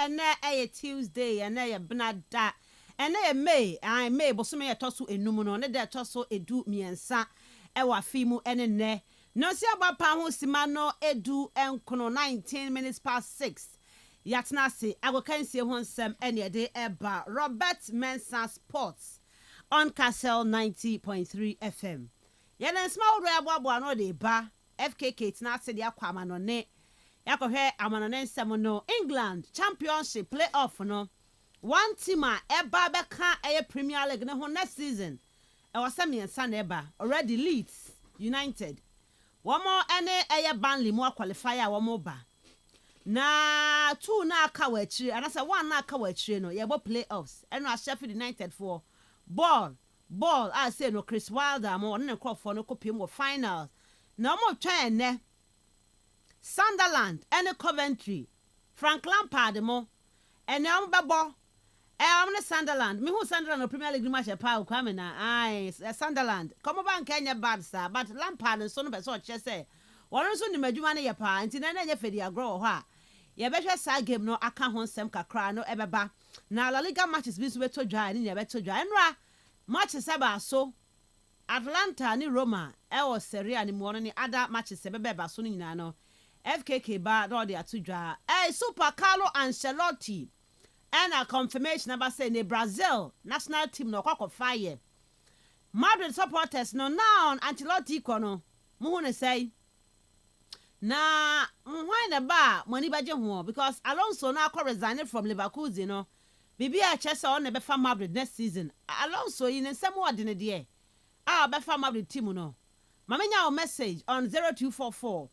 And a Tuesday, and a Benada, and a May, I may, Bosome a tosso a numuno, and a tosso a do me and sa, ewa fimu and ne. No see about Paho Simano, edu, and kono 19 minutes past 6. Yatnasi, I will can see one sem any day eba Robert Mensah Sports on Kastle 90.3 FM. Yenen small rebel no de ba FKK tnase de akwama no ne. Yakohwe amanone nsem no England Championship playoff no. One team eba beka eye Premier League ne ho next season. E was semiensa na eba already Leeds United. One more ene eye Burnley mo qualifier one more ba. Na two na aka wachire and I say one na aka wachire no yebo playoffs and no Sheffield United for ball I say no Chris Wilder mo ne crop for no kopim wo finals na mo twen ne Sunderland and Coventry Frank Lampard mo and na mo bebo am ne Sunderland me who Sunderland no Premier League match pa kwame na ai Sunderland come ban Kenya bad sir but Lampard so no be so che say won so ni madwuma ne ye pa nti na nya fedi agro ho a ye behwe sa game no aka ho nsem kakra no ebeba na La Liga matches bi so beto dwa ni ye beto dwa enra matches eba so Atlanta ni Roma e o Serie A ni mo no ni other matches ebeba so ni nyina no FKK ba do de atodwa Super Carlo Ancelotti and a confirmation about say ne Brazil national team no kwakọ fire Madrid supporters no now Ancelotti kono mu hu ne say na why na ba money baje ho because Alonso na akọ resign from Leverkusen no bibi a chese on na be fa Madrid next season Alonso yin nsem odene de be fa Madrid team no mamenya o message on 0244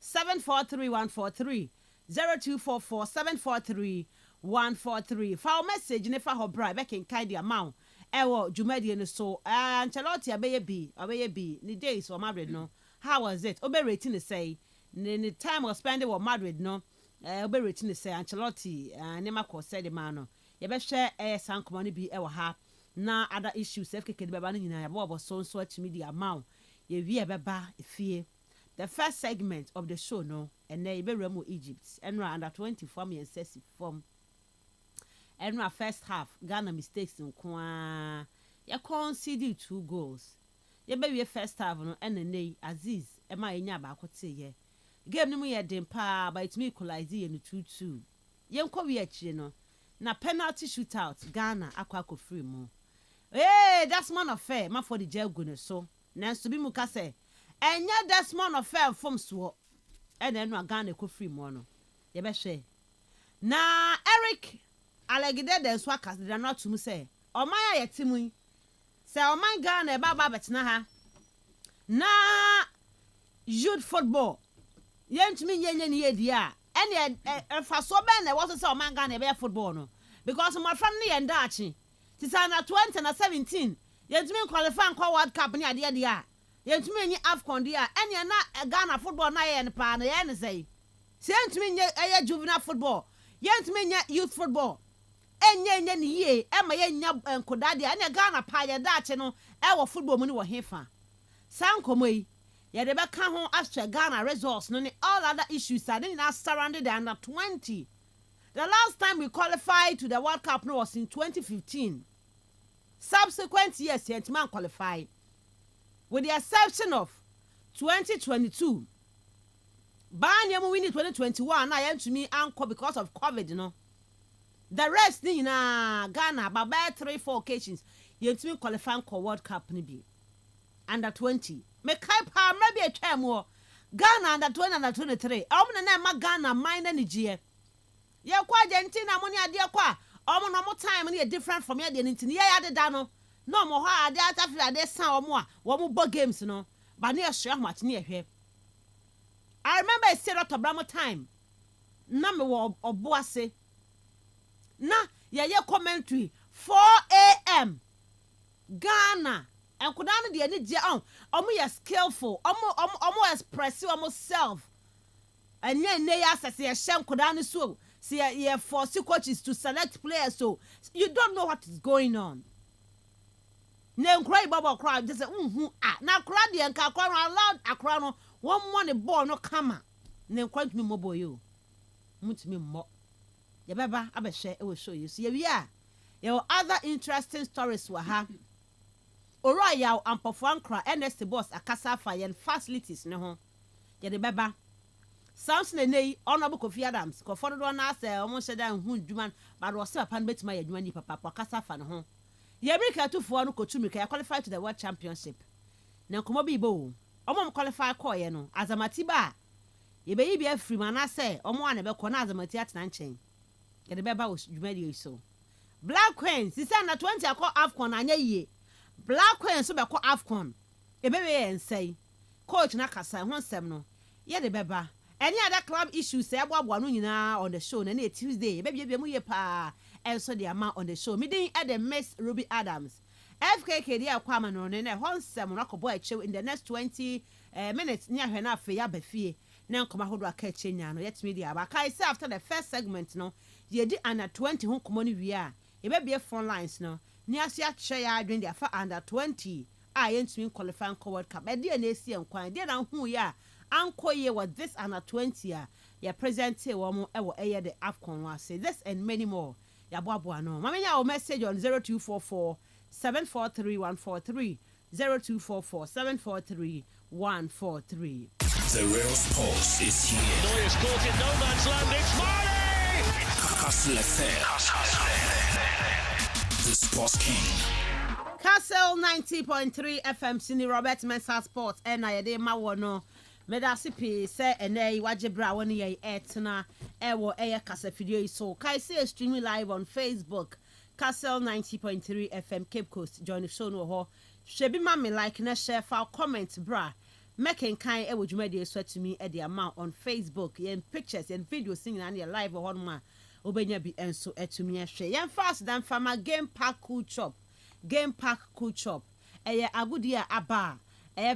743 143 0244 743 143 fa o message ne fa ho bra be ken kai dia maw ewo dwumadi ne so Ancelotti abeye bi ni days for Madrid no how was it obe rating ne say the time was spent with Madrid no obe rating say Ancelotti ne makọ said the man no ye be share sankomo ne bi e wa ha na other issues FKK de beba no nyina ya bo so atimi di amount ye wi e beba efie the first segment of the show no and na be remo Egypt and under 24 me excessive form and na first half Ghana mistakes nko ye conceded 2 goals ye be we first half no and nei Aziz e ma enya ba akote ye game no ye dem pa but it me equalize ye no 2-2 ye nko we akire no na penalty shootout Ghana akwa free mo that's man of fair ma for the jago no so nanso bi mu ka say enya that's man of fair from so and then no Ghana ko free mo no ye be hwe na Eric Alegide den so aka de na tum say o man ayetimu say o man Ghana e ba betena ha na youth football yentumi nyenye ni yedi a ene fa so ben na wo so o man Ghana e be football no because my friend ne yenda achi ti say na 20 na 17 yentumi qualify kwa World Cup ni ade ade a yentumi nyi AFCON dia ene na Ghana football na ye ne pa na ye ne say yentumi nye juvenile football yentumi nye youth football enye ni ye e ma ye nya nkoda dia ene Ghana pa ye da achi no e wo football mu ni wo hefa sankomo ye de be ka ho after Ghana results no ni all other issues are now surrounded the under 20. The last time we qualified to the World Cup no was in 2015. Subsequent years yet man qualified with the exception of 2022. Banya mu win 2021 na yam to me anchor because of COVID no. The rest ni na Ghana about 3-4 occasions yet me qualify for World Cup ni bi under 20. Me kai pa maybe a twam wo Ghana under 20 under 23 omo na ma Ghana minor ni gie ye kwa Argentina mo ni ade kwa omo no mo time ni different from here the ntini ye ade da no no mo ha ade atafia ade san omo a wo mo bo games no ba na ehwe match ni ehwe I remember a set of Bramo time na me wo oboase na ye commentary 4 a.m. Ghana and could not the energy on almost skillful, almost expressive, almost self. And then they ask us, a sham could only so see a force coaches to select players, so you don't know what is going on. Name cry bubble cry, just now cry the and car allowed a crown, one money ball no come. Name quite me mobile you. Mut me more. ye beba abehwe e wo show you so ye wi a ye other interesting stories wa ha ora yaw ampofo ankra NST boss akasa fa ye facilities ne ho ye de beba Samson enei honorable Kofi Adams ko for do na ase omo sheda hu dwuma but wo se papa no betima ye dwuma ni papa akasa fa ne ho ye America tufo no ko tumika qualify to the world championship na nkomo bi bo omo qualify ko ye no azamati ba ye be yi free man ase omo ane be ko na azamati atena nchen ye de beba wo dwuma di so Black Queen si say na 20 akọ AFCON anya yie Black Queen so be ko AFCON e be ensei coach na kasa ho nsem no ye de beba any other club issues say aboabo no nyina on the show na Tuesday be bia mu ye pa enso the amount on the show me din at the Miss Ruby Adams FKK dia kwama no ne ho nsem no akobo achew in the next 20 minutes nya hwe na afi ya ba fie na nkoma hodo aka achenya no yet media ba kai say after the first segment no ye di under 20 ho komo no wi a e be bia phone lines no ni ase ache ya adwen dia fa under 20 a yentumi qualify for World Cup e dia na esi enkwan dia na hu ya ankoye with this under 20 ya present wo mo e wo eye the AFCON wa say this and many more ya boabo no mamenya o message on 0244 743 143 0244 743 143. The real sports is here. Neuer's caught in no man's land. It's Marley! Kastle FM. The Sports King. Kastle 90.3 FM Sini Robert Mensah Sports and I de ma wono medasipi se enei wajebra woni ye etna ewo eye kasa video so kai see streaming live on Facebook Kastle 90.3 FM Cape Coast join the show no ho shebi ma me like na share for comment bra making kind ewo dwumade so to me e the amount on Facebook yen pictures and videos singing and live ho no ma obenya bi enso etumi ehwe yen fast dan fama game park cool chop eye agudi a aba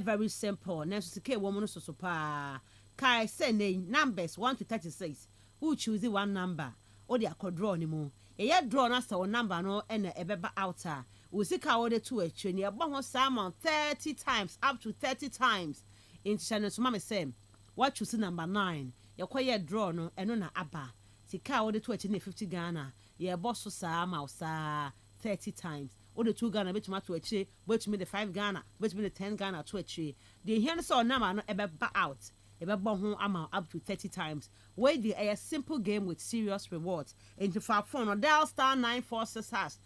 very simple na so ke wo mo no so pa kai say numbers 1 to 36 who choose one number o de akodraw ni mu ye draw na sa number no na ebeba outer we sika wo de to atwe ni ebo ho salmon 30 times up to 30 times in channel so mama say what choose number 9 ye koye draw no eno na aba sika wo de to atwe ni 50 Ghana ye boss so salmon 30 times or the 2 Ghana betuma to achi betuma the 5 Ghana betuma the 10 Ghana to achi the here so number no ebe ba out ebe bo ho amount up to 30 times where the a simple game with serious rewards into for phone or dial *946#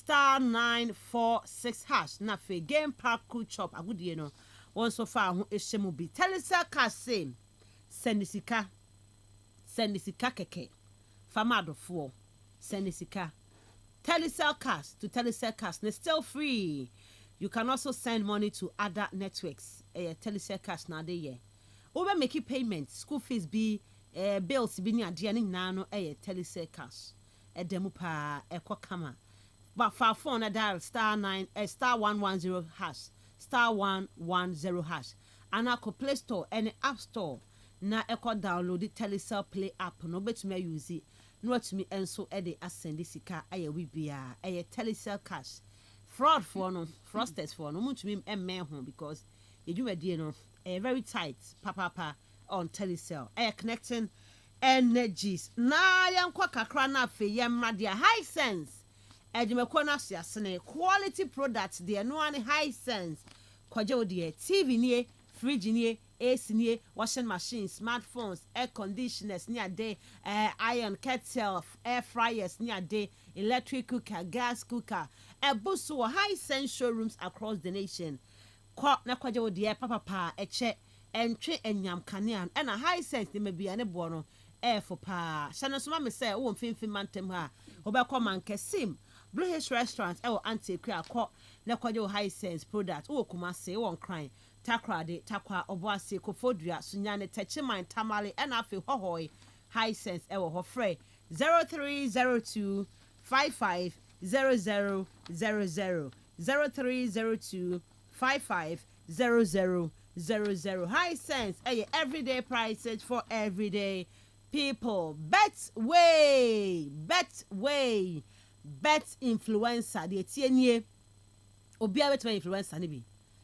*946# na fe game park cool chop agudie no one so far ho ehyemu bi telisa kase sendisika keke famadofo sendisika Telecel Cast to Telecel Cast, and it's still free. You can also send money to other networks. Telecel Cast now they over make payments, school fees be bills be near dianing nano Telecel Cast. Demupa kama. But for phone a dial *110# *110#. And I could Play Store and App Store. Na download the Telecel Play app. No bet me use it. Not me and so Eddie ascend this car aye we be a Telecel cash fraud for no frosters for no much me and man home because you do a deal no very tight papa on Telecel connecting energies na yan kwa kakra na fe yam radia high sense edimekona siasene quality products there no any high sense kwaje odi TV nie fridge nie AC nie washing machines, smartphones, air conditioners near day, iron kettle, air fryers near day, electric cooker, gas cooker, a boost to high sense showrooms across the nation. Kwap na kwaje odi papa eche entwe enyam kanean and a high sense they may be an ebono air for pa. Shana so mama say o mfimfim mantem ha. Obekọ man kesim Blue Hills Restaurant e wo ante kra kwa na kwaje high sense product o Kumase won crying. Takwa oboase kofodua sunyane techiman tamale na afi hohoi high sense ewo ho frɛ 0302 550000 0302 550000 high sense everyday prices for everyday people. Betway bet influencer de tienie obi a betway influencer ne bi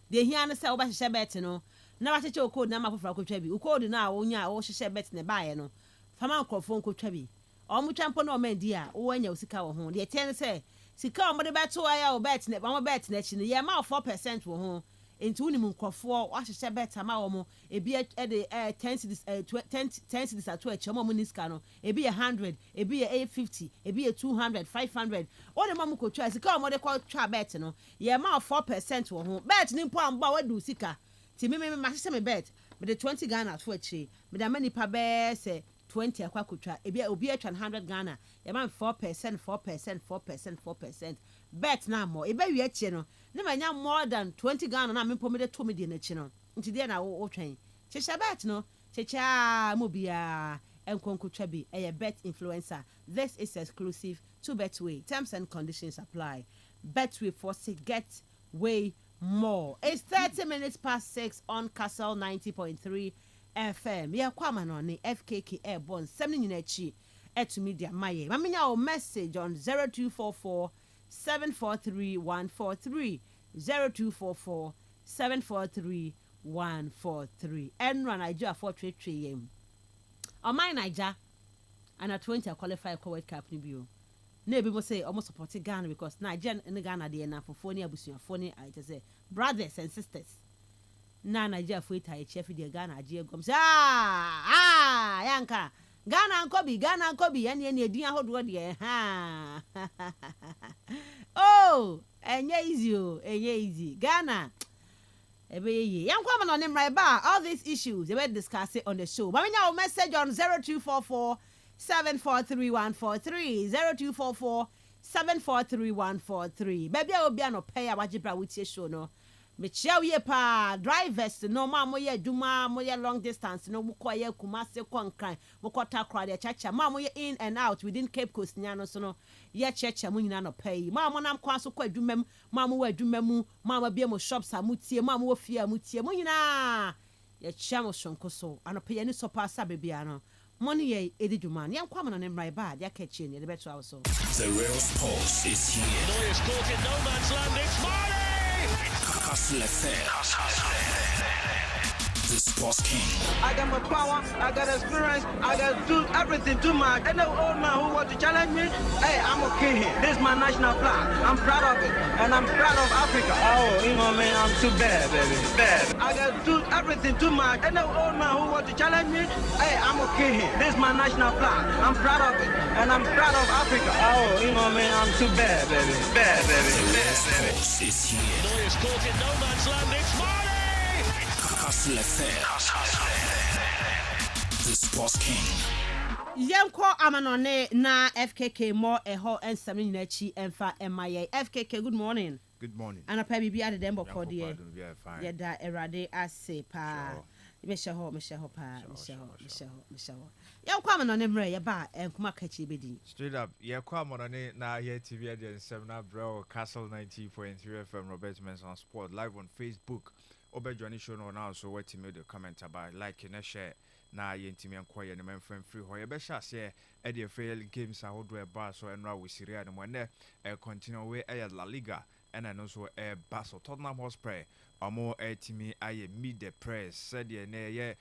de hia ne se wo ba hye bet no na ba cheche code na ma fofra kotwa bi code na wo nya wo hye bet ne baaye no fama nkrofo nkotwa bi omo champo no man dia wo anya osika wo ho de ten say sika omo de beto aya o bet na omo bet na chi no ye ma 4% wo ho enti woni mu nkofo wa hyehye bet ama omo ebi e de 10 cities 10 cities ato a chemo omo niska no ebi ye 100 ebi ye 850 ebi ye 200 500 o de mamu ko twa sika omo de ko twa bet no ye ma 4% wo ho bet ni mpo amba wadu sika ti me ma hyehye me bet me de 20 Ghana to achi me da mani pa be se 20 akwa kotwa ebi obi atwa 100 Ghana ye man 4% bet na mo ebe wi achi no ne manya more than 20 Ghana na me po me de to me de na chi no nti de na wo twen chesha bet no checha mo bia enkonkotwa bi bet influencer. This is exclusive to Betway. Terms and conditions apply. Betway for get way more. It's 30 minutes past 6 on Kastle 90.3 FM. Yeah, kwama no ni FKK Airborne. Semni nyinachi etu media maye. Maminya o message on 0244 743 143 0244 743 143. Enra Nigeria for 3 yem. On my Niger and at 20 qualify for World Cup review. Maybe we say almost support Ghana because Nigeria and Ghana they na for phone abusu phone I just say brothers and sisters. Na Nigeria for it I chef the Ghana agie gom say yanka Ghana Kobi any din ahodo de ha. Oh, enye easy Ghana. Ebe yankwa man on right ba all these issues they will discuss it on the show. But we now message on 0244 743 143 0244 743 143. Baby I will be no pay awajibra with show no. Me chia we pa drivers no ma mo ye duma mo ye long distance no mo kwa ye Kumasi kwankran mo kwata kra de chacha ma mo ye in and out within Cape Coast nya no so no ye checha mo nyina no pay ma mo nam kwa so kwa adwumam ma mo wa adwumamu ma ma bia mo shops amutie ma mo wo fie amutie mo nyina ye chia mo sonko so anope ye ni so pa sa bebia no money ye edidwuma ne yankwa mo no mrai ba de akachi ne de beto aso. The real sports is here. Neuer's caught in no man's land. It's Marley! Kastle FM. The Sports King. I got my power, I got experience, I got do everything too much. Any old man who want to challenge me, hey, I'm okay here. This is my national flag. I'm proud of it. And I'm proud of Africa. Oh, you know, man, I'm too bad, baby. Bad. I got do everything too much. Any old man who want to challenge me, hey, I'm okay here. This is my national flag. I'm proud of it. And I'm proud of Africa. Oh, you know, man, I'm too bad, baby. Bad, baby. The real sports is here. Neuer's caught in no man's land. It's Marley! Kastle FM. The Sports King. Yanko amanone na FKK more eho ensam nyinachi emfa emaye. FKK, good morning. Good morning. And apa bibi ade dem boko de. Yeah, fine. Yeah, da erade ase pa. Me sheho pa. Yanko amanone mre ye ba enkuma kachi bedi. Straight up, yeah, kwamone na here TV at the 7 bro Kastle 90.3 FM Robert Mensah Sport live on Facebook. Obe Johnny show no now so what me the comment about like and share na yentimi enkoye ne memfrem free ho ye be sha se e de fail games ahodo e ba so enra we Syria no ne continue we e La Liga and no so e ba so Tottenham Hotspur omo etimi aye mid the press said ye na ye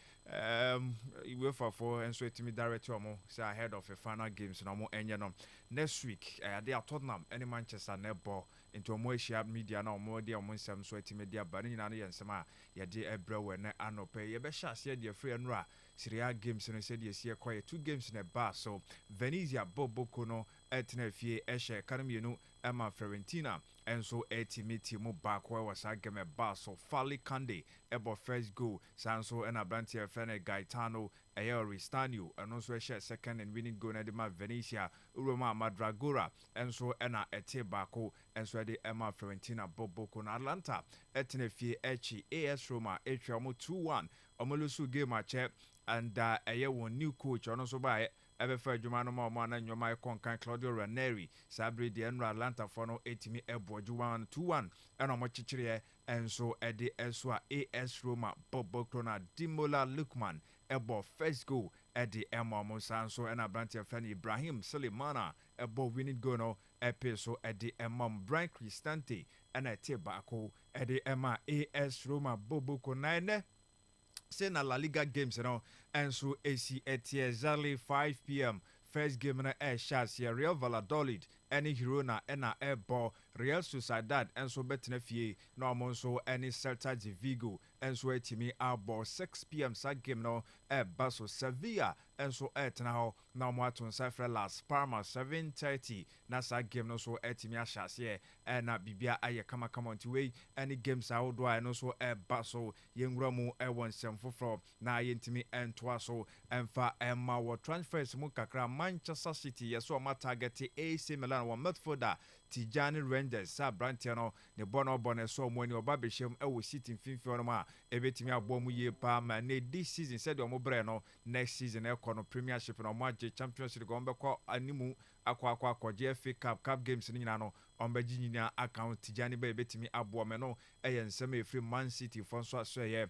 UEFA for and so etimi direct omo say ahead of the final games no mo enye no next week they are Tottenham and Manchester netball into omo share media na omo de omo nsem so etimi dia ba ni na ye nsem a ye de ebrewe na anope ye be sha se de free enra Syria games no said ye see quite 2 games in a bar so Venezia Boboko no etna fie eshe kanemi no Emma Fiorentina and so etimi mu back where was game a bar so Fali Kande ebo first goal Sanso and Abrantia Fene Gaetano Ayori Stanio and also share second and winning goal na de Venezia Uroma Madragora and so ena ete bako and so the Emma Fiorentina Boboko na Atlanta etna fie echi AS Roma etwa 2-1 omolusu game a check and one new coach on also by Ebefa Jumano Mana Nyoma Konkan Claudio Ranieri Sabri the Enra Atlanta for no 80 Ebo Juan 2-1 and Omochichire and so Eddie Eswa AS Roma Bobo Krona Dimola Lukman Ebo first goal Eddie Emma Mosanso and Abrantia Fanny Ibrahim Sulemana Ebo winning goal Epe so Eddie Emma Brian Cristante and Ete Bako Eddie Emma AS Roma Bobo Konane say na La Liga games and so AC at exactly 5 p.m. first game na air shots here Real Valladolid any Girona ena air ball Real Sociedad enso betena fie na omo nso any Celta de Vigo enso etimi ball 6 p.m. sa game no baso Sevilla enso etena ho na omo aton safra Las Palmas 7:30 na sa game no so etimi ahase na bibia aye kama nti we any games awodo a no so baso yenwura mu won sem foforo na yentimi entoa so emfa emma wo transfers mu kakra Manchester City yeso ma target AC Milan wa midfielder Tijani Rangers sa Brantiano ne bono so mo ni oba behiem wo City mfimfio no ma ebetimi abo mu ye pa ma ne this season said omo bre no next season no Premiership no mo age Championship go mbekọ animu akwa GFA Cup games ni nyina no ombeji nyina account Tijani ba ebetimi abo me no ensem efri Man City fo so aso ye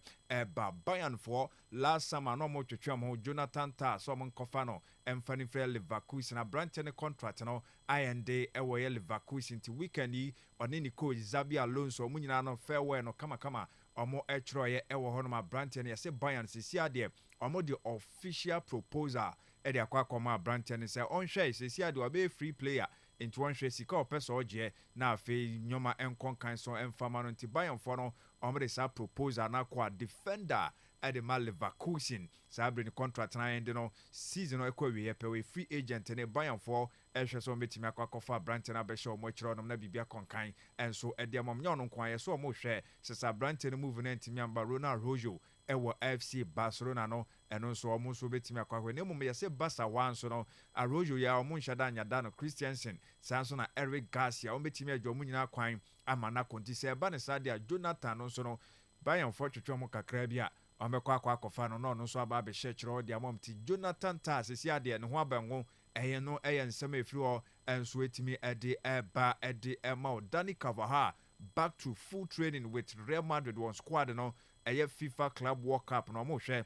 Bayern for last summer no mo twetwam ho Jonathan Tah so mo nkofa no emfani frɛ Leverkusen na Brantiano contract no IND ewo ye Leverkusen ti weekend yi oni ni coach Xabi Alonso mu nyina no farewell no kama omo etro ewo ho no ma Brantiano ye se Bayern sisi ade omo the official proposal e de akwa Brantiano se onhwe sisi ade obe free player into one share sika opesa oje na afi nyoma enkonkan so emfama no nti Bayern for no omo de sa proposal na kwa defender at the Leverkusen Sabrin contract na end no season no ekwa we pe free agent ne Bayern for ehwe so metimi akwakofa Brantiano abehye omo kire no na bibia konkan enso e de mom nyon nkwan ye so omo hwe sesa Brantiano move na ntimi amba Ronald Rojo ewo FC Barcelona no eno so omo so betimi akwahwe ne mum ye se Barca wan so no Rojo ya omo nhada anyada no Christensen sanso na Eric Garcia omo betimi adwo omo nyina kwan ama na konti se ba ne sadia Jonathan no so no Bayern for twetwe omo kakra bia omekwa akwakofa no no so aba be hye kire de amom ti Jonathan Tah sisi ade ne ho abanwo eye no eye nsem efiri ho enso etimi ede eba ede ema Dani Carvajal back to full training with Real Madrid one squad no eye FIFA Club World Cup no mo hwe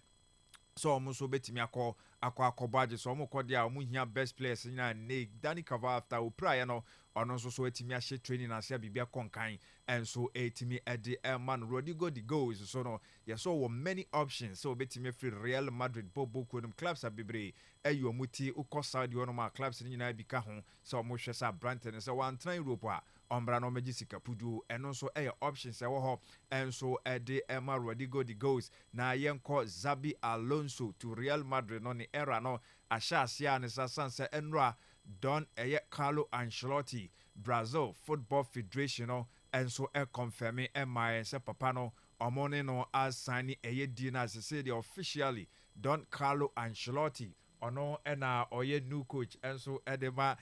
so omo so betimi akwakobaje so omo kode a omo hia best players nyina ne Dani Carvajal after opra no ono so etimi ahye training asia bibia konkan enso etimi ede man Rodrigo de goals so no yes so many options so betimi free Real Madrid bobo kunum clubs abibre ayo muti ukosaudi ono ma clubs ni nyina bika ho so mo hwe sa Branton so one tran Europe a ombra no magisika pudu eno so options e wo ho enso ede ma Rodrigo de goals na yenko Xabi Alonso to Real Madrid no ni era no ahya asia ne sasanse enra Don Carlo Ancelotti Brazil Football Federation no enso confirming MI se papa no omone no assign di na se the officially Don Carlo Ancelotti ono na oye new coach enso edema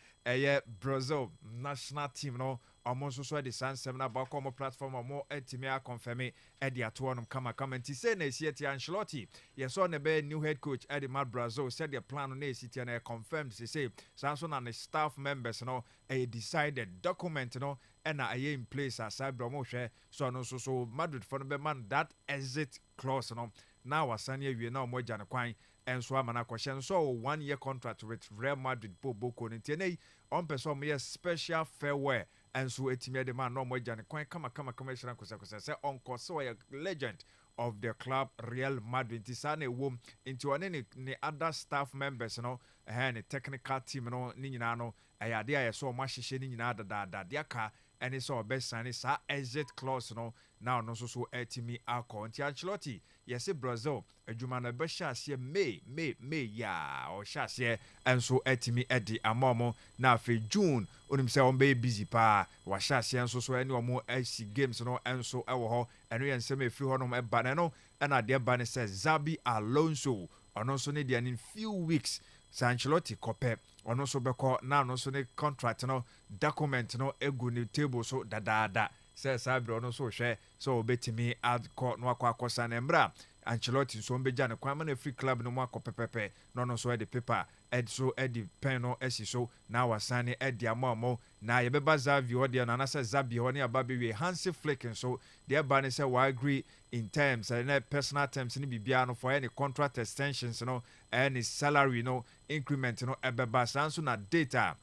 Brazil national team no omo so the sansem na ba ko platform omo etimi a confirming di ato no kama nti say na esieti Ancelotti yeso ne be new head coach edema Brazil said the plan no esieti na confirmed say sanso na the staff members no decided document no na in place as Bromo hwe so no so Madrid for no be man that exit clause no now wasane awie na omo gya ne kwan enso amana kwhye so 1 year contract with Real Madrid boko nti nei on person me special farewell enso etimi de man no omo gya ne kwan kama hira kosa say onko so a legend of the club Real Madrid tisane wom into one ne other staff members no the technical team no ni nyina no ayade aye so omo hyehyɛ ni nyina dada de aka ene so best sign sa exit clause no now no so etimi akọ nti Ancelotti yes Brazil adwuma na be hyase May ya o hyase enso etimi edi amomo na fe June onim se on be busy pa wa hyase enso so ene omo AC games no enso ewo ho eno ye nsem efiri ho no eba ne no na de eba ne se Xabi Alonso ono so ne de in few weeks Ancelotti kope ono so beko na no so ne contract no document no egu ne table so dada say sabre ono so hwe so obetimi adko no akwakosa na mbra Ancelotti so mbeja ne kwama na free club no mu akopepepe no so the paper so the pen no esi so na wasane edi amamo na yebeba Xavi odi na say Xabi ho ne ababewe Hansi Flick so the eba ne say we agree in terms and personal terms ni bibia no for any contract extensions no any salary no increment no ebeba sanso na data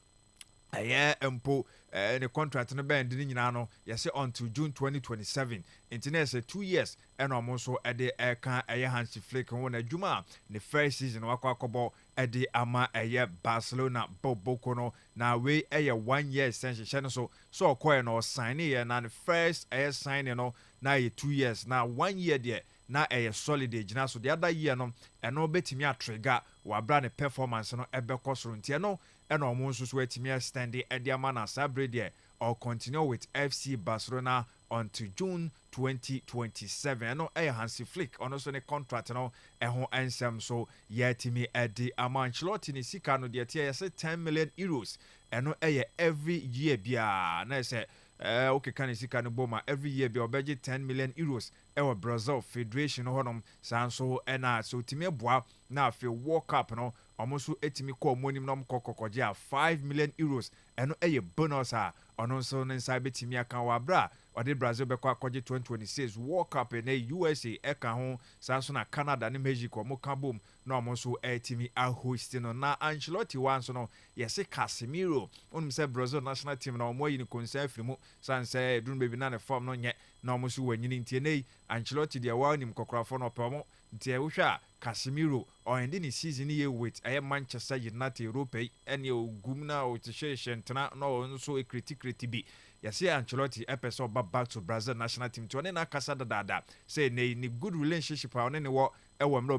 Empo the contract no bend ni nyina no yɛse until June 2027 internet say 2 years and almost so ɛde ɛka ɛyɛ Hansi Flick won adwuma the first season wakɔ akɔbɔ ɛde ama ɛyɛ Barcelona Boboko no na we ɛyɛ 1 year extension so ɔkɔɛ no sign yɛ na the first ɛyɛ sign no na yɛ 2 years na 1 year there na ɛyɛ solid gyina so the other year no ɛno betimi atrigger wabra ne performance no ɛbɛkɔ soro ntia no and almost so etimi extend the amana sabre or continue with FC Barcelona until June 2027. No Hansi Flick on also the contract no ho ensem so yetimi edi Ancelotti ni sika no de tie 10 million euros no every year bia na say okay kan sika no boma every year bia obeje 10 million euros ewa Brazil Federation honom sanso na so timi boa na afi World Cup no almost etimi ko monim nom kokokoje 5 million euros eno bonus a ono so inside betimi aka wabra ode Brazil beko akoje 2026 World Cup in USA eka ho sanso na Canada ne Mexico mo ka bom na almost etimi a host no na Ancelotti wan so no yesi Casemiro onum say Brazil national team na omo yi ni concern free mu sanse dun baby na ne form no nye na almost wanyini ntie nei Ancelotti de wa nim kokrafo no pemo ntie wo hwa Casemiro or in the season here with Manchester United Europe and your gumna or situation no so a critic be. Yes, Ancelotti episode back to Brazil national team to na kasa dada say ne good relationship on any what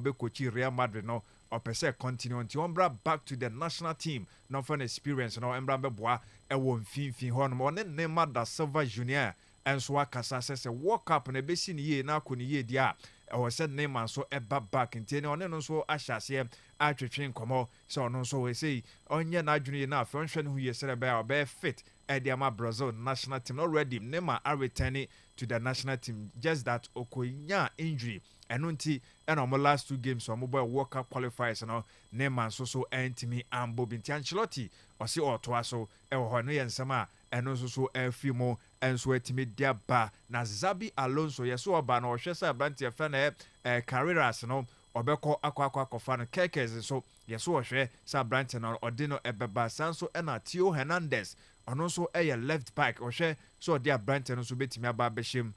be coach Real Madrid no or per se continue until back to the national team no fun experience no embra beboa finfin hon mo ne Neymar da Silva Junior and so akasa say World Cup na be si ye na akoni ye dia or said Neymar so back in ten on no so ahyase atwetwen komo so no so we say onye na adwene na afenhwe no ye sere be fit Ediama Brazil national team already Neymar are returning to the national team just that okonya injury enunti and last 2 games so mobile World Cup qualifiers no Neymar so entimi ambo binti Ancelotti o si otoa so e ho no yensama eno so efimo enso etimi dia ba na Xabi Alonso yeso oba na ohwese abante efa na Carreras no obeko akwa no Kekes so yeso ohwe sa branch no odino ebeba sanso na Theo Hernandez ono so left back ohwe so dia branch no so betimi aba behim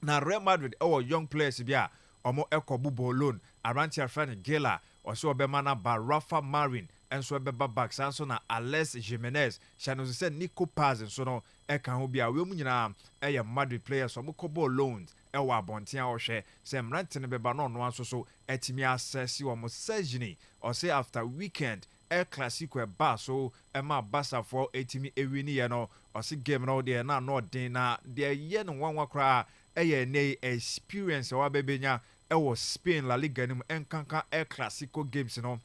na Real Madrid young players bia omo ekobubo loan aranti afan Gela oso obema na ba Rafa Marin enso ebeba back sanso na Alex Jimenez shano se Nico Paz so no eka ho bia we mu nyina Madrid players omo kobo loans ewa abontia ohwe se mrante ne beba no no aso so etimi assess omo surgery or say after weekend El Clasico ba so ema Barca for etimi ewini ye no or say game no de na no den na de ye no wanwa kra ne experience wa bebenya was Spain La Liga nim enkanka El Clasico games no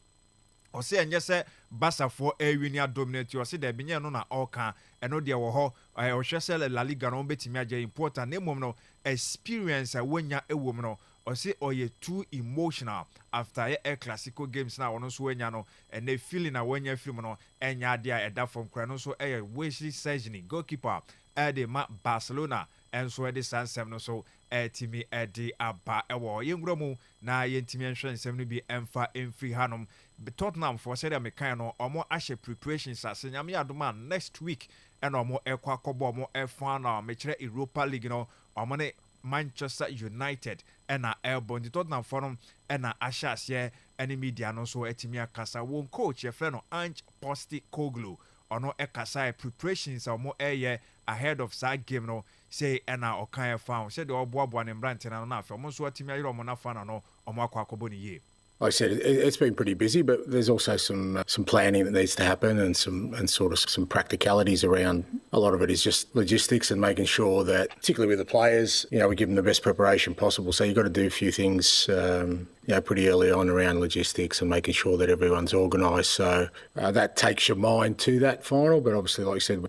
o se enye se Barca for winia dominate o se de binye no na oka eno de wo ho o hwe se La Liga no betimi aje important na mom no experience wonya ewom no o se oye too emotional after El Clasico games na wono so wonya no and the feeling na wonya film no enya de a eda from kra no so Wesley Szczesny goalkeeper de ma Barcelona and so the Sansem no so etimi edi aba ewo yengromu na yentimi enhwe nsem no bi emfa emfri hanom Tottenham for said mekan no omo ahye preparations asanyame adoma next week and omo ekwa kobo omo efa na mekire Europa League no omo ne Manchester United and Elbon the Tottenham forum and Ashasye any media no so etimi akasa won coach e friend no Ange Postecoglou ono ekasa preparations omo ahead of that game no say ena okan found said the oboabo ne mbrante na na afi omo so etimi ayiro omo na fa na no omo akwa akobo ni ye. Like I said, it's been pretty busy, but there's also some planning that needs to happen and some practicalities around. A lot of it is just logistics and making sure that, particularly with the players, we give them the best preparation possible. So you've got to do a few things, pretty early on around logistics and making sure that everyone's organised. So that takes your mind to that final. But obviously, like I said,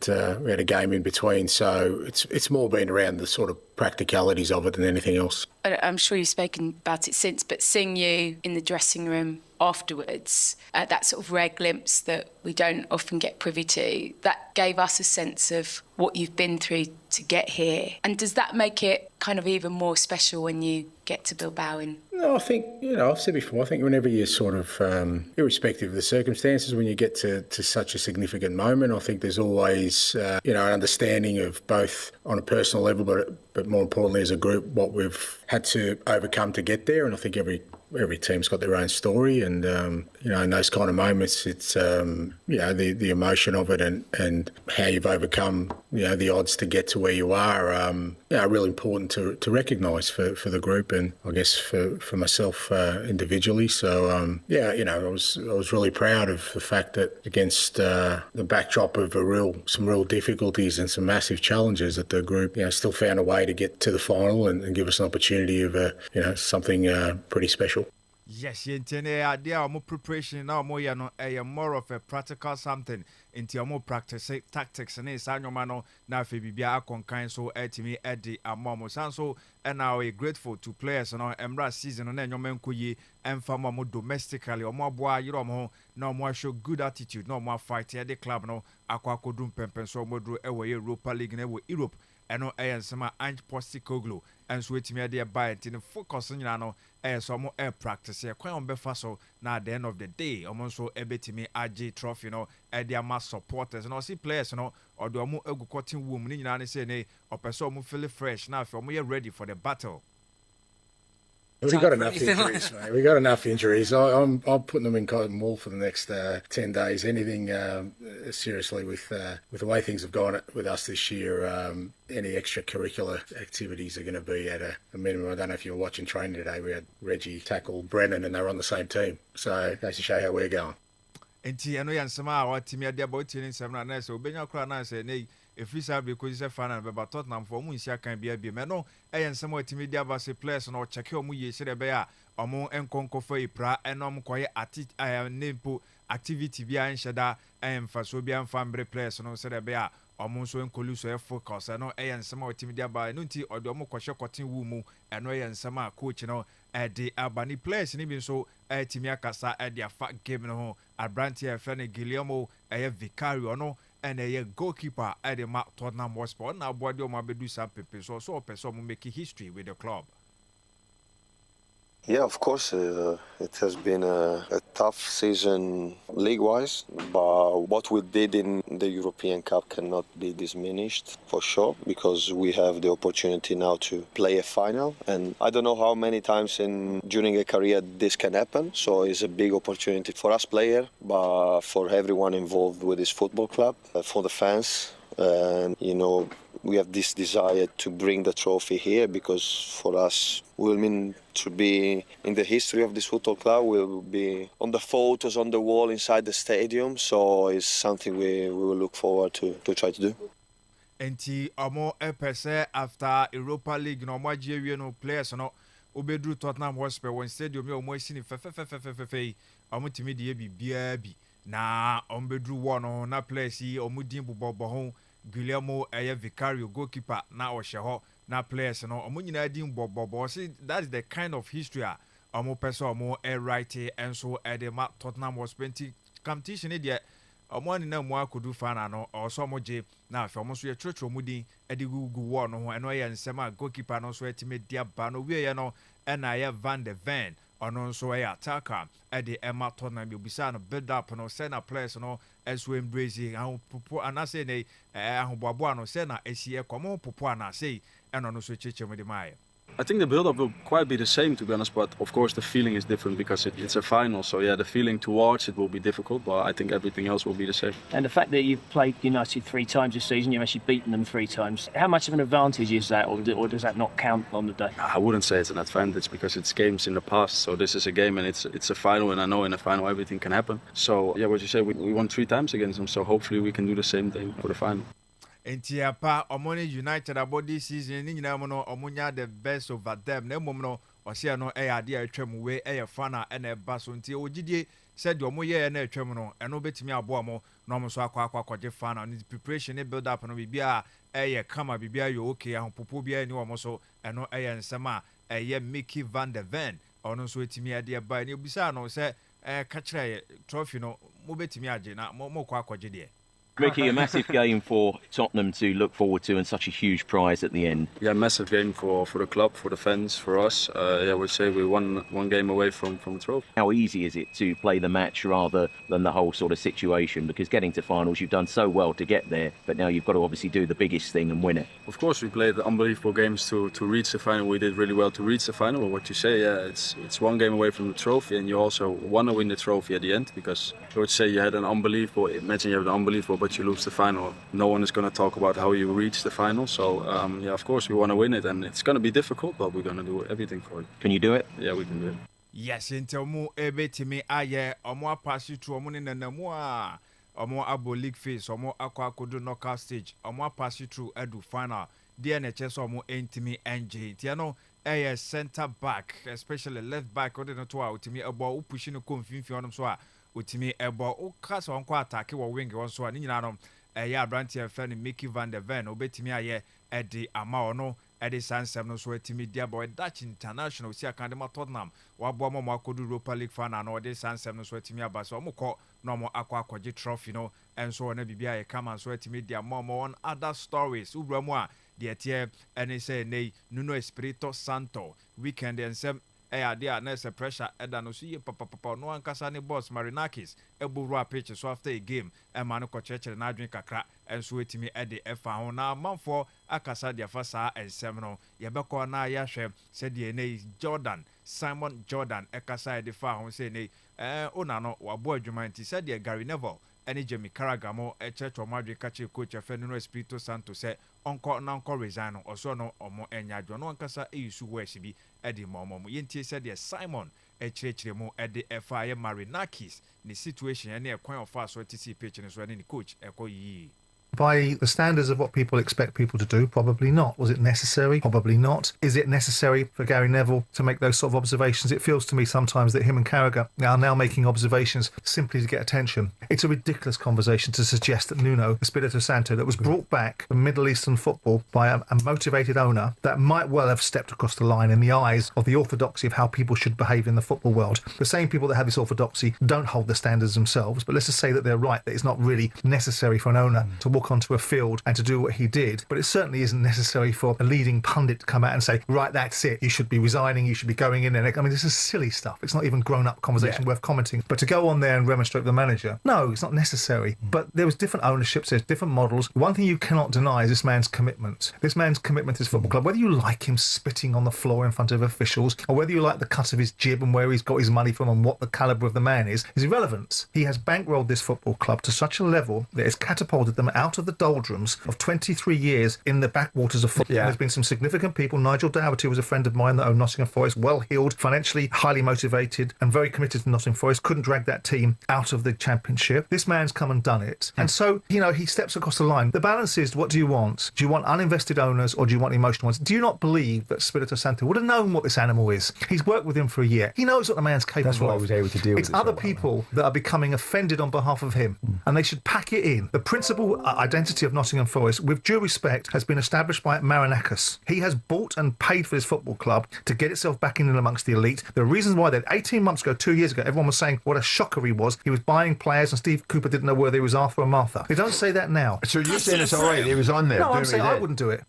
we had a game in between, so it's more been around the sort of practicalities of it than anything else. I'm sure you've spoken about it since, but seeing you in the dressing room afterwards, that sort of rare glimpse that we don't often get privy to, that gave us a sense of what you've been through to get here. And does that make it kind of even more special when you get to Bilbao? No, I think, I've said before, I think whenever you're sort of, irrespective of the circumstances, when you get to such a significant moment, I think there's always, an understanding of both on a personal level, but more importantly as a group, what we've had to overcome to get there. And I think every team's got their own story, and in those kind of moments, it's the emotion of it and how you've overcome the odds to get to where you are. Really important to recognise for the group, and I guess for myself individually. So I was really proud of the fact that against the backdrop of some real difficulties and some massive challenges, that the group still found a way to get to the final and give us an opportunity of something pretty special. Yes, the idea of more preparation now more of a practical something into more practice tactics and it's annual now for Bibia Conkin so me Eddie Amamo so and now we're grateful to players and Embra season and then your men kuyi and for more domestically or more boy you know no more show good attitude, no more fight at the club no aqua kodum pempen so more do away Europa League and Europe. And no air and some Ange Postecoglou and sweet me there by it in the focus on some air practice here quite on befaso now at the end of the day almost so a bit me AJ trophy at their mass supporters and I see players or do a more cutting woman in say nay or person feel fresh now if you're ready for the battle. We got enough injuries, mate. We got enough injuries. I'm putting them in cotton wool for the next 10 days. Anything seriously with the way things have gone with us this year, any extracurricular activities are going to be at a minimum. I don't know if you were watching training today. We had Reggie tackle Brennan, and they were on the same team. So it goes to show how we're going. Enti ano yan sama wa timi ade about tin semna na so obenya kra na say nei efi sa be ko say final be ba Tottenham for mu nsia kan bia me no eyen sama timi dia ba say players no check o mu ye hire be a omo enkonko fa ipra enom koye nempo activity bia nheda emfa so bia mfa mbre players no say be a omo so enkolu so e focus no eyen sama timi dia ba no nti odo omo kwhye cotton wu mu eno eyen sama coach no the abani players ni bi so timi akasa the afa game no Abrantia Fene Guillermo Vicario no and a goalkeeper at the Tottenham Hotspur now body o mabedu some people so person make history with the club. Yeah, of course, it has been a tough season league-wise, but what we did in the European Cup cannot be diminished for sure, because we have the opportunity now to play a final, and I don't know how many times during a career this can happen, so it's a big opportunity for us players, but for everyone involved with this football club, for the fans, and we have this desire to bring the trophy here, because for us will mean to be in the history of this football club. We'll be on the photos on the wall inside the stadium, so it's something we will look forward to try to do. Enti amo epese after Europa League no mo no players no obedru Tottenham Hotspur one stadium o mo sini fe amo timi de bibia bi na ombedru one na players yi omo din bobbo ho Guillermo Vicario goalkeeper na Osheho na players no omo nyina din bobbo see that is the kind of history omo person omo write and so the Tottenham Hotspur competition there omo ni na mo akodu fan no also omo je na afi omo so ye trotro mu din gugu wo no ho eno ye nsema goalkeeper no so etime dia ba no wie ye no na ye Van de Ven ono so ye attacker the Emma Tottenham you bisa no build up no send a players no as we embrace how popo anase ne ahoboabo no say na esie komo popo anase eno no so cheche mu de mai. I think the build-up will quite be the same, to be honest, but of course the feeling is different because it's a final. So yeah, the feeling towards it will be difficult, but I think everything else will be the same. And the fact that you've played United 3 times this season, you've actually beaten them 3 times. How much of an advantage is that, or does that not count on the day? I wouldn't say it's an advantage because it's games in the past. So this is a game and it's a final, and I know in a final everything can happen. So yeah, what you say, we won 3 times against them, so hopefully we can do the same thing for the final. Entiapa Omoni United about this season ni nyina mo no omunya the best over them na mom no ose no ade atwam we fana na eba so nti ogidie said omoye na atwam no eno betimi abo mo no mo so akwaje fana ni preparation build up no bibia kama bibia yo okay ahopopo bia ni wo so eno nsema Mickey Van de Ven ono so etimi ade eba ni obisa no se kachire trophy no mo betimi age na mo kwa akwaje de. Ricky, a massive game for Tottenham to look forward to and such a huge prize at the end. Yeah, massive game for the club, for the fans, for us. Yeah, we say we're one game away from the trophy. How easy is it to play the match rather than the whole sort of situation? Because getting to finals, you've done so well to get there, but now you've got to obviously do the biggest thing and win it. Of course, we played unbelievable games to reach the final. We did really well to reach the final. But what you say, yeah, it's one game away from the trophy, and you also want to win the trophy at the end, because I would say you had an unbelievable, imagine you have an unbelievable, but you lose the final. No one is going to talk about how you reach the final. So, yeah, of course, we want to win it, and it's going to be difficult, but we're going to do everything for it. Can you do it? Yeah, we can do it. Yes, until mu ebetimi aye omo pass through omo ne nanamu a omo abo league phase omo akwa kodo knockout stage omo pass through edu final there na chese omo entimi NJ tiano center back, especially left back ode no to a utimi ebo push no konfinfi onom so a utimi ebo o kasa onko attack wo wing won so a ni nyina no Abrantia fan Mickey van der Ven obetimi aye edi ama ono edi sansem no so etimi dia boy Dutch international si akadema Tottenham wabo mo akodu Europa League final no edi sansem no so etimi aba so mo ko no mo akwaje trophy no enso na bibia ye kama so etimi dia mo on other stories ubramu a de tie ene say nei Nuno Espirito Santo weekend ensem dia na se pressure eda no so ye papa no ankasa ne boss Marinakis eburu a pitch so after a game ma no kochechere na adwen kakra enso etimi ede efa ho na manfo akasa dia fa saa ensem no ye beko na ya hwe se de nei Simon Jordan ekasa ede fa ho se nei ona no wabo adwuma nti se de Gary Neville ene Jamie Carragher mo church omadwe kache coach Nuno Espirito Santo se onko resign no oso no omo enya adwo no ankasa eyisu worse bi ede momo yentie se de Simon echirechire mu ede efa ye Marinakis ni situation ene ekwan of so TC pitch ne so ene ni coach ekoyi. By the standards of what people expect people to do, probably not. Was it necessary? Probably not. Is it necessary for Gary Neville to make those sort of observations? It feels to me sometimes that him and Carragher are now making observations simply to get attention. It's a ridiculous conversation to suggest that Nuno Espirito Santo, that was brought back from Middle Eastern football by a motivated owner that might well have stepped across the line in the eyes of the orthodoxy of how people should behave in the football world. The same people that have this orthodoxy don't hold the standards themselves, but let's just say that they're right, that it's not really necessary for an owner to walk onto a field and to do what he did, but it certainly isn't necessary for a leading pundit to come out and say, right, that's it, you should be resigning, you should be going in there. I mean, this is silly stuff. It's not even grown-up conversation worth commenting. But to go on there and remonstrate with the manager, no, it's not necessary. But there was different ownerships, there's different models. One thing you cannot deny is this man's commitment. This man's commitment to his football club, whether you like him spitting on the floor in front of officials, or whether you like the cut of his jib and where he's got his money from and what the calibre of the man is irrelevant. He has bankrolled this football club to such a level that it's catapulted them out of the doldrums of 23 years in the backwaters of football. There's been some significant people. Nigel Dougherty was a friend of mine that owned Nottingham Forest, well-heeled, financially highly motivated and very committed to Nottingham Forest, couldn't drag that team out of the championship. This man's come and done it. And so, you know, he steps across the line. The balance is, what do you want? Do you want uninvested owners or do you want emotional ones? Do you not believe that Espirito Santo would have known what this animal is? He's worked with him for a year. He knows what the man's capable of. That's what I was able to deal with. It's other people that are becoming offended on behalf of him, and they should pack it in. The principal identity of Nottingham Forest, with due respect, has been established by Marinakis. He has bought and paid for this football club to get itself back in and amongst the elite. The reasons why that 18 months ago, 2 years ago, everyone was saying what a shocker he was. He was buying players and Steve Cooper didn't know whether he was Arthur or Martha. They don't say that now. So you're saying it's all right, he was on there? No, I'm saying I wouldn't do it.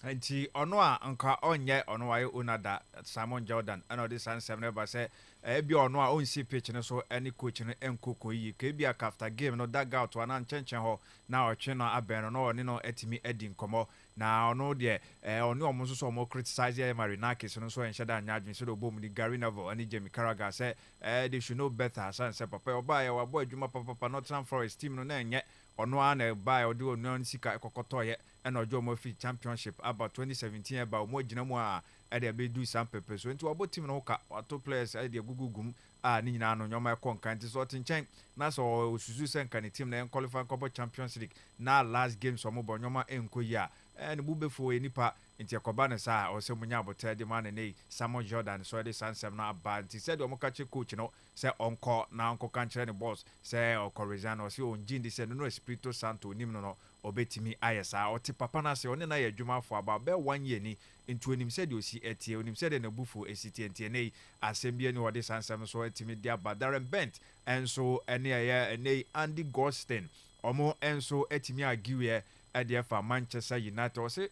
Nti ono a nka onye ono aye onada Simon Jordan and this answer never say bi ono a onsi pitch no so any coach no enkoko yi ke bia after game no dag out wana nchenchen ho na otwe no aben no oni no etimi edi nkomo na ono de oni omo so mo criticize Marinakis no so enshada anyadwen so do bom ni Gary Neville and Jamie Carragher say they should know better say papa oba ya wabo adwuma papa Nottingham Forest team no na enye ono a na buy odi onu sika ekokotoye and ojo mo fi championship about 2017 about mo gina mu a e be do some purpose so nti wabo team no ka auto players e de gugugum a ni nyina no nyoma konkan nti so tinchen na so osusu senka ni team na qualify for Champions League na last game so mo bo nyoma enkoyi a and Bubefo nipa into Cobanesa or some Munyabo the man and Samuel Jordan so the Sansam na bad. He said Omokachi coach, say encore now Uncle Country and boss, say or Corizano or so Jindi said no Espirito Santo Nimno obetimi ISA or Tipapana say on a Juma for about 1 year ni into him said you see at him said in a buffo a city and TNA assembly or this Sansam so timid but Darren Bent and so any and Andy Goldstein or more and so etimia Giwe at the for Manchester United or say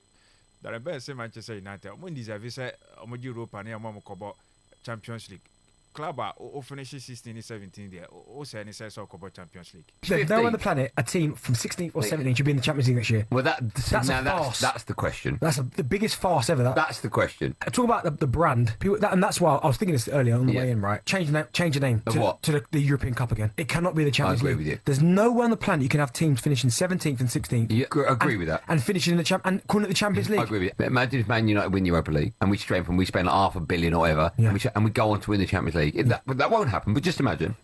Darren Bent say Manchester United when deserve say Europa near Momokobo Champions League. Club or finishes 16 and 17 there. Also, any size of Champions League. There's no on the planet a team from 16th or 17th should be in the Champions League next year. Well, that's a farce. That's the question. That's the biggest farce ever. That's the question. Talk about the brand, people, and that's why I was thinking this earlier on the way in. Right, change the name to the European Cup again. It cannot be the Champions League. I agree with you. There's nowhere on the planet you can have teams finishing 17th and 16th. Yeah, I agree with that. And finishing in the and calling it the Champions League. I agree with you. Imagine if Man United win Europa League and we spend like $500 million or whatever, and we go on to win the Champions League. That won't happen, but just imagine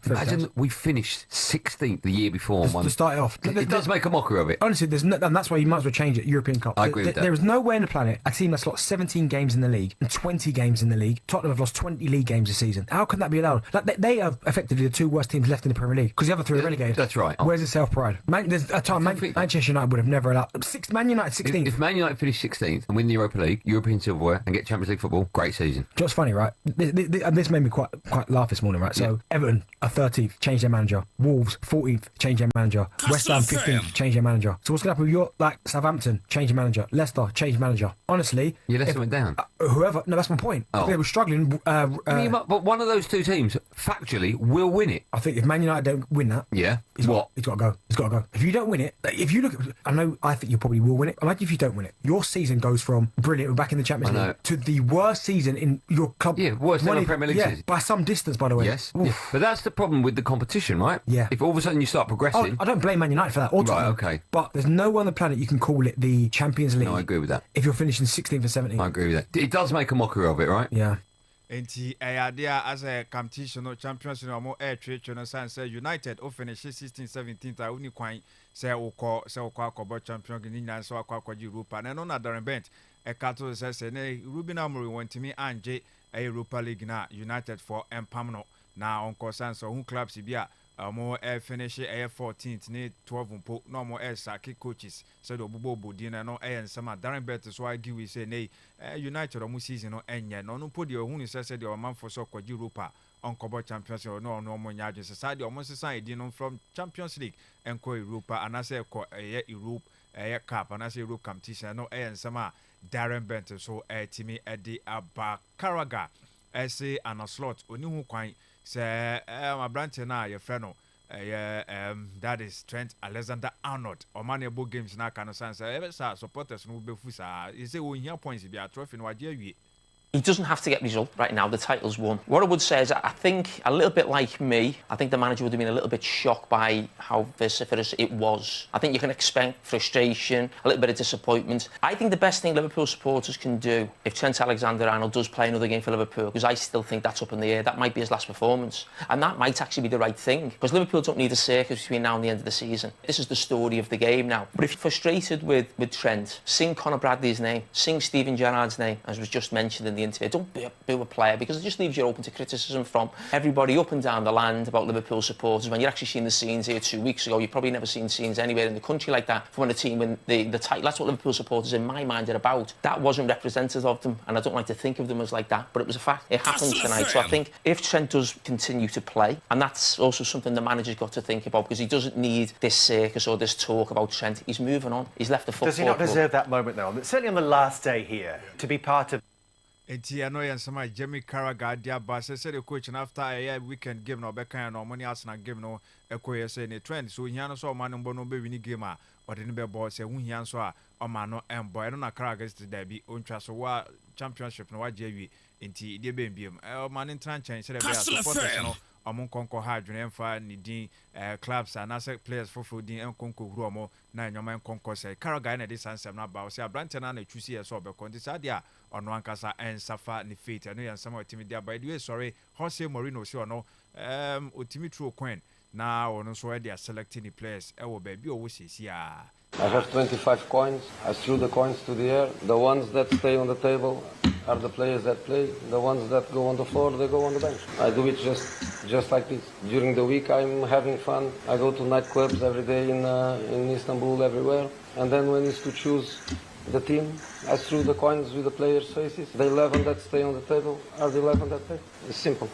we finished 16th the year before. To start it off. It does make a mockery of it. Honestly, and that's why you might as well change it, European Cup. I agree with that. There is nowhere in the planet a team that's lost 17 games in the league and 20 games in the league. Tottenham have lost 20 league games this season. How can that be allowed? Like they are effectively the two worst teams left in the Premier League because the other three are relegated. That's right. Where's the self-pride? There's a time Manchester United would have never allowed Man United 16th. If Man United finish 16th and win the Europa League, European silverware, and get Champions League football, great season. Just funny, right? This made me quite laugh this morning, right? So Everton are 13th, change their manager. Wolves 14th, change their manager. West Ham 15th, change their manager. So what's going to happen with your Southampton, change their manager. Leicester, change manager. Honestly, Leicester went down. No, that's my point. They were struggling. But one of those two teams, factually, will win it. I think if Man United don't win that, he's got to go. He's got to go. If you don't win it, if you look, I think you probably will win it. Imagine if you don't win it, your season goes from brilliant, we're back in the Champions League, to the worst season in your club. Yeah, worst in the Premier League season. By some distance, by the way. Yes, but that's the problem with the competition, right? Yeah. If all of a sudden you start progressing, I don't blame Man United for that. Right, okay. But there's no one on the planet you can call it the Champions League. No, I agree with that. If you're finishing 16th and 17th. I agree with that. It does make a mockery of it, right? Yeah. Enti idea as a competition or champions no more air trade no sense United o finish 16th 17th a uni kwan say okọ champion ni nyan so akwa Europa na no na Darren Bent e kato say ne Ruben Amorim wantimi anje Europa League na United for empam no na onko sense who clubs bi a more finish 14th ni 12 mpo no more saki coaches so the obubo bodi na no nsama Darren Bent so I give we say nay United omu season no enye no po de ohunu say the man for so kwa Europa onkobo Champions League no mo nyaje say the omu season edi no from Champions League enko Europa and say ko Europe Cup and say Europe competition no nsama Darren Bent so timi edi aba Karaga say an slot oni hu kwan say my branch na your friend no that is Trent Alexander-Arnold Omanebo games na kan sense supporters no be fusa he say we here points be a trophy no aje. He doesn't have to get result right now. The title's won. What I would say is I think a little bit like me, I think the manager would have been a little bit shocked by how vociferous it was. I think you can expect frustration, a little bit of disappointment. I think the best thing Liverpool supporters can do if Trent Alexander-Arnold does play another game for Liverpool, because I still think that's up in the air, that might be his last performance. And that might actually be the right thing, because Liverpool don't need a circus between now and the end of the season. This is the story of the game now. But if you're frustrated with Trent, sing Conor Bradley's name, sing Steven Gerrard's name, as was just mentioned in the interview. Don't boo a player, because it just leaves you open to criticism from everybody up and down the land about Liverpool supporters. When you're actually seeing the scenes here 2 weeks ago, you've probably never seen scenes anywhere in the country like that from when a team win the title. That's what Liverpool supporters in my mind are about. That wasn't representative of them, and I don't like to think of them as like that, but it was a fact. It happened tonight. So I think if Trent does continue to play, and that's also something the manager's got to think about, because he doesn't need this circus or this talk about Trent. He's moving on. He's left the football Does he not club. deserve that moment, though? Certainly on the last day here, to be part of... Enti ano yan sama Jamie Carragher dia ba say the coach and after a weekend game no be kan no money Arsenal game no ekoye say ne trend so hia no so man no no be win game a or the be ball say hu hia so a o man no emboy no na Carragher is there be ontwa so wa championship no wa je wi enti de be mbiem o man intran change say be supporters no amon konko ha dwene emfa ni din clubs and as players for din enkonko huru omo na nyoma enkonko say Carragher na this answer na ba say abrante na na twusi e so be konti sadia ono ankasa ensafa ni fate eno yan sama otimi dia by the way sorry Jose Mourinho say ono otimi true coin na ono so e dia selecting the players e wo ba bi o wo sesi a I have 25 coins. I threw the coins to the air. The ones that stay on the table are the players that play. The ones that go on the floor, they go on the bench. I do it just like this. During the week, I'm having fun. I go to nightclubs every day in Istanbul, everywhere. And then when it's to choose the team, I threw the coins with the players' faces. The 11 that stay on the table are the 11 that play. It's simple.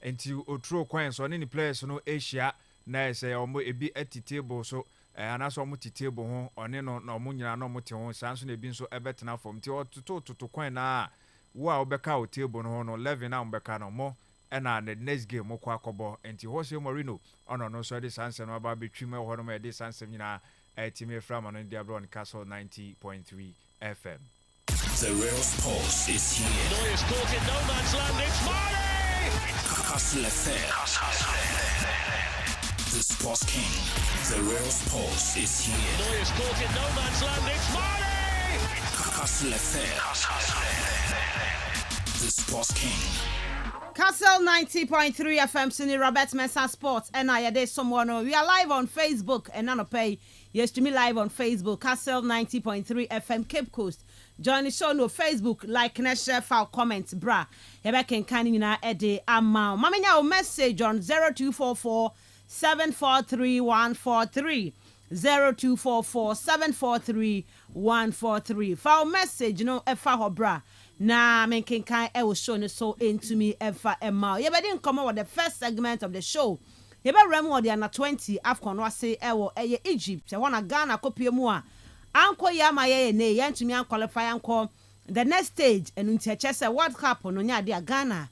And you throw coins on any players no Asia, na say omo ebi at table so anaso omo table ho one no na omo nyina no omo te ho sanso na ebi nso ebetena form ti to coin na wo a obeka o table no ho no 11 na obeka no mo na the next game mo kwa akobo enti Jose Mourinho ono no so de sanse no aba betwi me ho no me de sanse nyina team from on Diablo on Kastle 90.3 FM. The real sports is here. Neuer's caught in no man's land. It's Marley! Kastle FM. The sports king. The real sports is here. Neuer's caught in no man's land. It's Marley! Kastle FM. The sports king. Kastle 90.3 FM Sini Robert Mensah Sports and Iade someone. We are live on Facebook and none pay. Yes, to me live on Facebook. Kastle 90.3 FM Cape Coast. Join the show no Facebook like and share file comments bra. Ebe ken kan nyina ede ama. Mama nya o message on 0244 743 143 0244 743 143. File message no efa ho bra. Na men ken kan e wo show no so into me efa ema. Ye be din come with the first segment of the show. Ye be rem wo the under 20 AFCON no say e wo eye Egypt. Se wona Ghana kopie mu a anko ya ma ye ne yantumi an qualify anko the next stage enu nti eche se World Cup no nya de Ghana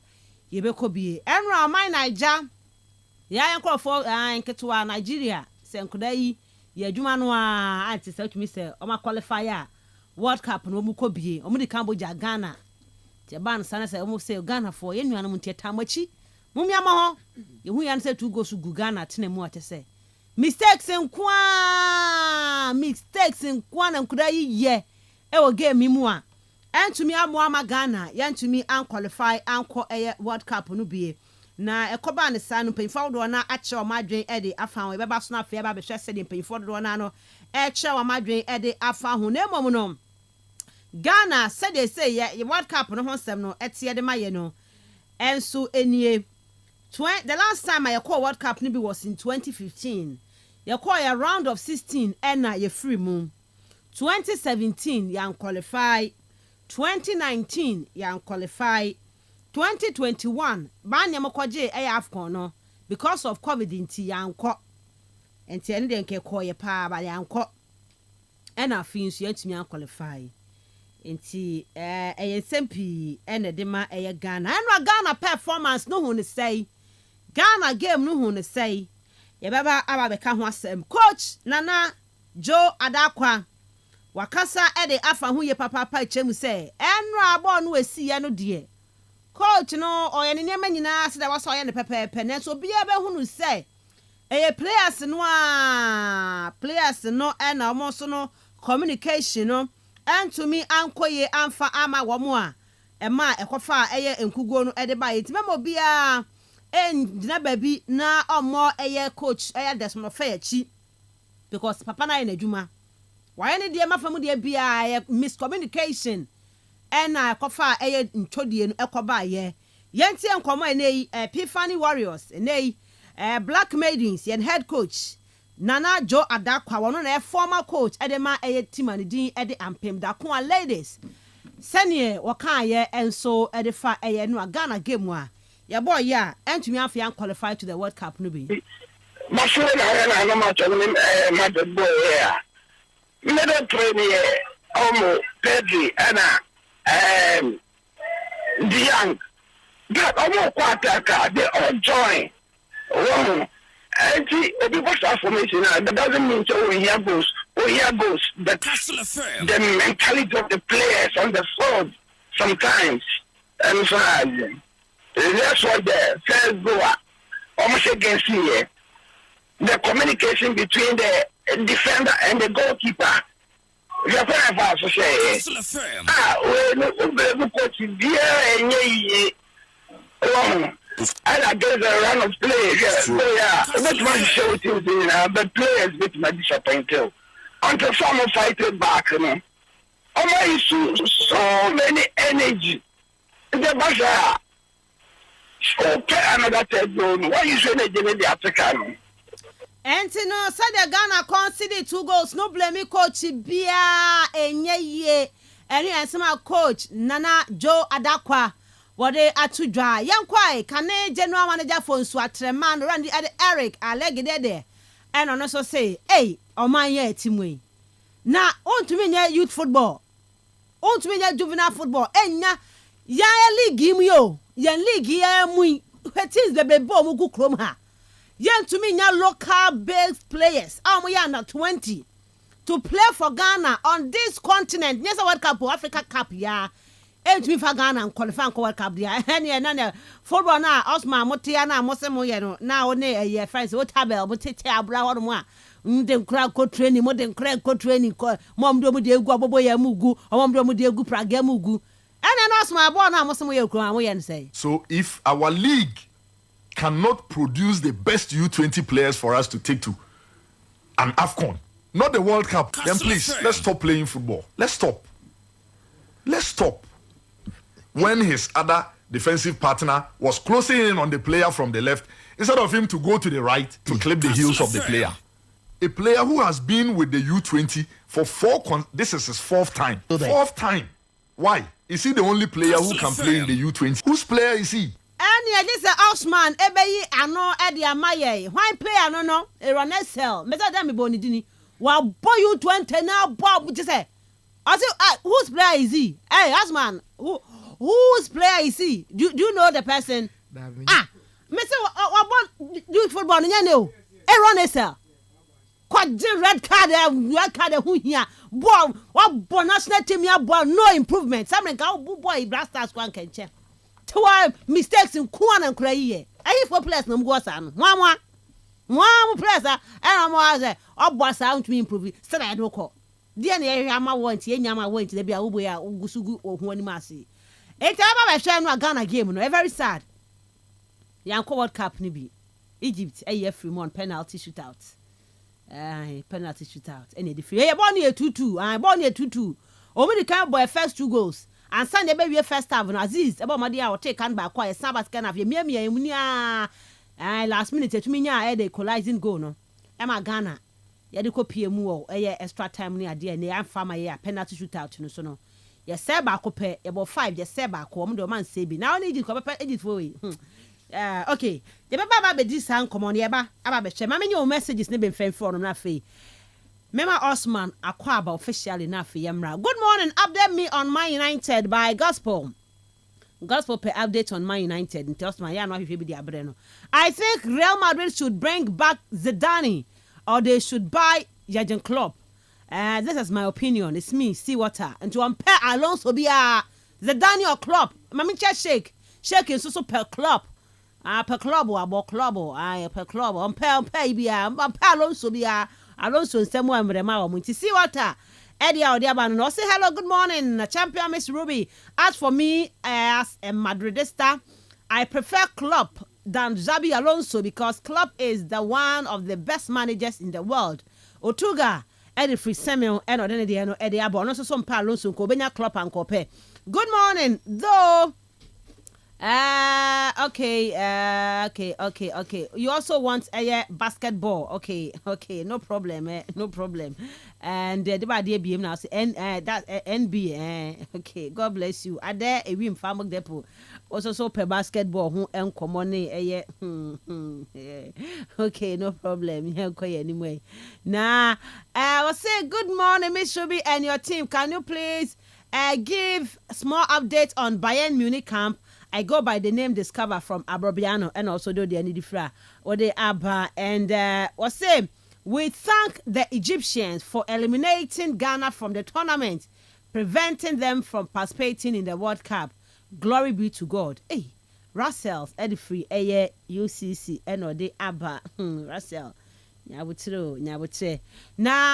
ye be ko bie enra man Naija ya yanko for nketo Nigeria se nkoda yi ye adwuma no a anti se tumi se o ma qualify a World Cup no mu ko bie o mu di Cambodia Ghana te ban sana se o mu se Ghana for ye nuanu mu nteta machi mu miama ho ye hu yan se tu go su Ghana tene mu atese mistakes in na nkuda ye e wo game mu a entumi amo ama Ghana yantumi an qualify anko World Cup no bie na ekoba ne sa no penfo do na ache o madwen e de afa we beba so na afia ba be hwese de penfo do na no e che o madwen e de afa ho na emom no Ghana said they say ye World Cup no ho sem no etie de maye no enso enie the last time I call World Cup no be was in 2015. You call a round of 16 and ye free moon. 2017 you qualify. 2019 you qualify. 2021 banya mokwaje AFCON no because of COVID inti yanko. Enti ene den ke call ye pa ba yanko. And afin so yantumi qualify. Enti sempi ene de ma Ghana. And Ghana performance no hu ne say. Ghana game no hu ne say. Ye baba aba beka ho asem coach Nana Joe Adakwa wakasa e de afa hu ye papa chemu say enra abo no esi ye no de coach no oye ne nyema nyina se da waso oye ne pepepe ne so bia be hu no say players no e na omo so no communication no to me ankoye amfa ama wo mo a e ma ekofa eye enkugo no e de ba yetime mo bia dina baby na omo eye coach eye Desmond Fayachi because papa na adwuma why ne de mafamu de bia miscommunication na kofa eye ntodie no ekoba ye yenti enkomo enei Epiphany Warriors enei Black Maidens yen head coach Nana Joe Adakwa wono na former coach edema eye team ani din ede ampem da ko ladies senior wakan ye enso ede fa eye no Ghana game a your boy, yeah, and to me, I feel qualified to the World Cup. No be. My friend, I know much of him. My boy, yeah. Middle train here, Omo, Pedri, Anna, the young. That Omo Quataka, they all join. Oh, and see, people's transformation. That doesn't mean so we hear goes. But the mentality of the players on the field sometimes, and so. That's why the first goal almost against here. The communication between the defender and the goalkeeper. And I get a run of play. So yeah, that's my show to but players bit my disappointed. until someone fight it back. You know, so many energy. The Basha. Okay, another third goal. Why you say they did the African? And you know, said the Ghana conceded 2 goals. No blame coach Bia Enye. And you some coach Nana Joe Adakwa. What they are to dry. Young Kwai, Kane General Manager for Swatreman, Randy Eric, Alleged there. And on also say, hey, on my year, Timway. Now, on to me, youth football. On to me, juvenile football. And ya league game yo. Yan league ya mui. What is the baby mugu kroma? Yan to me, ya local based players. We are not 20 to play for Ghana on this continent. Yes, World Cup, Africa Cup, yeah. And to me for Ghana and qualify for World Cup, yeah. And football now, Osman Motiana, Mosemo, now on a year, friends, what tabel, but take a brow or more. Dem crowd co training, more than crowd co training, mom do de guaboya mugu, or mom do de gu praga mugu. And then Osman born now, Mosemo, and say. So if our league cannot produce the best U20 players for us to take to an AFCON, not the World Cup, then please, let's stop playing football. Let's stop. Let's stop. When his other defensive partner was closing in on the player from the left, instead of him to go to the right to clip the heels of the player. A player who has been with the U20 for this is his 4th time. 4th time. Why? Is he the only player who can play in the U20? Whose player is he? And this is Osman, Ebeyi, Ano, Eddie Amaye. Why player no? Eronesel. Mesa Dami Bonidini. Well, boy, U20 now, Bob, just say. I say, whose player is he? Hey, Osman, whose player is he? Do you know the person? Mr. What do football? You know, Eronesel. Quite red card, who here? Boy, what national team here, boy, no improvement. Something go, boy, Blasters one can check. Two mistakes in Kwan and Cray. I for players, no more, son. One player, and I'm was oh, boss, I want to improve. Said I don't call. Dear, I'm a want, Yama went to the Biabuya, Ugusugu, or Huanimasi. It's about a shame a Ghana game, no, very sad. Young World Cup, Nibi. Egypt, a year free one penalty shootout. Penalty shootout. Any defeat. Hey, born here 2-2. I born here 2-2. Over the camp boy first 2 goals. And Sunday baby first half. And Aziz about my dear will take hand back quiet. Sabbath can have your mia. Last minute to me now. They colliding goal no. Emma Ghana. Ya de copy mu extra time near dear. Ne am farmer ya penalty shootout no so no. Ya say back up about 5. Ya say back home the man say be. Now need you come edit for we. Okay. The baba be this hand come on yeba. Aba be share. Mama your messages ne be friend for no na fe. Mema Osman Akwaba officially na fe yamra. Good morning. Update me on Man United by Gospel. Gospel per update on Man United. And Osman ya no if be the abreno. I think Real Madrid should bring back Zidane or they should buy Jurgen Klopp. This is my opinion. It's me, see water. And to compare Alonso be Zidane or Klopp. Mami shake is so per Klopp. Per club or about club per club on pay be Alonso be Alonso and someone with a mouth. To see what Eddie or the Aban say hello, good morning, champion Miss Ruby. As for me, as a Madridista, I prefer Klopp than Xabi Alonso because Klopp is the one of the best managers in the world. Otuga, Eddie Free Samuel, and Eddie Abon, also some Alonso, Kobenya Klopp and Kope. Good morning, though. Okay. You also want a basketball. Okay, no problem, no problem. And the idea BM now say that NB. Okay, God bless you. Are there a win farm depot? Also so per basketball who common Okay, no problem. Anyway. Now, I will say good morning, Miss Shubi and your team. Can you please give small update on Bayern Munich camp? I go by the name Discover from Abrobiano and also do the Anidifra or the Abba and was say we thank the Egyptians for eliminating Ghana from the tournament, preventing them from participating in the World Cup. Glory be to God. Hey, Russell, Edifree, UCC, and or the Abba, Russell. Now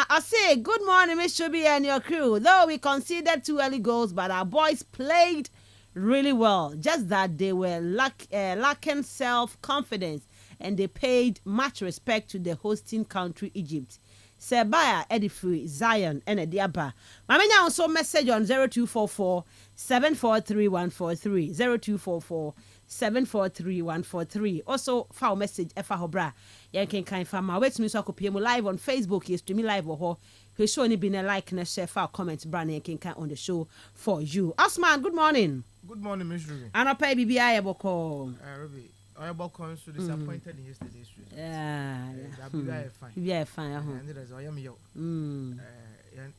I say good morning, Miss Shubi and your crew. Though we conceded 2 early goals, but our boys played really well. Just that they were lacking self-confidence, and they paid much respect to the hosting country, Egypt. se baya edi free Zion ene di aba mamenya also message on 0244 743 143 0244 743 143 also file message efa hobra yen kan fama wetumi so akopie mu live on Facebook you stream live ho he show ni be na like na share file comment bra na yen kan on the show for you. Osman, good morning. Good morning, Miss Ruby. Anopa BBI eboko. Ruby, I about so disappointed in yesterday's result. Yeah. BBI fine. BBI fine. And there's I am yo.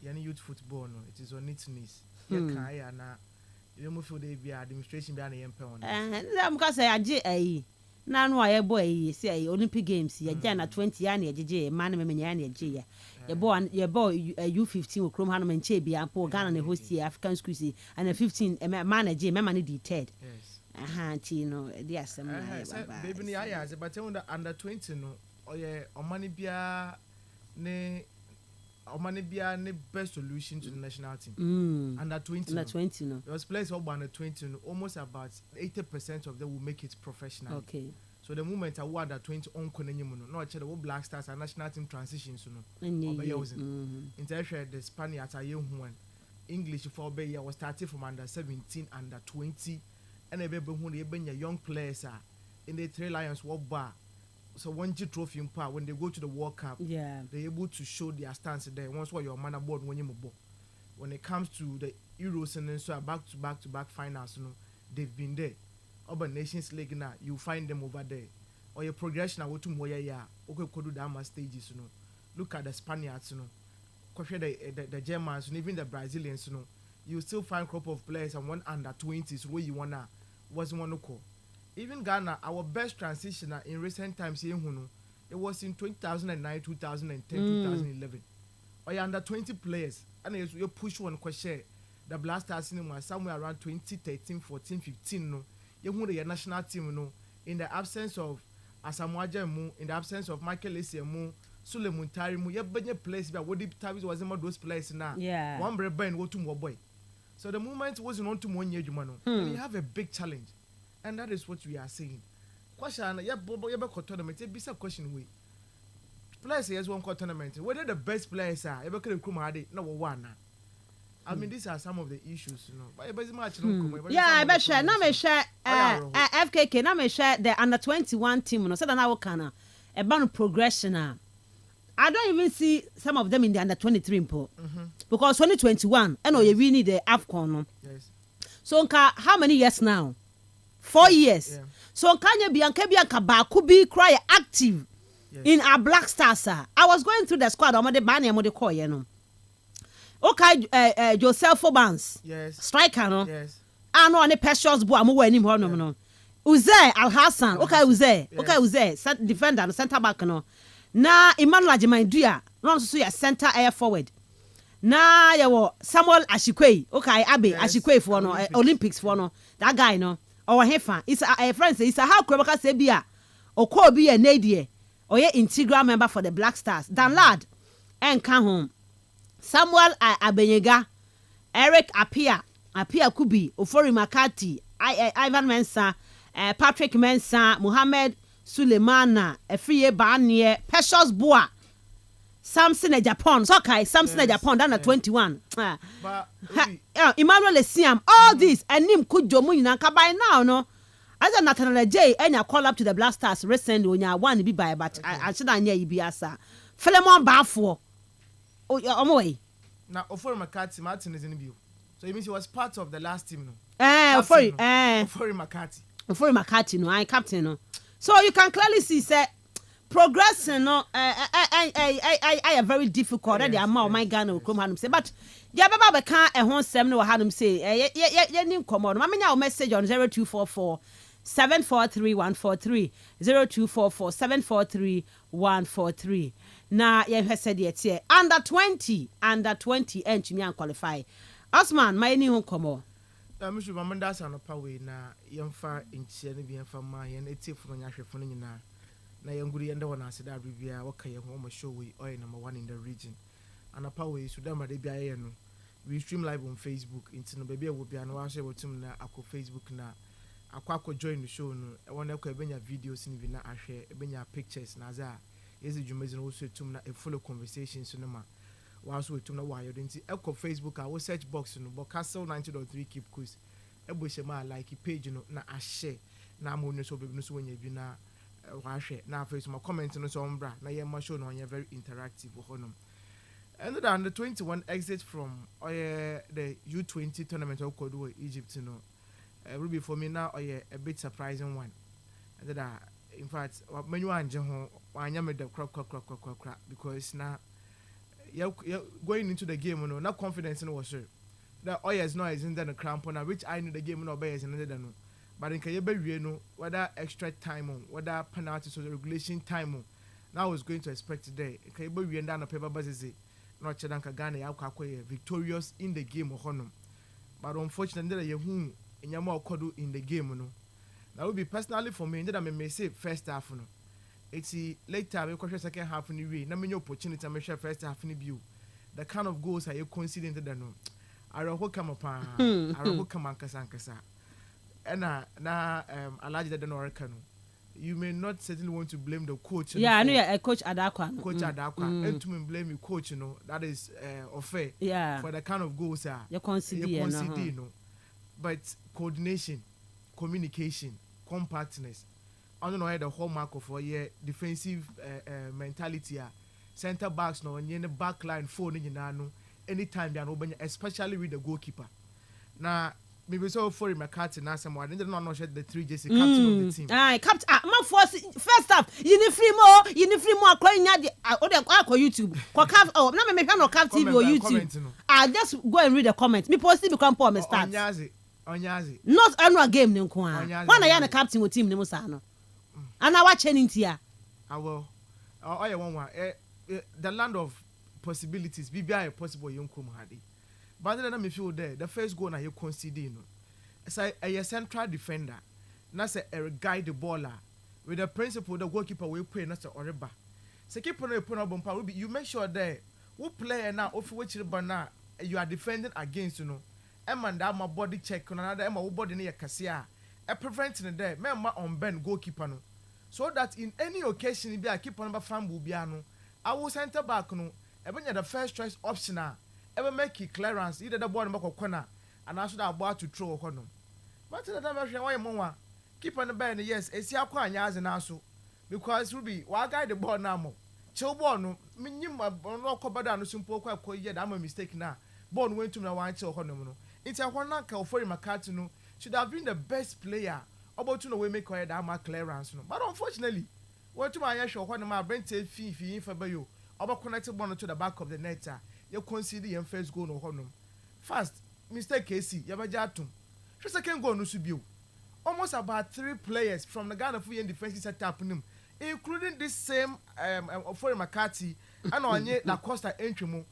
Yani youth football no, it is on its knees. Kai na you move for the administration be na yempe on. I'm ka say age ayi. Na no aye boy ayi say Olympic Games ye ja na 20 ya na ejeje man me menya na eje ya. Ye boy U15 okrom ha no menche bia po Ghana na host African schools and a 15 man eje me man di third. Yes. Ti no di asem na baby ni aya ze but under 20 no oye omani bia ne best solution to the national team. Under 20. Under 20 no. There was players who under 20 no, almost about 80% of them will make it professional. Okay. So the moment I under 20 on konenyimu no actually the Black Stars and national team transitions no. Intershare the Spaniards are young one. English for be was starting from under 17, under 20 and everybody young players are in the Three Lions World Bar. So one G trophy in power when they go to the World Cup, they're able to show their stance there. Once what your man aboard when you move. When it comes to the Euros and then so back to back finals, you know, they've been there. Urban Nations League now, you find them over there. Or your progression I go to Moya okay could do that stages, you know. Look at the Spaniards, you know. The Germans and even the Brazilians, you know. You still find crop of players and one under 20s where you wanna wasn't one to call. Even Ghana, our best transitioner in recent times, it was in 2009, 2010, 2011. Or under 20 players, and you push one question. The Blasters cinema somewhere around 2013, 14, 15. No, you want the national team. No, in the absence of Asamoah Gyan, in the absence of Michael Essien, Sule Muntari, you have been place where what deep times was about those players now. Yeah. One brave band, go to more boy. So the movement wasn't on to 1 year, and you have a big challenge. And that is what we are saying. Question, tournament. It be a question we. Players here's one tournament. Whether the best players are ever could come out number one. I mean, these are some of the issues, you know. But yeah, I bet share. Now me share FKK. Now me share the under 21 team. No, so that now can about progression. I don't even see some of them in the under 23 because 2021. I know you really need the AFCON. No? Yes. So how many years now? 4 years. Yeah. So Kanya Bianca Baku be cry active in our Black Stars. I was going through the squad. I'm the banner. I'm the call. You know. Okay, Joseph Fobans. Yes. Striker. No. Yes. I know any precious boy. I'm aware him. No. Uze Al Hassan. Okay, Uze. Yes. Okay, Uze. Defender. Center back. No. Na Emmanuel Ajimanduya. No, so you center air forward. Na you Samuel Ashikwe. Okay, Abe Ashikwe for no Olympics for no. That guy no. Or hefa it's a friend say it's a how Krobaka say bia or call be a nadie or ye integral member for the Black Stars dan lad and come home Samuel Abenyega Eric Apia Kubi Ofori Makati Ivan Mensah Patrick Mensah Mohammed Suleimana Efriye Banie Precious Boa Samson Japan so kai Samson Japan down at 21 Emmanuel Esiam all this and nim kujomu nyina ka by now no as a Nathaniel J enya call up to the Black Stars recently onya one be by but I should anya yi biasa Philemon Bafo omo now Ofori Makati Martin is in bio so it means he was part of the last team no Ofori Makati no I captain no so you can clearly see say progressing no I very difficult that the amount my Ghana will come hanum say but ya baba be kan e ho sem no hanum say ye nim common ma menya message on 0244 743 143 0244 743 143 na ye hwese de tie under 20 and me an qualify Osman my ni ho komo Mr. Mamanda sanopa we na yemfa enchie ne bi yemfa ma ye na etifo no nyahwefo no nyina na yanguri ende wona aseda bibia waka ye ho show we oil number 1 in the region anapa we sudama de bia ye no we stream live on Facebook into no baby will be an wa share wotum na akọ Facebook na akọ join the show no e wona akọ ebenya videos ni bi na ahwe ebenya pictures na za yes dwumezi no so etum na e follow conversations no ma wa so etum na wa yo denti e ko Facebook a wo search box no but Kastle 90.3 keep quiz e bo shema like page no na a share na mo no so bebi no so wonya bi na wa hwe na Facebook comment no so ombra na ye ma show no onye very interactive honom. And then the 21 exit from the U20 tournament of Kodo Egypt, Ruby for me now a bit surprising one. And then in fact, when you are in I am the crap because now you're going into the game, no confidence in was sure. The is not as in the crampon, which I knew the game no bears and another no. But in Kayebe, no, whether extra time on, whether penalties or the regulation time on. Now I was going to expect today. Kayebe, we end down a paper basis. Not Chadanka Ghana Yakakwe victorious in the game of Honum. But unfortunately, you whom in Yama Kodu in the game. No. That would be personally for me, that I may say first half. No. It's later, because second half in the way. No many opportunity, I share first half in the view. The kind of goals I consider that no. I don't come upon, I don't come on Kasankasa. And now, I like that no Kanu. You may not certainly want to blame the coach. Yeah, I know a coach Adakwa. Coach Adakwa. And to me blame you coach, that is unfair. Yeah. For the kind of goals you consider, no. But coordination, communication, compactness. I don't know the hallmark of your defensive mentality. Center backs no, and the back line phone in no. Anytime they are open, especially with the goalkeeper. Now. Maybe so for McCarthy now someone I didn't know the 3 JC captain of the team. Aye, captain my first half. You need free more crying at the YouTube. Oh, now me no cap TV or YouTube. I just go and read the comments. Me post it become poor me start. Onyazi. Not annual game nko a. When I am the captain of team nimo sa no. And I watch anything. I will. Oh yeah one. The land of possibilities. BBI possible yonkum hadi. But then I feel there, the first goal na you concede no. It's a central defender. Na say a guide the baller with the principle the goalkeeper will play na say oreba. So keeper no put up will be you make sure there who player now of which na you are defending against you know. And that my body check on another my body near Cassia. A preventing there, me on bend goalkeeper no. So that in any occasion be a keeper number fan will be no. I will center back no. Even the first choice option ever make it clearance either the ball in the corner and also that ball to throw a but the time why more keep on the bend yes it's your coin as an answer because Ruby why guide the ball now chill ball no minimum no cover down simple quite yet I'm a mistake now ball went to me one chill no it's a one for McCarthy no should have been the best player about to know we make that clearance no but unfortunately what to my show when my brain take fee for you about connected ball to the back of the net you consider your first goal no honum. First, Mr. Casey, Yabajatum. Second goal no subiu. Almost about 3 players from the Ghana free and defensive setup including this same for McCarthy and Onye La Costa Entrimo.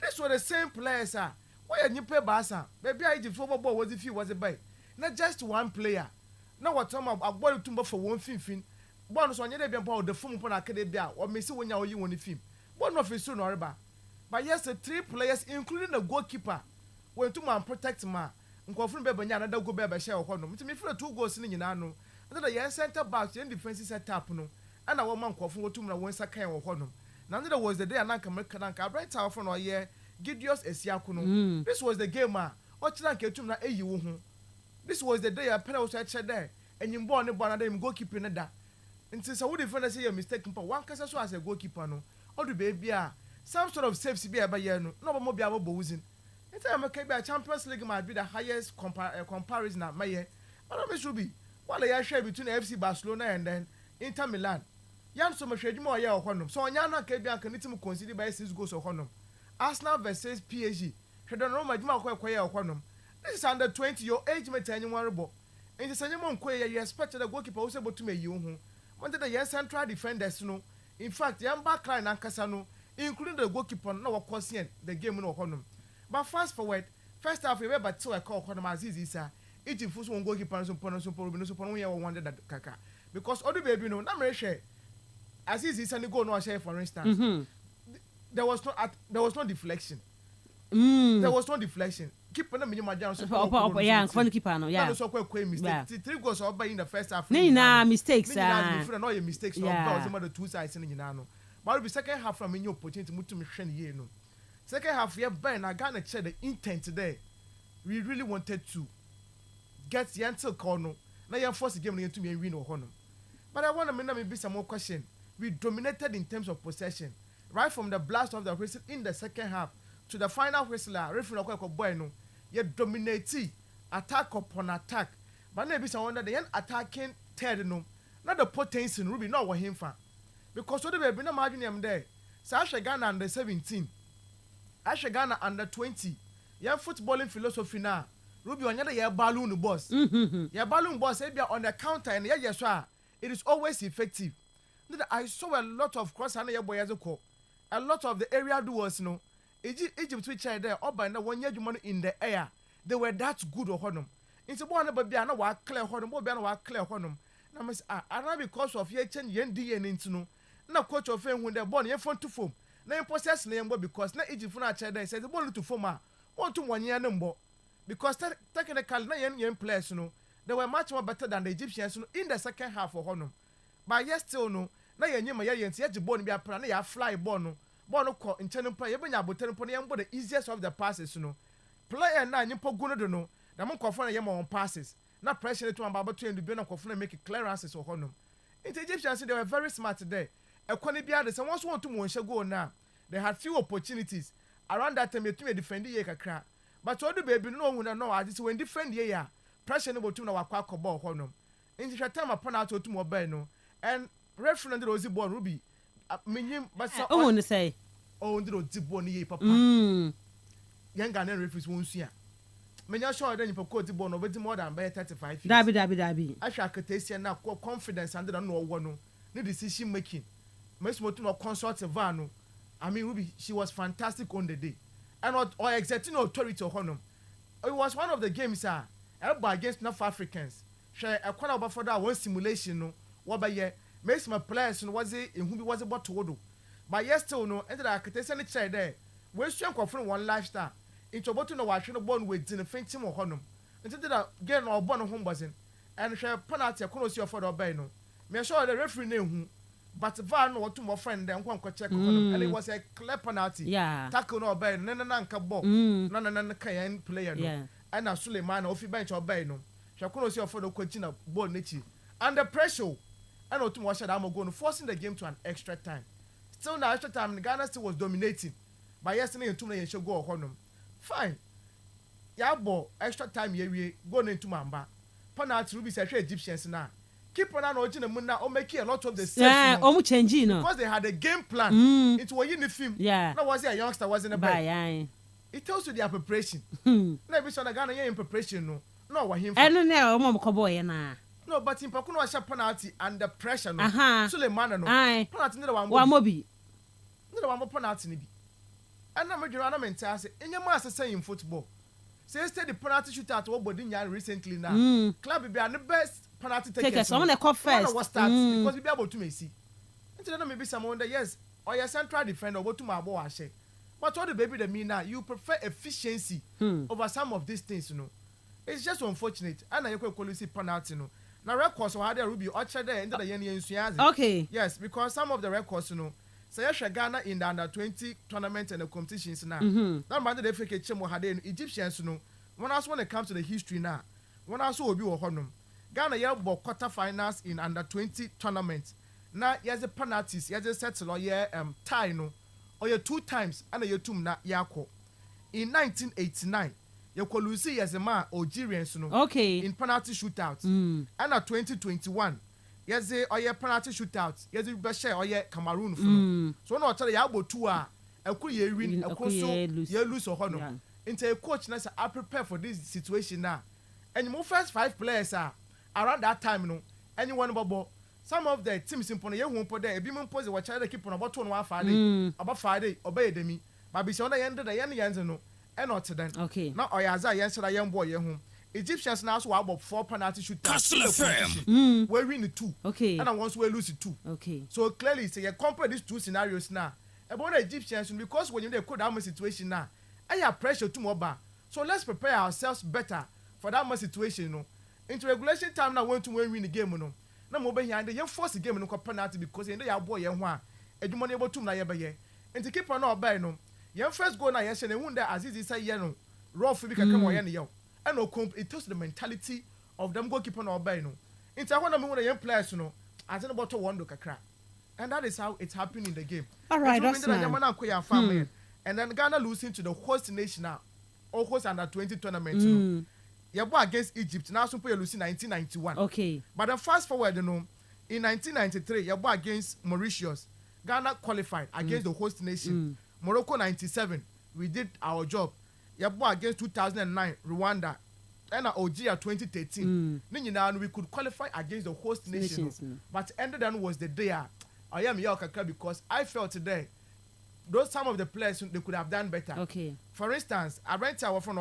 This were the same players why you pay Basa? Maybe I did football ball was if he was a bay. Not just one player. Now what time I bought to for 115. Bonus on your the form upon academia or Miss when you want the film. One of his soon or about. But yes, the 3 players, including the goalkeeper, went to man protect ma. Nkofun be banya na go be share hono. Me feel 2 goals ni nyina no. And the center back in defensive setup no. And our man nkofun go to na won saka en hono. Now that was the day ananka mekananka bright tower for no ye Gideos Esiaku no. This was the game o chira nke tum na eyi wo hu. This was the day a penalty was actually there. And you born na dem goalkeeper na da. Nti so wo defender say your mistake mpa one kasa so as a goalkeeper no. All the baby some sort of safety be aba here no more be abo bowsing. It's a Champions League might be the highest comparison at my year. But I should be while I share between FC Barcelona and then Inter Milan. Yan so much more year honum. So Yana Kebian can it consider by 6 goals of honum. Arsenal versus PSG. She don't know my honum. This is under 20 your age mate anyone rebo. In the Sanimon Quay, you expected the goalkeeper was able to make you wanted the young central defenders no. In fact, young backline and Casano. Including the goalkeeper, no conscient the game no honum. But fast forward, first half we were but so I call honum Aziz Isa. Eating food one goalkeeper and some we wonder that kaka. Because other baby no, not very sure. Aziz Isa go no share for instance. There was no deflection. There was no deflection. Keep on the minimum down. Yeah, funny keeper no. Yeah. So quite mistake. 3 goals over in the first half. Mistakes. No mistakes. So about some of the 2 sides in the but be second half from any opportunity to me share no. Second half, yeah, Ben, I got to check the intent today. We really wanted to get the answer corner. Now you force the game into me and win or honor. But I want to maybe some more question. We dominated in terms of possession, right from the blast of the whistle in the second half to the final whistle. Referee boy no, you dominated attack upon attack. But maybe someone that the end attacking third no, not the potency in Ruby, not what him fan. Because what they be no margin him there. So Asha Ghana under 17, Asha Ghana under 20. Your footballing philosophy now. Ruby on your balloon boss. Your balloon boss on the counter and yes, it is always effective. I saw a lot of cross and a lot of the area doers no. Egypt which are there, up by now 1 year money in the air. They were that good or honum. It's a one about Biana wa clear honum, or Biana wa clear honum. Now, Miss I because of your chen yendi and into no. Now, coach of fame when they're born, you're fun to form. Now, possess name because now Egypt for that child says the ball to form 1 to 1 year number. Because technically, now young players, no, they were much more better than the Egyptians in the second half of honum. But yes, still no. Now you're my yens yet to born be a plan, you fly bono. Bono call in Tenum play, even your button pony and the easiest of the passes, no. Player now, you put good no. The monk of one of on passes. Not pressure to about between the bin of and make clearances or honum. In the Egyptians, they were very smart today. A quantity behind us, and once want to one shall go now. They had few opportunities. Around that time, you defend the Yaka. But all the baby no one know, I just when defend the year. Pressure no to know a quack or ball honum. In the time upon out to more beno. And reference the Rosie Born Ruby. Minim, but I want to say, oh, the Ziboni papa. Mm. Young Ghanaian referees won't see. Many sure then you put the bone over more than by 35 feet. Dabby. I shall taste now confidence and don't know one. No decision making. Most motor consort of Vano. I mean, Ruby, she was fantastic on the day. And not or exerting authority of honor. It was one of the games, sir. Against North Africans. Share a corner over for that one simulation, no. What by ye? Makes my players was it in whom he was about to do. But yes, still no, and I could take any chair there. When strength of one lifestyle. Into about to know I should have born with in a faint team of honor. Until that again or born of home wasn't. And share penalty a cross your father by no. Me sure the referee knew. But Van or two more friend then one could check and it was a clear penalty. Yeah. Tackle no bay, nananka ball. None Kayan player. Yeah. And a Suleiman or if you bench or bay no. Shall cross your father continue ball nichi. Under pressure. And not too much that I'm going forcing the game to an extra time. Still now extra time Ghana still was dominating. But yesterday 2 minutes should go on them. Fine. Yeah, ball extra time here going into Mamba. Penalty Ruby said Egyptians now. Keep on an original moon now or make a lot of the same. Yeah, almost changing no. Because they had a game plan. It was in the film. Yeah. Now was a youngster was in a bag. It tells you their preparation. Never saw the Ghana in preparation no. No what him. I don't know mom boy na. No, but in Pakuno was a penalty under pressure no. Suleiman no. Penalty no one mobi. No one penalty ni bi. And I'm a mental say in your master say in football. Say the penalty shootout what body recently now. Club be the best penalty takers. Someone they call first. Was start because we be able to see. Until then maybe someone that yes, or your central defender what to my boy share. But all the baby that mean now you prefer efficiency over some of these things, you know. It's just unfortunate. And I call see penalty no. Now records so had Ruby Orchard there into the yen. Okay. Yes, because some of the records, you know. So Yasha Ghana in the under 20 tournament and the competitions now. That man they fake chemo had in Egyptians, you know. When it comes to the history now, when I saw be honum. Ghana yeah bought quarterfinals in under 20 tournaments. Now here's the penalties, here's the settle or tie no. Or 2 times and a 2 na yako. In 1989, you could lose as a man Algerians, you know. Okay. In penalty shootouts. And at 2021. Yes, they are penalty shootouts. Yes, you best share or Cameroon. So no tell you about 2 a could you win a course you lose or honor. Into a coach now I prepare for this situation now. And more first 5 players are around that time, no. Anyone about some of the teams in Pony won't put there. Beam pose what child keep on about 1 Friday, about Friday, obey them. But be sure the end of the young yans no. And not then. Okay. Now I as I answer a young boy home. Egyptians now so about 4 penalty shootouts. Kastle FM. We win 2. Okay. And once we lose 2. Okay. So clearly, say you compare these 2 scenarios now. About the Egyptians, because when you could have a situation now, I have pressure to more bar. So let's prepare ourselves better for that much situation, you know. Into regulation time now, want to win the game, you know. Now, mobile here and they force the game in penalty because they are boy and one. edwuma no yebotum na yebeye enti keeper na obai no yen first goal na yen hye na hu that Azizi say ye no rough bi kakam o ye ne ye and it tells the mentality of them goalkeeper na obai no enti I want to me hu yen players no ase no bottle one do kakra and that is how it's happening in the game. All right, that's and then Ghana losing to the host nation now or host under 20 tournament no yebo against Egypt now so play losing 1991. Okay, but then fast forward in 1993 yebo against Mauritius Ghana qualified against the host nation. Morocco 97 we did our job. Yebo against 2009 Rwanda and Algeria 2013 we could qualify against the host nation but ended on was the day I am Yokaka because I felt today those some of the players they could have done better. Okay, for instance I rent our from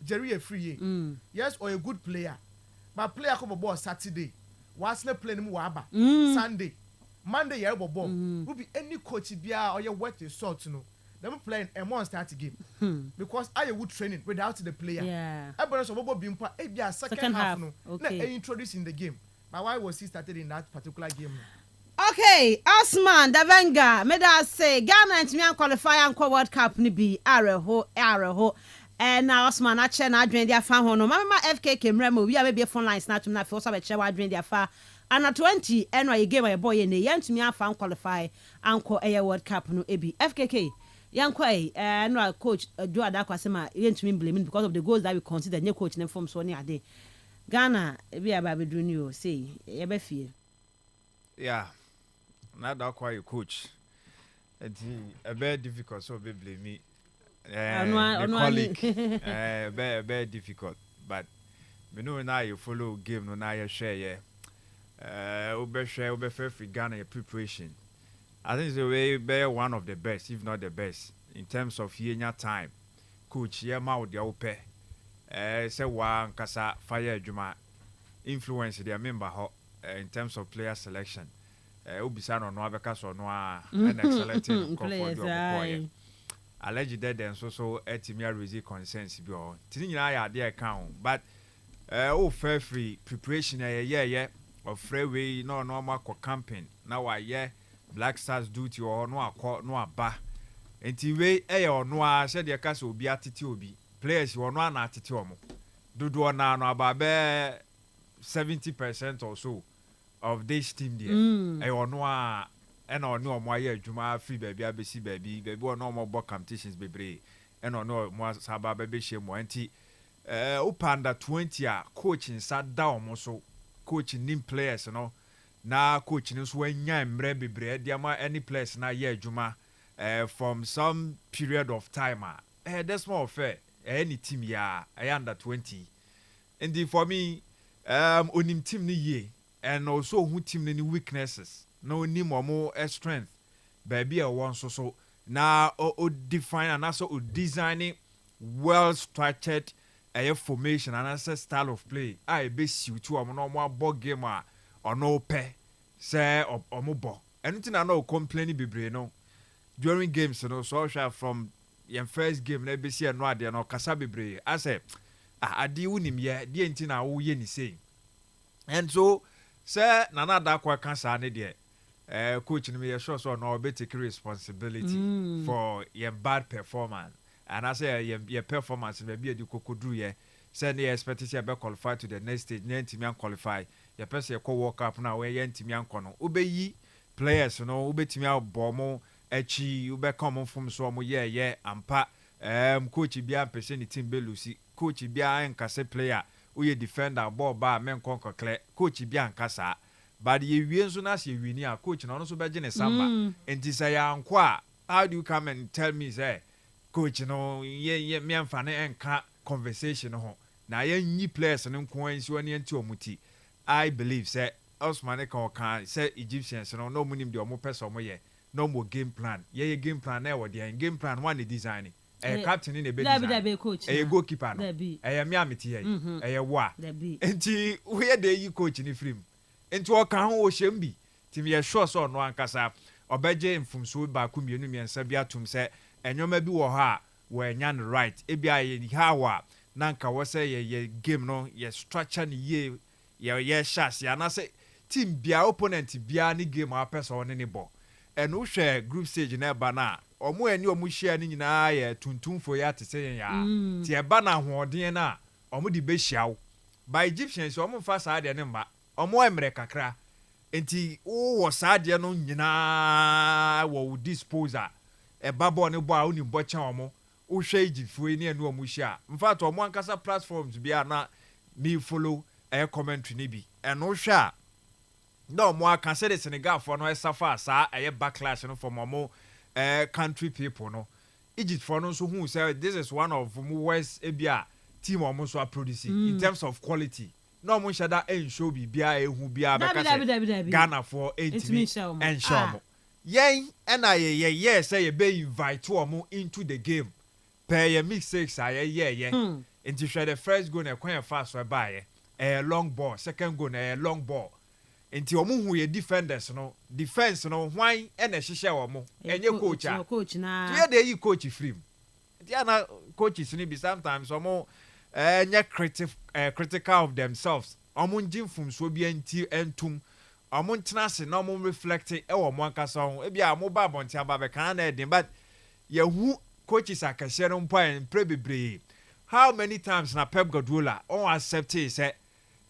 Jerry a free yes or a good player but player come ball Saturday was not playing waba Sunday Monday yeah ball will be any coach bia or your work the sort no them playing a one start game because I would training without the player. Yeah, everybody so bobo bimpa e bia second half no okay. na introducing the game but why was he started in that particular game no? Okay, Osman Davenga, me da say Ghana ntimi qualify and World Cup ni bi areho and now Osman a che na adwen dia fa ho no mama FKK mremo wi a be phone lines na tum na fe so be che wa adwen dia fa ana 20 eno ye game ye boy ne ye ntimi afa qualify anko World Cup no ebi FKK yankwa no coach do adakwa sema ye ntimi blame because of the goals that we consider nye coach ne form so ne ade Ghana ebi aba be do ni o say ye be fie yeah. Not that quite a coach. It's a very difficult, so be blame me. Colleague, very difficult. But we know now you follow game, no now you share. Ube free Ghana your preparation. I think it's the way be one of the best, if not the best, in terms of year time. Coach, yeah, mouth the ope. Say one kasa fire juma influence their member in terms of player selection. Ubisa no abeka so no an excellent comfort alleged dead and so etimia raise concerns bi o tini nyina ya de account but fair free preparation of freeway no normal campaign now I Black Stars duty or no akọ no aba enti we no a said the case obi atete obi players you no na atete omo dodo na no aba be 70% or so of this team there. No and or no more juma free baby abesi baby or no more competitions bebre and or no more saba baby shame wanti upanda 20 coaching sat down so coaching nim players no na coaching so nya mre bebre dia any players na ye juma from some period of time that's more fair any team ya under 20 and for me onim team ni ye and also who team any weaknesses no ni more strength baby a one so now o define and also designing well structured formation and also style of play I be you to no more ball game or no pay say or mobile anything I know complaining be no during games you know so from your first game na be see no ade no kasa bebre I say ade unim ye de enti na wo ye ni say and so say nana da kwa kansa ne de coach ni me sure so no be take responsibility for your bad performance and I say your performance be be edi kokodru ye say na expect say be qualify to the next stage na ntimi an qualify your person call World Cup na we ye ntimi an kono obeyi players no obetimi abomo echi ube come from so mo ye ampa coach bia person ni team belusi coach bia nkase player uye defender ball ba men konko clear coach bia nkasa but ye wie nso na se wini a coach na no so beje ne samba enti say ya nkwa how do you come and tell me say coach no ye me amfa ne enka conversation ho na ye nyi players no nko ansi woni enti omuti I believe say Osman kan say Egyptians no munim de omo person mo ye no more game plan ye game plan na we dey game plan one the design captain in a bit coach goalkeeper no me amete ye wa enti we dey yi coach ni film enti o kan ho hyem bi tim ye sure so no ankasa obeje mfumso ba ku mienu miensa bi atum se enyoma bi wo ha we nya no right e bia ye ha wa nanka wo se ye game no ye structure ni ye shas ya na se team bia opponent bia ni game a person ne bo and who share group stage na ba na omo ani omo share ni nyina ye tuntumfo ya te se ya ti e ba na hoɔden na omo de be hyiaw by Egyptians omo fa saa de ne mba omo emre kakra enti wo saa de no nyina wo disposer e ba bo ne bo a oni bo kyan omo wo hwɛ Egyptfo ni anu omo hia in fact omo ankasa platforms bia na me follow e commentary ni bi eno hwɛ no more can say the Senegal for no safa sa a backlash no from more country people no Egypt for no so who say this is one of worst ebia team almost so producing in terms of quality no mo shada en show bia ehu bia be ka Ghana for 8 and show yen and I say be invite to into the game per your mix 6 into share the first goal na kwan fast so buy a long ball second goal na long ball enti omo hu ye defenders no defense no hwan e na hihye omo enye coach na ye dey yi coach free dia na coaches ni be sometimes omo enye critical of themselves omo njimfum so bi anti entum omo ntenase na omo reflect e wo mo ankasa ho e bia mo ba bonti aba be kan na edin but ye hu coaches akase no mpo en prebebre how many times na Pep Guardiola on accept say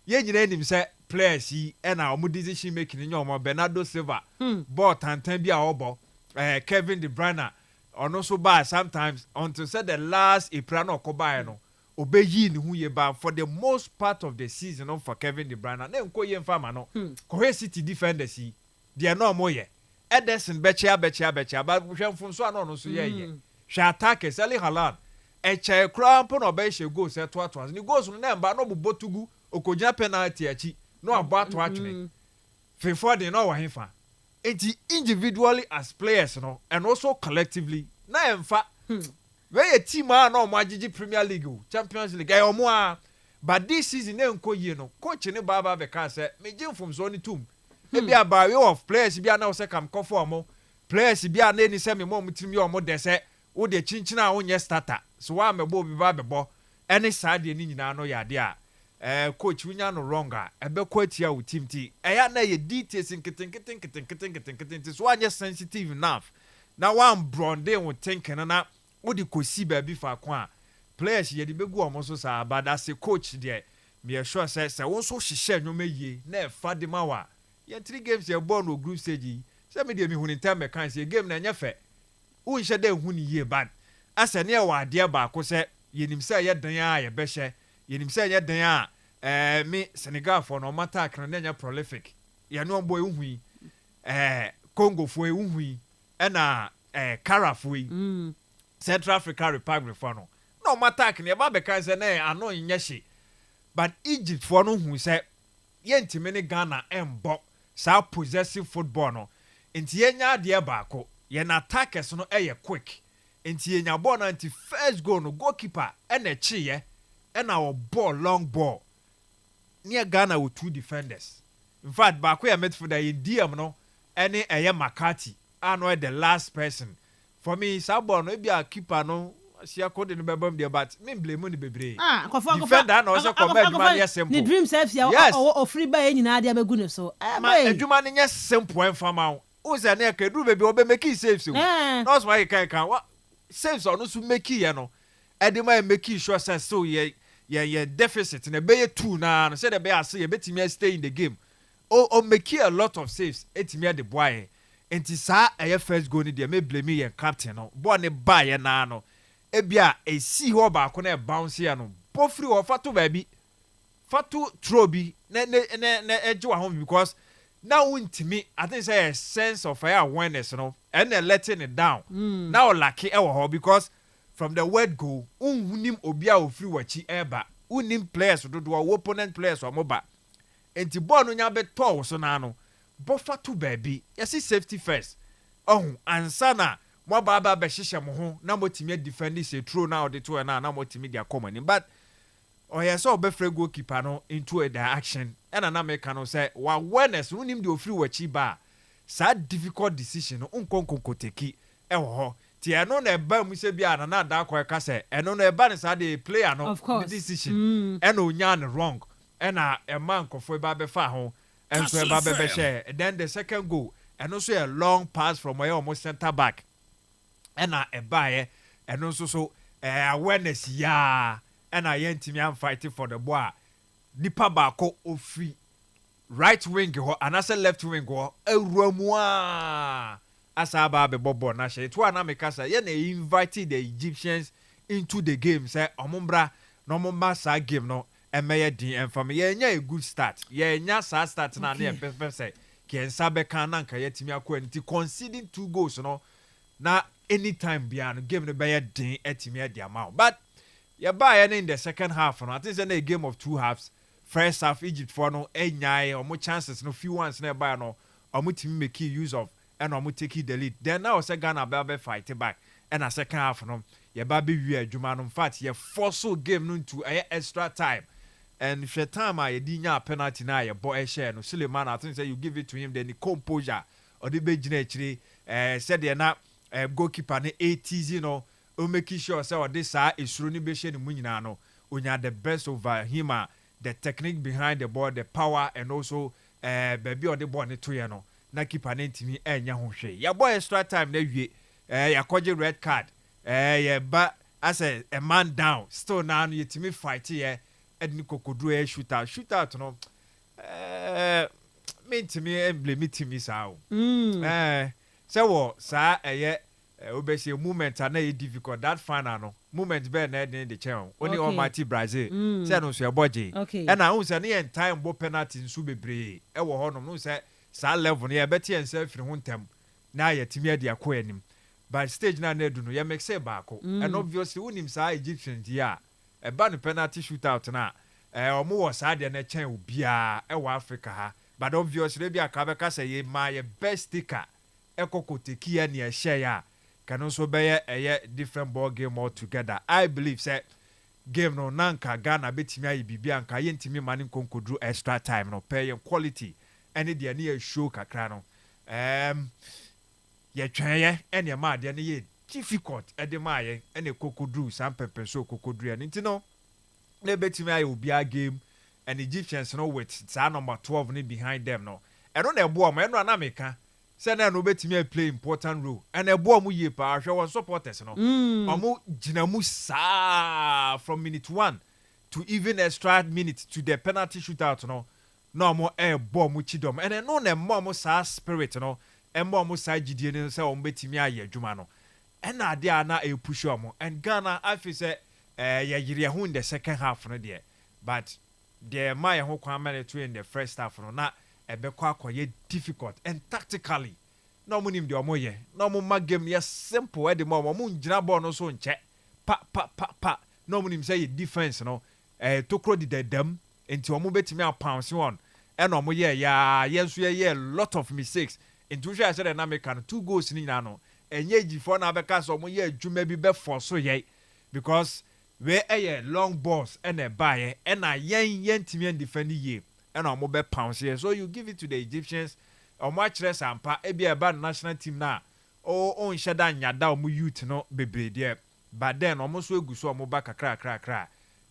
ye nyina nim say players yi na omo decision making ni omo Bernardo Silva ball tantan bi a obo Kevin De Bruyne ono so ba sometimes until said the last April no koba no obeyi ni hu ye ba for the most part of the season for Kevin De Bruyne na enko ye mfa ma no Korea City defenders yi de no omo ye Ederson becha ba hwemfo so ano no so ye hwa attackers Ali Haaland eche kramp no be hye goals to ni goals no na mba no bobotugu okogina penalty achi no about to actually before they know what individually as players no and also collectively na emfa where a team no magigi Premier League Champions League omo but this season enko ye no coach ne baba be ka say me jim from zone tum e bia by way of players bia na say kam kofo omo players bia na ni say me mo mutimi omo de say wo de chinchina wo nye starter so wa me bo bi ba bebo any side ni nyina no yade a coach winya no wronga ebe kwatia wo team ti eya na ye details nketen so anya sensitive enough na one bronde wo thinking na wo di kosi ba bi fa kwa players ye di begu omo so sa but as a coach there me sure say wo so hihye nwoma yie na e fa de ma wa ye 3 games ye ball no group stage say me dey me huni time kan say game na nyefe wo nhye dey huni yie bad asa ne e wa de ba ko say yenim say ye dan a ye behye yenim say ye dan a me Senegal for no matter kan na nya prolific ye no boy uhui Congo for uhui na Kara for Central African Republic for no matter kan ye ba be kan say na ano nya hye but Egypt for no hu say ye ntime ne Ghana embo sa possessive football no enti ye nya de ba ko ye na attackers no quick enti ye nya ball na enti first goal no goalkeeper na chi ye na o ball long ball near Ghana with 2 defenders. In fact, back where midfielder in DM no, any McCarthy, I know the last person. For me, Sabon no be a keeper no. She a code in the bebom there, but me blame money bebre. Defender no say come eduma simple. The dream self ya or free by any na dia be gune so. Ma eduma ne simple en fama. O say na ka do baby obe make safe so. That's why you can what saves on so make ye no. Edema make sure say so ye deficit na be 2 na no say the be ase ye betimi stay in the game o make a lot of saves etimi the boy enti sa eye first goal ni de me blame ye captain no ball ne ba ye na no e bia e si ho ba ko na bounce ye no pofri ho fatu ba bi fatu throw bi na eje wa home because now untimi I think say a sense of awareness no and letting it down now lucky e wo because from the word go unhunim obia ofri wachi eba unim players do opponent players or moba enti ball no nya beto so na no bofa to baby yesi safety first ansa na mo baba be hihye mo ho na motimi defend say throw now the two na motimi dia common but yes obefre goalkeeper no into a action and na make no say wa awareness unim de ofri wachi ba sa difficult decision unkonkonko teki e ho ti eno na eba mu se bia na da akwa ka se eno na eba ne sa de player no decision eno nya ne wrong ena e man kofo ba be fa ho enso eba be share then the second goal and also a long pass from where almost center back. And a buyer, and also so awareness, yeah. And I ain't me, I'm fighting for the boy. Nipa bako ofri right wing ho, and as a left wing ho, Romwa. Asaba be bobo na she. It na make us say, invited the Egyptians into the game. Say, omumbra, no mumba sa game no. Emeye din and for me, a good start. Nya sa start na ne pepe say. Ken sabe kan na nka yetimi akwa nti conceding 2 goals no. Na anytime bia no game no be din etimi di amount. But you buy in the second half no. I think it's a game of 2 halves. First half Egypt for no enyai or more chances no few ones nearby no. Omu timi make use of and omu take the lead. Then now say Ghana be fight back. And a second half no. Ye baby we adwuma no. In fact, ye force game no to extra time. And if your time I dinya penalty na your boy share no Suleiman I think say you give it to him then the composure or the be gina actually said they na goalkeeper na 80s you know o make sure say or this is running be share mu nyina no onya the best over him the technique behind the ball the power and also baby or the ball ne to ye no na keeper na ntimi enya ho hwe ya boy extra time na wie ya koje red card ya ba as a man down still now you timi fight here Edni Kokodru shootout no me blame me sao say wo sa obese movement na difficult that final no movement be na in the chair only almighty Brazil say no soeboje and na who say na time bo penalty nsu bebre e wo ho no say sa level na beti ense firi ho ntem na yetimi ade akọ anim by stage na edu no ye make say baako and obviously unim sa Egyptian dia eba no penalty shootout na omo was had na chen obia e wa Africa ha but obviously be akabeka say ye my best sticker ekokoteki ya na share ya can also be a different ball game altogether. I believe say game no nanka Ghana betimi ayi bibia nka ye ntimi mani konkodru extra time no pay quality any de na show kakra no ye twen ye ene ma de na ye difficult edemaye ene kokodru sam pepe so kokodru ya ntino na betimi ayi obia game and Egyptians no with sa number 12 ni behind them no eno na ebo am eno na meka say na no betimi play important role and ebo am ye pa hwe won supporters no omo ginamu sa from minute 1 to even extra minute to the penalty shootout no no mo ebo mu chidom and eno na mo sa spirit no emmo mo sa gidie ni say o betimi aye adwuma no and na dey na e push omo and Ghana I feel say ya yiri ho in the second half no there but the my ho kwamane to in the first half no na ebekọ akoye difficult and tactically no munim de omo ye no mo magame ye simple e de mo ngina ball no so nche pa no munim say defense no tokro di dedam enti omo betimi a pounce on e no mo ye ya yenso ye a lot of mistakes into sure say na make 2 goals ni na no enye gifo na beka so mo ye adwuma bi be force ye because we a long balls and a buy and a yen timi defend ye and omo be pounce here so you give it to the Egyptians or much less ampa e be a bad national team na on sheda nyada omo youth no bebre there but then omo so eguso omo ba kakra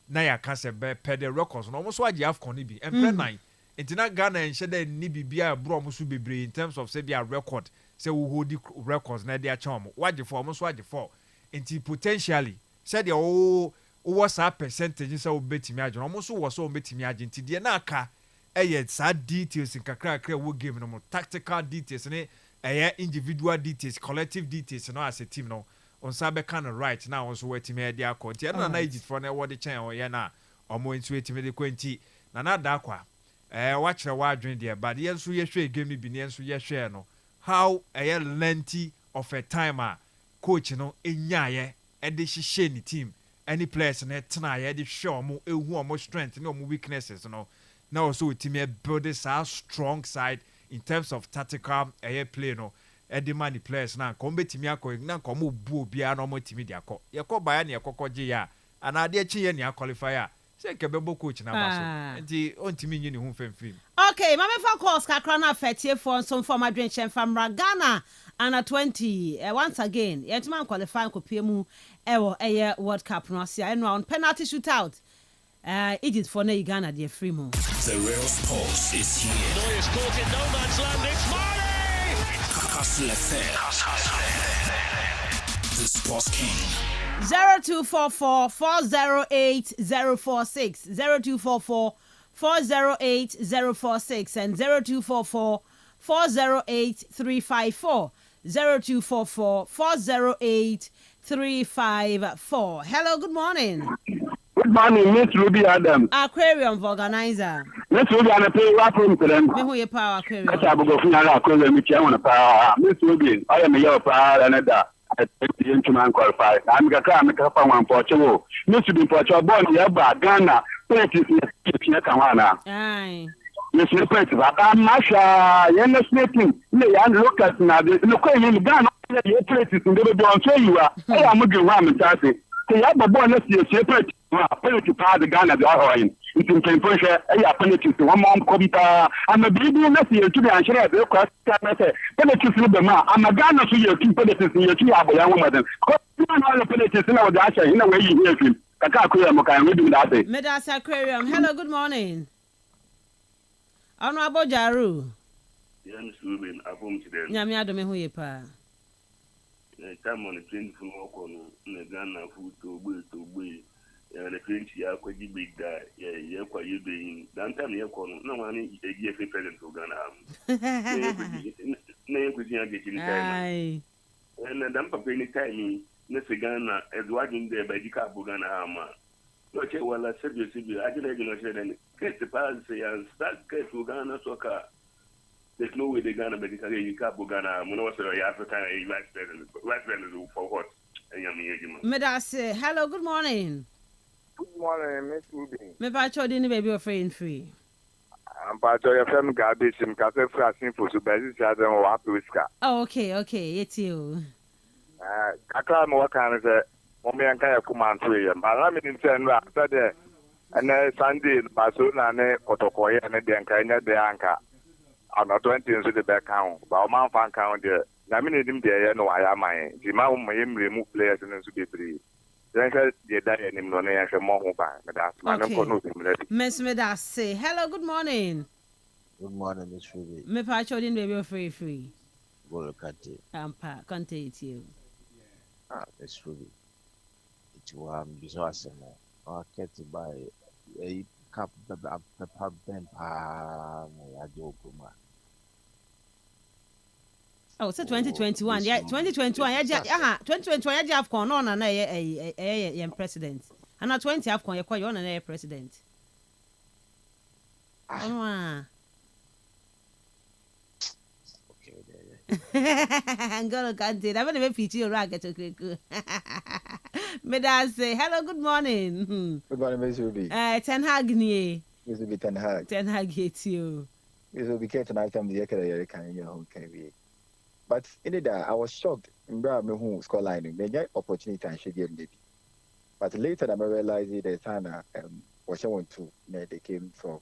na ya ka se be per the records no omo so agi AFCON ni bi and pre 9 intina Ghana en sheda ni bibia bro omo so bebre in terms of say be a record say we hold the records na dia cha omo wagi for omo so wagi for inti potentially said the what's a percentage so betimi agent almost was so betimi agent de na aka sad details in kakra we give no tactical details ne individual details collective details no as a team no on sabe kind of right now also wetimi de akọ and na Egypt for na what the chain o ye na omo into wetimi de kwenti na da kwa wa kire wa adwen de but ye nso ye hwe game ni bi ne nso ye hwe no how lengthy of a timer coach no enyaye e de hihye ni team any players na tena ya de show mo ehu omo strength na omo weaknesses no now also team build this strong side in terms of tactical play no the many players na ko betimi akọ na ko mo bu obia na omo timi de akọ ye ko baya na ye kokọje ya ana de chi ye na qualifier say ke bebo coach na baso nti on timi nyi ni hu femfim okay mama for calls kakra na fetie for some former drenchen from Ghana under 20 once again yet man qualify ko piemu ewo World Cup no sia eno on penalty shootout Egypt for na Ghana dey free mo the real pulse is here. Neuer's caught in no man's land. It's Mane. Kastle FM. The Sports King. 0244-408-046, 0244-408-046, and 0244-408-354, 0244-408-354. Hello, good morning. Good morning, Miss Ruby Adam. Aquarium organizer. Miss Ruby, I'm a pay from them. Me who you power aquarium? I have go from aquarium, which I want to power. Miss Ruby, I am a yellow power and another. I think the instrument qualified. I'm going to make up one for you. Miss Ruby, for your boy, Yaba, Ghana, Places, Yakawana. Aye. Miss Places, I'm Masha, you're sleeping. And look at now, look at you, Ghana, your places, and they will be on show you are. I am moving around and passing. So you have a boy, let's see a separate. Penalty power the Ghana the Ahoy. It's in Temperature, a penalty to one mom computer. I'm a baby, let's see to be answered. The question penalty to the man. I'm a Ghana to your two penalties in your two young woman. Because all the penalties in our dash in a way you hear him. Kakakuya can read that day. Medas Aquarium. Hello, good morning. Honorable Jaru. Yes, Ruben, I'm home today. Yami Adome who ye pa. Time on the train from Okono, Ghana food to Buy. The French are quite big guy. Yeah, quite you being. That time you call no one is a year president to Ghana. Name could you get in time? And then Papa any time, Nessa Ghana, as watching there by the Cabo Ghana Hama. Okay, well, I said you, I didn't know and get the pass and start get to Ghana soccer. There's no way they're Ghana, but it's a Cabo Ghana, Monopoly Africa, a vice president for what? Medas, hello, good morning. Good morning, Miss Ruby. Me pa cho di ni baby of free. I'm part of your family garbage and Kastle FM for Subasi Saturn or Apuska. Oh, okay, it's you. I can't know what kind of Mommy and Kaya Kuman 3. But I'm in San Saturday and then Sunday, Barcelona and Kotokoya and then Kanya de Anka. I'm not 20 into the back count, but I'm on fan count there. Naming him there, no, I am my. The Mount remove players and then to be 3. Okay. Miss Medas say hello, good morning. Good morning, Miss Ruby. Me pa cho din baby free. Well, can't contact you. Miss Ruby. It was business. I kept to buy a cup of pepper bent. Oh, so 2021. Yeah, 2021. Yeah, 2021. Yeah, AFCON on and a president. And not 20 AFCON. You call you on and a president. Oh, I'm gonna can't it. I'm gonna be feature racket to quick. Medas say hello, good morning. Good morning, Miss Ruby. 10 Hag ni. Miss Ruby 10 Hag. 10 Hag hate you. Miss Ruby care tonight. I'm the year can you be. But in it, I was shocked in who scoreline. They get opportunity and she gave maybe. But later, I realized the Sana was showing too. They came from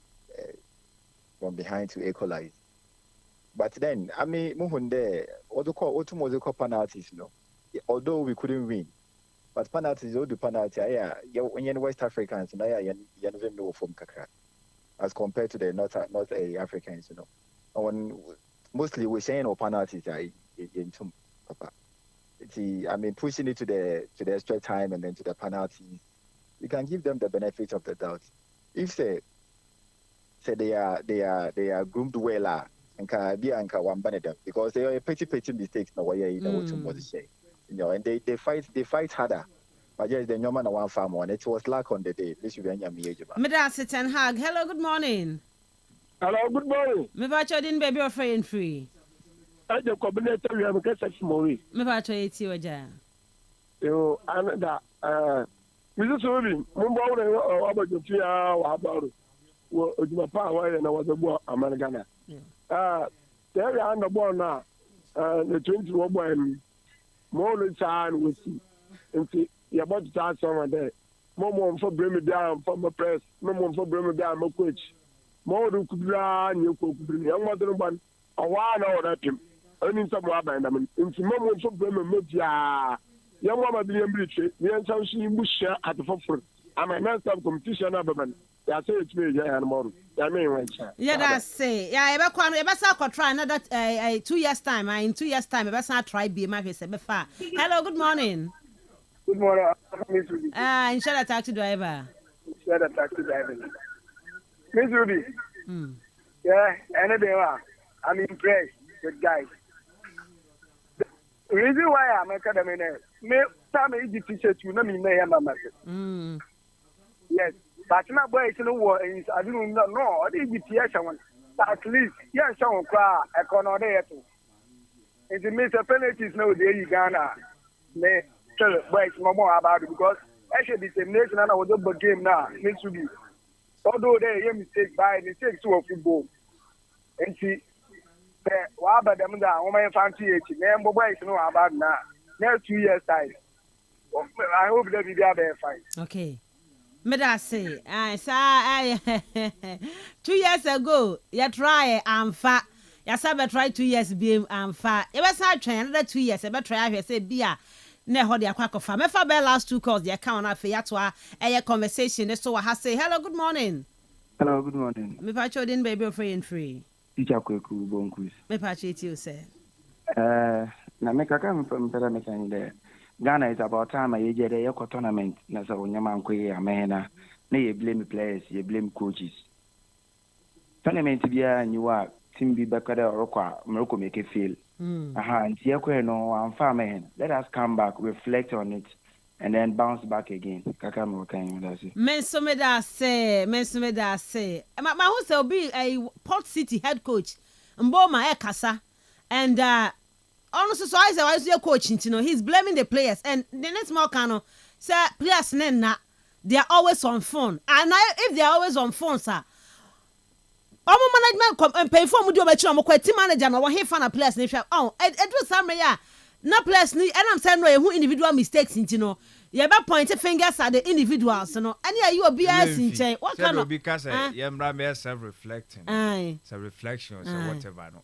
behind to equalize. But then, I mean, Muhunde, all penalties, you know. Although we couldn't win, but penalties, all the penalty, when you're West Africans, you never know from Kakra, as compared to the North Africans, you know. Mostly we're saying our penalties are in some Papa. I mean, pushing it to the extra time and then to the penalties, you can give them the benefit of the doubt. If say they are groomed well and can be one them because they are petty mistakes no way you know, and they fight harder. But yes, the Norman one farm one. It was luck on the day. This should be Medas 10 Hag. Hello, good morning. Hello, good morning. Me ba cho din baby of free. I the coordinator we have a such movie. Me ba cho eti oja. Yo, another Mrs. Ruby, Mumbo about the fear about Ojuma Power and I was a boy Americana. There are no born now. The 21 boy more time with you. You're about to start someone there. More for bring me down from the press, no more for bring me down, my coach. More than could run, you could bring young mother one. A while or that him. Earning some rabbi, I mean, into moment for Bremen Media. Young woman being breached, the answer she bush at the forefront. I'm a master of competition, Aberman. ya say it me ya more ya me wen cha yeah that's say yeah e be sa try another 2 years time in 2 years time e be sa try be ma say be fa. Hello, good morning. Good morning. Inshallah taxi driver. Inshallah taxi driver. Miss Ruby. Yeah, anything I'm impressed with guys. The reason why I'm academy me time Egypt teacher to na me na ya mama. Yes, but my boy is no war is I don't know no the Egypt teacher one. At least yeah show cry econo there too. It means the penalties no there you Ghana. Me tell boys no more about it because actually determination and I was up game now needs to be. Although they hear mistake by mistake to a football. And see what about them that woman fancy it. Name boys know about now. Next 2 years time. I hope that we are very fine. Okay. Me da say, I 2 years ago, you try and fa. You said try 2 years be and fa. You was not trying another 2 years. You try I say beer. Ne ho dia kwako fa. Me fa be last 2 calls dia count na fa yatwa eye conversation so I say hello, good morning. Hello, good morning. Me pa chodin baby free and free. Teacher Kweku Bonkus. Me pa cheti you say. Na me kaka me pera me kan there. Ghana is about time I get a tournament na so nyama nkwe amena. Na you blame players, you blame coaches. Tournament bia nyiwa team bi bekada orokwa Morocco make it feel. Let us come back, reflect on it, and then bounce back again. Mensah say. My who will be a Port City head coach. Mboma Kasa. And honestly, so I was your coach, he's blaming the players. And the next more cano say players they are always on phone. And if they are always on phone, sir. Management and pay for do team manager no he fan players ni hwe it was some ya na players ni and I'm saying no who individual mistakes you be point fingers at the individuals and you be in what kind of because me self reflecting self reflection or whatever no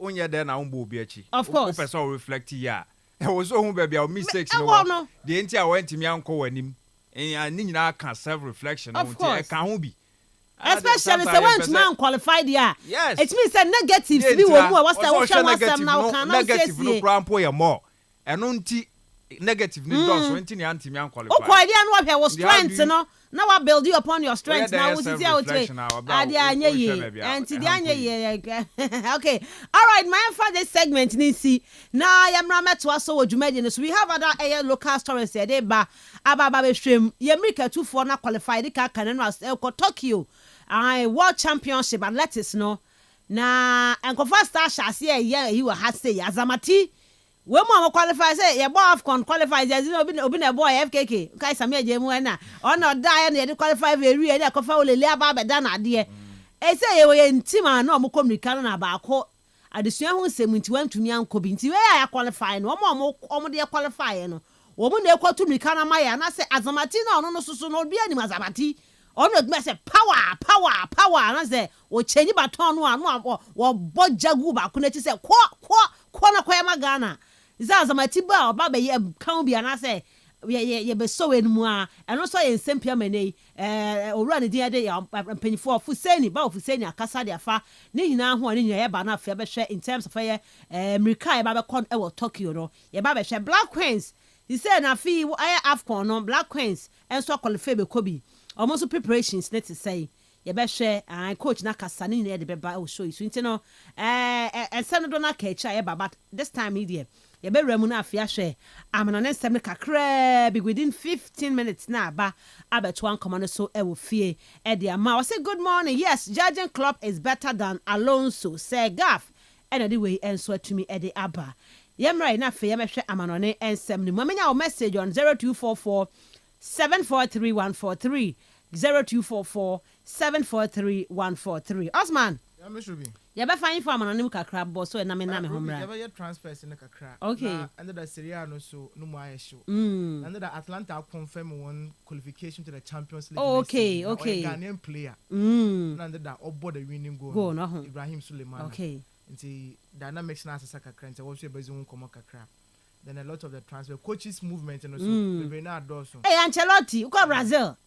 onya there na umbo bi achi of course person reflect ya e was so baby our mistakes no the entire went me anko wanim and ni nyina can self reflection no e kan ho bi. Especially when man qualified there. Yes. It means that negatives be what's the now can negative no crampo ya more. And unti negative ni don't so unti anti me qualified. Oh, quite the was strength no. Now I build you upon your strength now we see out okay. All right, my for this segment Nisi. Now I am ramet to us so so we have other local stories there ba aba stream. Yemrika 2 na qualified ka Canada Tokyo. World Championship athletics no. Na enkofa star shase you had say Azamati. We mo qualify say ye boy AFCON qualify there obi na boy FKK kai samia jemu na ono die na ye qualify very e kofa olele aba beda na de e say ye ntima na mo communicate na ba ko adesua ho nsem nti wantumi anko bi nti we ya qualify no mo de qualify no wo mo na ekwotu na maya na say Azamati na ono no soso no obi anim Azamati ono me say power na say o chenyi baton no anu wo bojagu ba ko na ti say ko na koyama Ghana Azamati ba oba be ye kan bia na say ye be so enmu a eno so ye nsempia mane owura ne dia de ya mpanyifo ofuseni ba ofuseni akasa de afa ne nyina ho ne nyina ye ba na afa be hwe in terms of ye America ye ba be kon e wo Tokyo no ye ba be hwe Black Queens he said na fi aye AFCON no Black Queens enso qualify be kobi almost preparations let to say ye be hwe coach na kasa ne nyina de be ba o show you so ntino ensem do na ka echa ye ba but this time media ye be ramu na afia hwe amana ne nsem kakra be within 15 minutes na ba abeto an command so e wo fie e de ama. I say good morning. Yes, Jurgen Klopp is better than Alonso say Gaff and the way enso atumi e de aba yemra na afia ye mehwe amana ne nsem ni momenya o message on 0244 743143 0244 743143 Osman. Yeah, me should be. You be fine for amana ne kakra boss so na me homra. You be transfers in kakra. Okay. And the Serie A no so no more show. And the Atlanta confirm one qualification to the Champions League. Oh, okay. Ghanaian player. And that obo the winning goal. Go no. Ibrahim Suleiman. Okay. Nti dynamics na asasa kakra nti what we be zun komo kakra. Then a lot of the transfer coaches movement and also we be na do so. Hey Ancelotti, uko Brazil.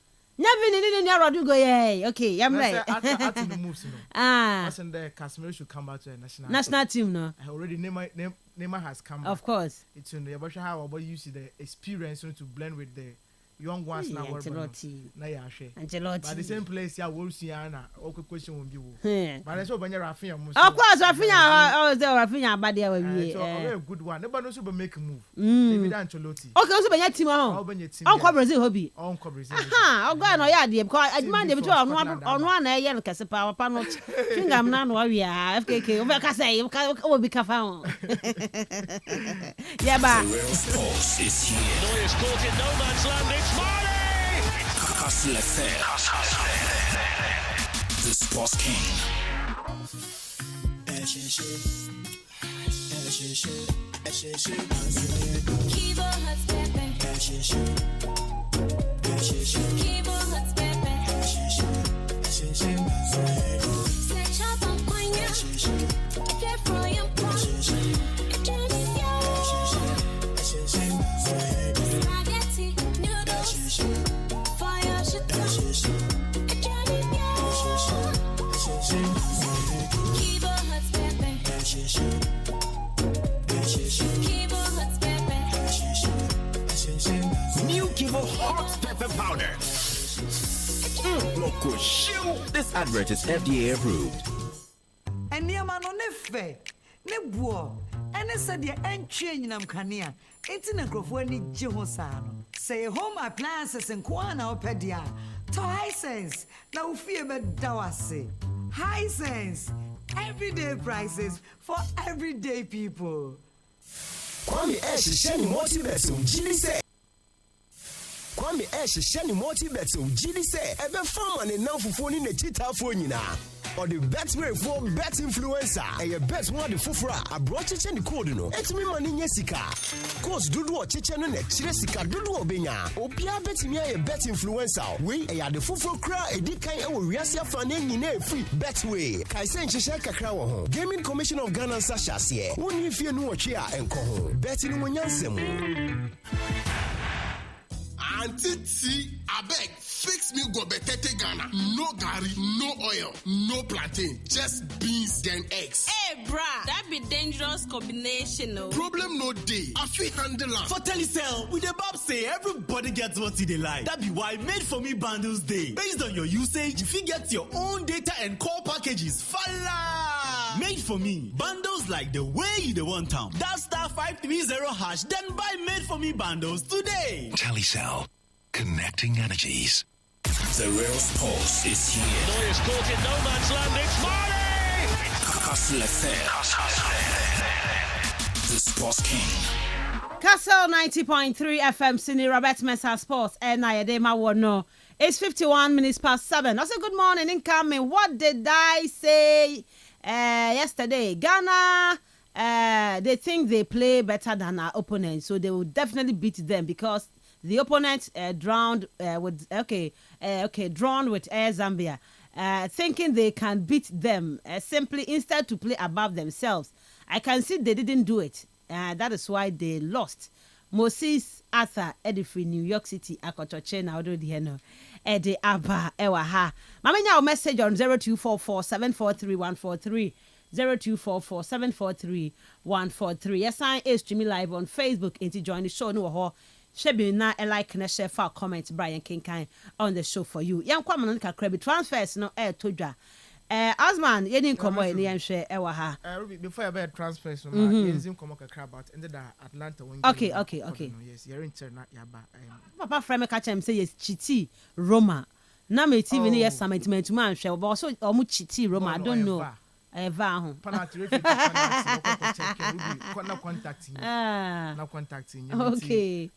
Never Rodrigo, yeah. Okay, I'm right. After the moves, no. Wasn't there Casemiro should come back to the national team, no. Already Neymar has come back. Of course. It's in the about how about you see the experience to blend with the young ones now. Ancelotti. But the same place, yeah, we'll see Anna. Okay, question will be. But I saw when you're Rafinha. Of course, Rafinha. Oh, there Rafinha, but there will be a good one. Nobody knows to make a move. Maybe Ancelotti. Okay, also by your team. Uncle Brazil hobby. Uncle Brazil. I'll go on. Yeah, because I demand them to on one area. Because power panel. Think I'm not warrior. FKK. Over Kasay. Will be Kafan. Yeah, but. The real sports is here. Neuer's caught in no man's land. It's Marley! Kastle FM. The Sports King. New Kivo hot pepper powder. Loco shoe. This advert is FDA approved. And near man on ne fe, ne buo, and said the entry in Amkania. It's in a grove when it Jihosano. Say home appliances and Kwana Pedia. To high sense, now fear but dawase. High sense, everyday prices for everyday people. Kwame Ash Shani Multi-Betum, Gilly say. Kwame Ash Shani Multi-Betum, Gilly say. Ebe farm and now for phone in the cheetah phone now. Or the best way for bet influencer. And your best one the fufra. I brought you the code no. It's me money yesika. Cause dudu or chichen on chiresika dudu obenya. Opia bet me a bet influencer. We a the fufro cra a dikai or riasia fanen in free bet way. Kaisen chishaka krawa home. Gaming Commission of Ghana Sasha here. Only if you know chia and ko betting when yansem. Auntie T, I beg, fix me go betete Ghana. No gari, no oil, no plantain, just beans then eggs. Hey, brah, that be dangerous combination, no. Problem no day. I feel handle am. For Telecel, with the Bob say everybody gets what they like. That be why Made For Me bundles day. Based on your usage, if you get your own data and call packages, falla! Made For Me bundles like the way you want them. That *530# then buy Made For Me bundles today. Telecel, connecting energies. The real sports is here. Neuer's caught in no man's land. It's Marley! Kastle FM. The Sports King. Kastle 90.3 FM, Sydney Robert Mensah Sports, and I Adema Wono. It's 51 minutes past 7. I said, good morning, incoming. What did I say yesterday? Ghana, they think they play better than our opponents, so they will definitely beat them because the opponent drawn with Air Zambia, thinking they can beat them simply instead to play above themselves. I can see they didn't do it. That is why they lost. Moses Arthur Edifree New York City Akotoche na odo di no Edi Aba ewa ha. Mama nya message on 0244-743-143 0244-743-143. Yes, I is streaming live on Facebook. Into join the show no ho. Shebi na like na share for comment Brian Kinkai on the show for you. Yan kwama no ka credit transfers no todwa. Asman, you didn't come away and share ewa ha. Before I buy transfers, you didn't come about ended Atlanta. Okay. Yes, you're in turn. Papa Frame catch him say yes, Chiti Roma. Na me TV ni yes summit to man share, but also omu Chiti Roma. I don't know. Eva contacting. Contacting. Okay.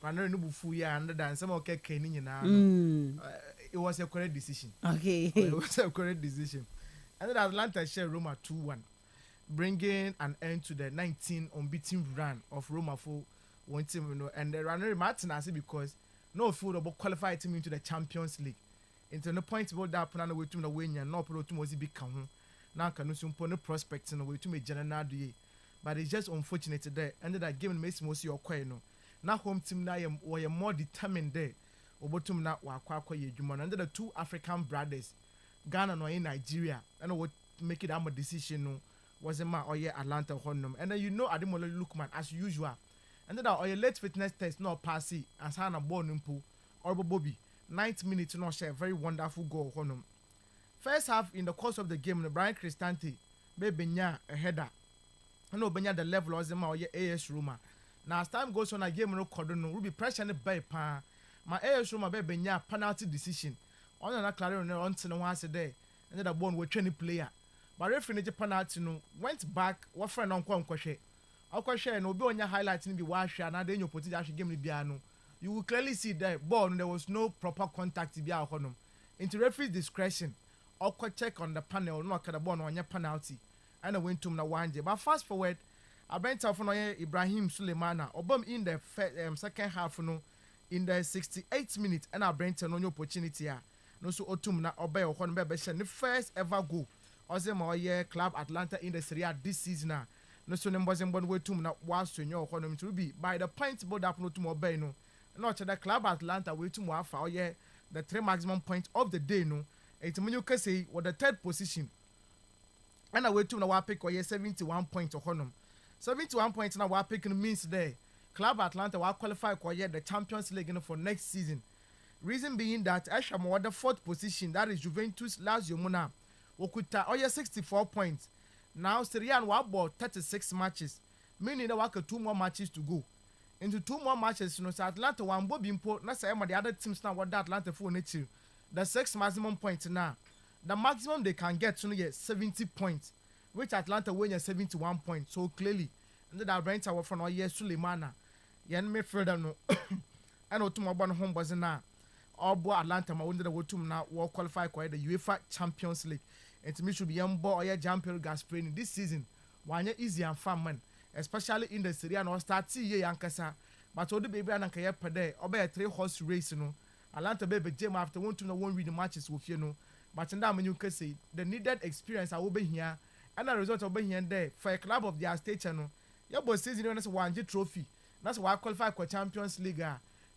It was a correct decision. Okay. It was a correct decision. And then Atlanta share Roma 2-1, bringing an end to the 19 unbeaten run of Roma for one team. And the runner Martin I say because no food about qualified team into the Champions League. Into the point about that plan way to the win and no pro to was big count. Now can no prospects in the way to make general day. But it's just unfortunate today. Ended up giving Messi most your coin. Now home team now were more determined there. obotum na wakwa ye adwuma no. And the two African brothers, Ghana no in Nigeria, and what make it a decision no was a man or Atlanta honum. And then Ademola Lookman as usual. And then your late fitness test no passy as Hannah Bonimpo or Bobby. 9th minute no share very wonderful goal honum. First half in the course of the game, the Brian Cristante Benya a header. No Benya the level was my AS Roma. Now as time goes on, a game no cordon will be pressured by pa. My AS Roma Benya penalty decision. On an acclare on once a day, and then the ball with 20 player. But referee penalty no went back. What friend on Kwashe? Kwashe no be on your highlights in the wash and I didn't put it actually game the you will clearly see that ball there was no proper contact to be out on them. Into referee's discretion. Or check on the panel, not at the ball on your penalty, and I went to na one day. But fast forward, I went off on Ibrahim Suleimana, Obam in the second half, in the 68th minute, and I bring on your opportunity. No, so Otumna obey or Honbebe, the first ever goal. Ozema Club Atlanta in the Serie A this season. No, so numbers and one way to na was to your honor to be by the point board up no to obey no. Not the Club Atlanta way to more for the 3 maximum points of the day no. It's when you can say what the third position. And I wait to now pick or 71 points of honor. 71 points now picking means there. Club Atlanta will qualify for the Champions League for next season. Reason being that Asham the 4th position, that is Juventus Lazio Mona, Okuta 64 points. Now Serie A will about 36 matches, meaning there were 2 more matches to go. Into 2 more matches, Atlanta one Bobby import, not say the other teams now what that Atlanta for next year. The 6 maximum points now. The maximum they can get to 70 points, which Atlanta win 71 points. So clearly, and that brings our from Suleimana. Yen midfielder no, and Otumabon home was now. All boy Atlanta, my under the Wotum now will qualify for the UEFA Champions League. And to me should be young boy or champion gas training this season. One easy and fun man, especially in the Serie A no start see Yankasa, but all the baby and Kaya per day, or a 3-horse race no. Atlanta baby Jim after one read the matches with but in that when you can say the needed experience I will be here and the result of being here and there for a club of their state channel. Your boss season is 1G trophy. That's why I qualify for Champions League.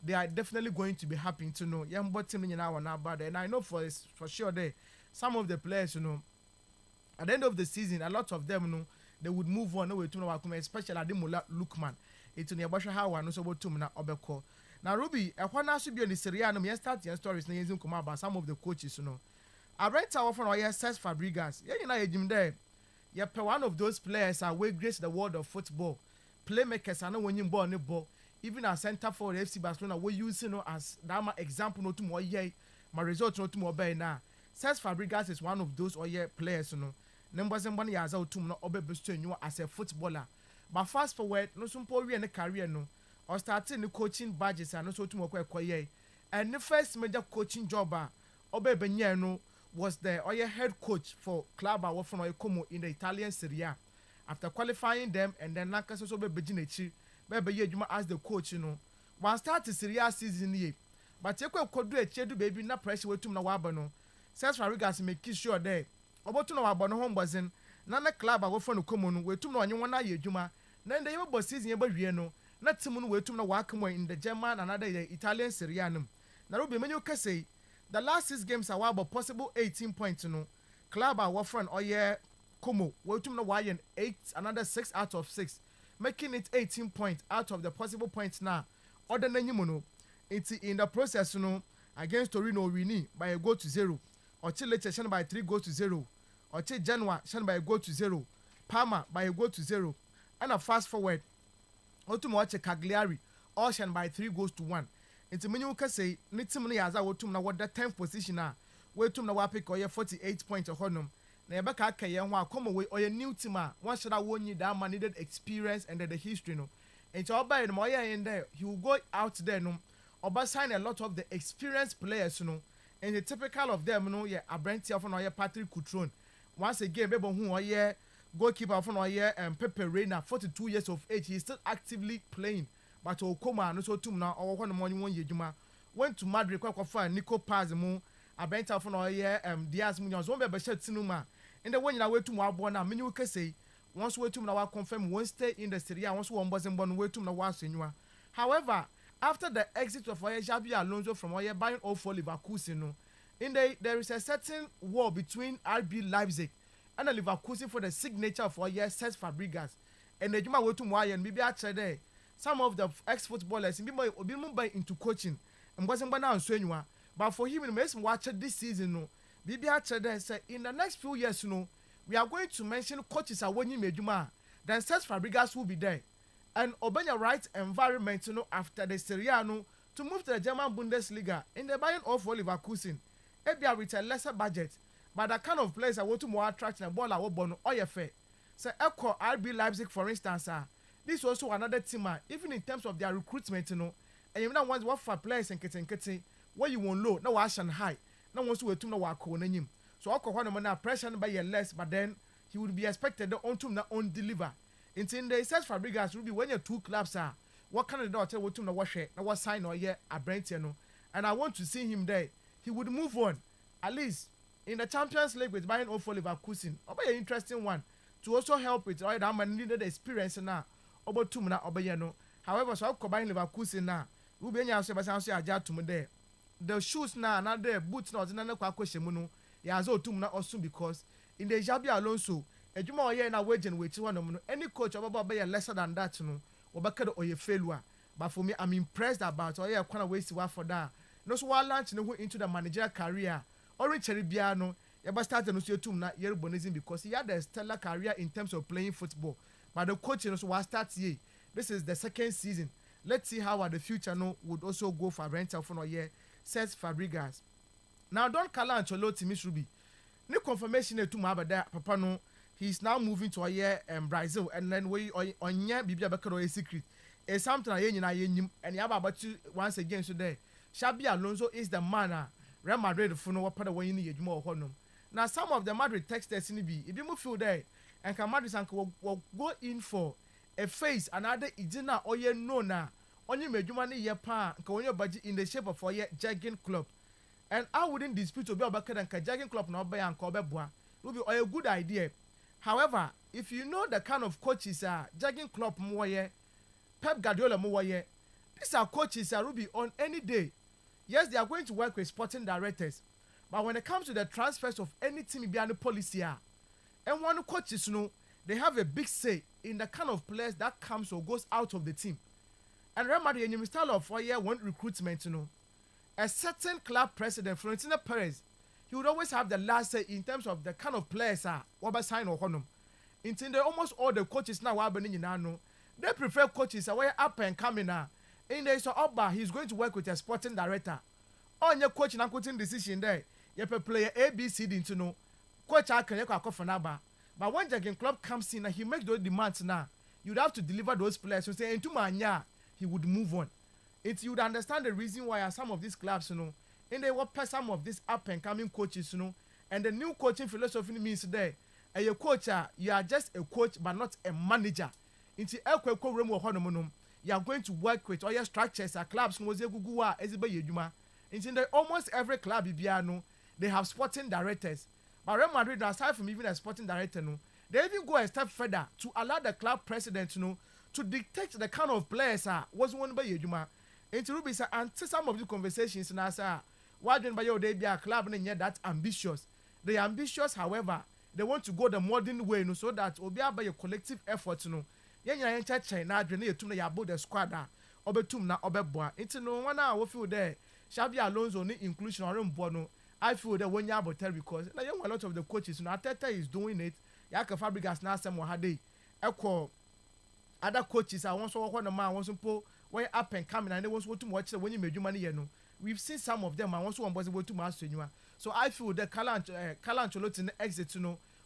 They are definitely going to be happy to know. Young bottom in our now bad, and I know for sure there some of the players at the end of the season a lot of them they would move on away to know especially Ademola Lookman. It's in the Basha Hawa no so to na Obeko. Now, Ruby, I want to be on the Serie A. I start your stories now. Come about some of the coaches, I read our from our Cesc Fabregas. Him there. One of those players are way grace the world of football. Playmakers are not winning ball, no ball. Even our center for FC Barcelona, we use as that example. No to more my result not to more better now. Cesc Fabregas is one of those players. Numbers and 1 years out to not obey as a footballer. But fast forward, no some poor in a career or starting the coaching badges and also to work quiet. And the first major coaching job, Obe Benyano, was the head coach for Club from Como in the Italian Serie A. After qualifying them and then Lancaster Sobe Bejinichi, Bebe Yejuma as the coach, one start the Serie A season ye. But you could do a chedu baby, not pressure with Tumawabano. Says Farigas make sure there. About to know about home was in Nana Club from Como, where two no one Yejuma. Then the Yobo season Yabariano. Not someone way to know Wakamo in the German and other Italian Serie A. Now, when you can say the last 6 games are about possible 18 points. Club are offering Como, way to know why and 8, another 6 out of 6, making it 18 points out of the possible points now. Other than you, it's in the process, against Torino Rini by a goal to 0, or Chile by 3 goals to 0, or Chile Genoa by a goal to 0, Parma by a goal to 0, and a fast forward. Otumoache Cagliari, Ocean by 3 goals to 1. Into many can say, Nitimuni as I would to know what the 10th position are. Wait to know what pick or 48 points of honor. Nebaka Kayan, come away or your new team. One should I warn you that man needed experience and the history. And all by the Moya in there, he will go out there, or by sign a lot of the experienced players, and the typical of them, a Brent of Patrick Coutron. Once again, Bebo who goalkeeper from and Pepe Reina, 42 years of age, he is still actively playing. But Okoma and also Tum now or 1 morning 1 year Juma went to Madrid for Nico Pazimo, a bent from Diaz Munoz, one baby shed cinema. And the one away to Mabona, many can say, once way to now confirm won't stay in the Serie A, once one wasn't born way to Nawa Senua. However, after the exit of Xabi Alonso from Bayern 04 Leverkusen, no, there is a certain war between RB Leipzig and Leverkusen for the signature of Cesc Fabregas. And the Juma to Moyen, maybe actually some of the ex-footballers be into coaching and wasn't banana on but for him, in watch this season, no, maybe actually say in the next few years, no, we are going to mention coaches are winning Medjuma. Then Cesc Fabregas will be there. And obey a right environment, you know, after the Serie A, no, to move to the German Bundesliga in the Bayern of Leverkusen. Maybe with a lesser budget, but the kind of players I want to more attract and ball our bono or your fair. So Echo RB Leipzig, for instance, this is also another team, even in terms of their recruitment, you know, and you know once what for players and getting where you want low, no wash and high, no one's to to know what him. So I call him pressure by your less, but then he would be expected to not own deliver. In the Cesc Fabregas will be when your two clubs are what kind of daughter would to know what share, what sign or yeah a brand, you know, and I want to see him there. He would move on, at least in the Champions League with Bayern 04 Leverkusen. An interesting one to also help with right now. Man needed experience now. About 2 minutes, Obayano. However, so I'll combine Leverkusen now. We'll be able to say there. The shoes now, not there, boots not in another question. Muno, ya zo 2 minutes also because in the Xabi Alonso, a Juma year now waiting with one. Any coach about be lesser than that, no, or back or your failure. But for me, I'm impressed about or yeah, kind of waste for that. No, so while launching into the managerial career, Orange Biano, you started to see 2 year bonusing because he had a stellar career in terms of playing football. But the coach also was started here. This is the second season. Let's see how the future no would also go for rental for a year. Says Fabregas. Now don't call Ancelotti Miss Ruby. No confirmation to my that Papa no. He's now moving to a year Brazil and then we on year Bibia Bakaro a secret. It's something I and you have about you once again today. Xabi Alonso is the man. Real Madrid for no part away in the more honum. Now some of the Madrid texters in the B. If you feel there, and can Madrid will go in for a face another idina or ye no na. Only made you money ye pa can your budget in the shape of a year jogging club. And I wouldn't dispute to be about and jogging club not by and Kobe Bois. Will be a good idea. However, if you know the kind of coaches are jogging club more ye, Pep Guardiola more ye, these are coaches are Ruby on any day. Yes, they are going to work with sporting directors, but when it comes to the transfers of any team behind the policy, and one coaches know they have a big say in the kind of players that comes or goes out of the team. And remember, in the style of one recruitment, you know, a certain club president, Florentino Perez, he would always have the last say in terms of the kind of players what sign or honor. In almost all the coaches now are being they prefer coaches are up and coming now. In the Oba, he's going to work with a sporting director. On your coach and coaching decision there, you have player A, B, C, D to know. Coach I can for Naba. But when Jagging Club comes in and he makes those demands now, you'd have to deliver those players. So say into Manya, he would move on. You would understand the reason why some of these clubs, you know, and they will pay some of these up and coming coaches, you know, and the new coaching philosophy means there. And your coach, you are just a coach but not a manager. Into Elko room or Honomonum. You are going to work with all your structures and clubs. In almost every club, they have sporting directors. But Real Madrid, aside from even a sporting director, they even go a step further to allow the club president to dictate the kind of players was one by Yejuma. Into Ruby, and some of the conversations now, why don't they be a club and that ambitious? They are ambitious, however, they want to go the modern way so that will be by a collective effort. Yenya encha na adwene yetum na yabo the squad obetum na obeboa enti no one a wo feel there Xabi Alonso ni inclusion or mbo no I feel that when you about because na a lot of the coaches no Ateta is doing it Yaka Fabregas na asem wa hade ekọ other coaches I want so work on the man want po when up and coming and they want to watch when you medwuma ne ye no we've seen some of them and want so one boys to master so I feel that Ancelotti exit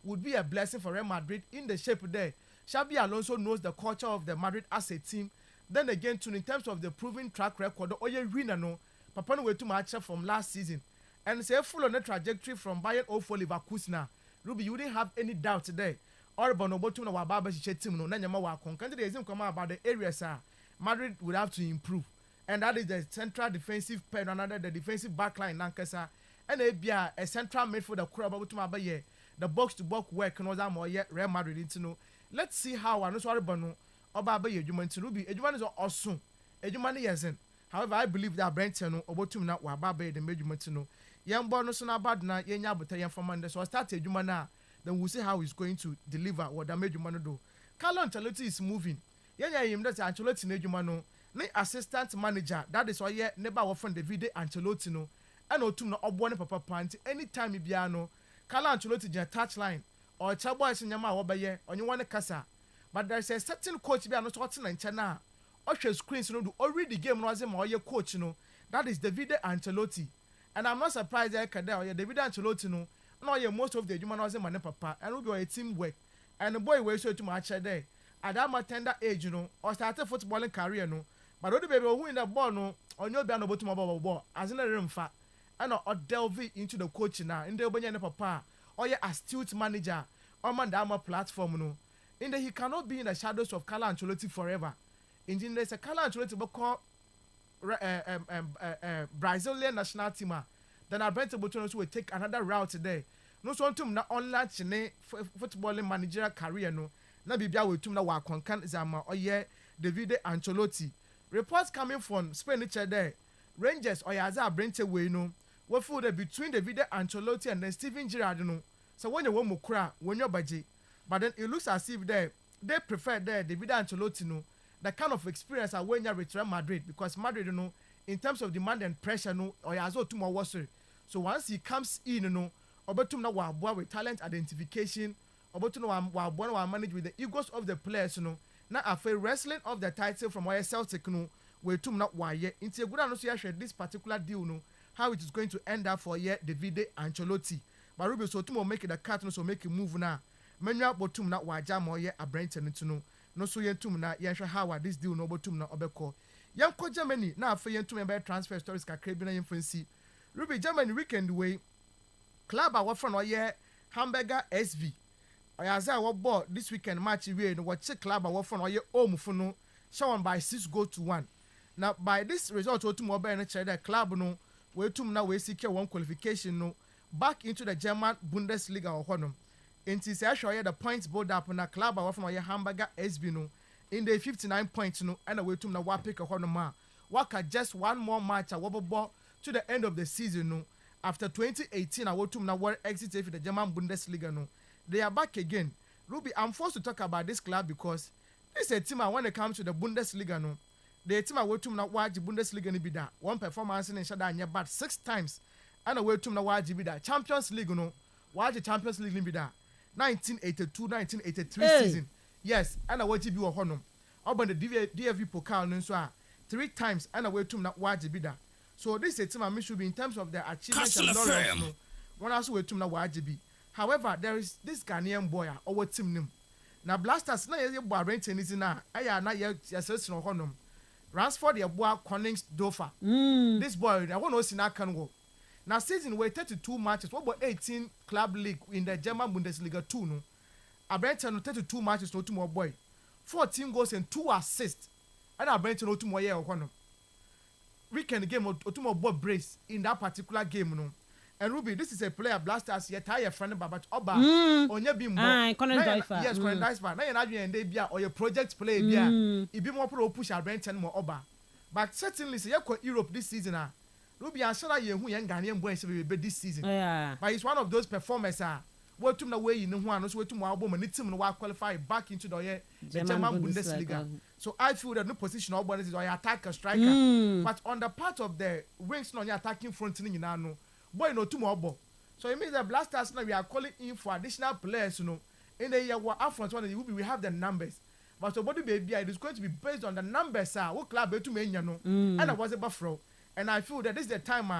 would be a blessing for Real Madrid in the shape there. Xabi Alonso knows the culture of the Madrid as a team. Then again, too, in terms of the proven track record, Oye Rina no, Papa no way too much from last season. And say full on the trajectory from Bayern 04 Leverkusen. Ruby, you didn't have any doubt today. Or Bonobotu na Wababa team no Nanyama Wakon. Can't they come about the areas Madrid would have to improve. And that is the central defensive pair, another the defensive backline Nankasa. And a central midfielder Kurababutumabaye. The box to box work no that more yet Real Madrid into no. Let's see how I know sorry Bono Oba Ejuma to Ruby. Ejuma is awesome. Ejuma isn't. However, I believe that Brenton no obotum na wa baba the measurement no. Yembo no so na bad na yenya bota yen for Monday. So I start ejuma na, then we'll see how he's going to deliver what the measurement do. Carlo Ancelotti is moving. Yenya him that Ancelotti na ejuma no. Ne assistant manager, that is why ye never often David Ancelotti no. And otum na obo ne papa panti anytime bia no. Carlo Ancelotti je touchline or chabo asinyama obaye onye one kasa. But there's a certain coach bia no so na nche na. Oshe screens no do already game no azema oye coach no. That is David Ancelotti. And I'm not surprised that Kadel, David Ancelotti no. No, most of the human was a man papa, and will be a teamwork. And the boy was so too much there. At that tender age, you know, or started footballing career, no. But all the baby who in the ball, no, on your band about tomorrow ball, as in a room fat. And or delve into the coaching now, in the Obanya papa, or your astute manager, or Mandama platform, no. In the he cannot be in the shadows of Carlo Ancelotti forever. In there's a Carlo Ancelotti called Brazilian national team. Then I bet Botonos will take another route today. No so to na online chine footballing managerial career no. Na bibia we tum na wa konkan zama oye David Ancelotti. Reports coming from Spain there. Rangers oyaza Brente we no. We feel that between David Ancelotti and then Steven Gerrard no. So when you want mukra, when you budget. But then it looks as if they prefer there David Ancelotti no. The kind of experience I when you return Madrid because Madrid you know in terms of demand and pressure no oyazo too more worse. So once he comes in, you know, obetum na wa with talent identification, obetum na wa manage with the egos of the players, you know. Na after wrestling of the title from our Celtic, no, we tum na wa ye. Into a good announcement this particular deal, no, how it is going to end up for ye David Ancelotti. But Ruby so tumo make it a cut, no so make a move now. Menya botum na wa jam or ye a Brenton to know. No so yen tum na yen how this deal no botum na obeko. Yan ko Germany na after yen tum be transfer stories ka krabina yen fancy. Ruby Germany weekend way club our friend or yeah Hamburger SV. I as I bought this weekend match we no watch club our friend or yeah home for no shown by 6-1. Now by this result to more by the club no we to now we secure one qualification no back into the German Bundesliga or honum. Into say show the points board up na club our friend or yeah Hamburger SV no in the 59 points no and we to now wa pick a honum waka just one more match a wobble ball to the end of the season no after 2018 I want to now exit the German Bundesliga no they are back again. Ruby, I'm forced to talk about this club because this is a team when it comes to the Bundesliga no the team I want to now watch the Bundesliga ni be that one performance in Shada but 6 times and I want to now watch be that Champions League no watch the Champions League ni be that 1982-1983 season yes and I want to be a honor about the DFB Pokal no so 3 times and I want to now watch be that. So this is a team I should be in terms of their achievements and laurels. No, one also way to na YGB. However, there is this Ghanaian boy our team name. Now Blasters na ye boy renting is na aya na ye assess no honum. Ransford ye boy Connings Dofa. This boy I want to see na can go. Now season we 32 matches, what about 18 club league in the German Bundesliga 2 no. Abraham 32 matches no to more boy. 14 goals and 2 assists. And Abraham no to more year honum. Weekend game Otumo Bob brace in that particular game no. And Ruby, this is a player Blasters yet tie a friend about Oba onye bimbo. Yes, Colin Dicebar. Na yana and they bia or your project play bia. It be more pro push a Brenton more Oba. But certainly say you Europe this season Ruby and Shara ye who young Ghanaian boys will be this season. But he's one of those performers what to the way you know one was to my album and it's him qualify back into the German Bundesliga. So I feel that no position of one is or attacker striker. But on the part of the wings no attacking front in no boy no tomorrow. So it means that Blasters now we are calling in for additional players, you know. In the year what front one we have the numbers. But so body baby it is going to be based on the numbers what club to me no. And I was a buffalo. And I feel that this is the time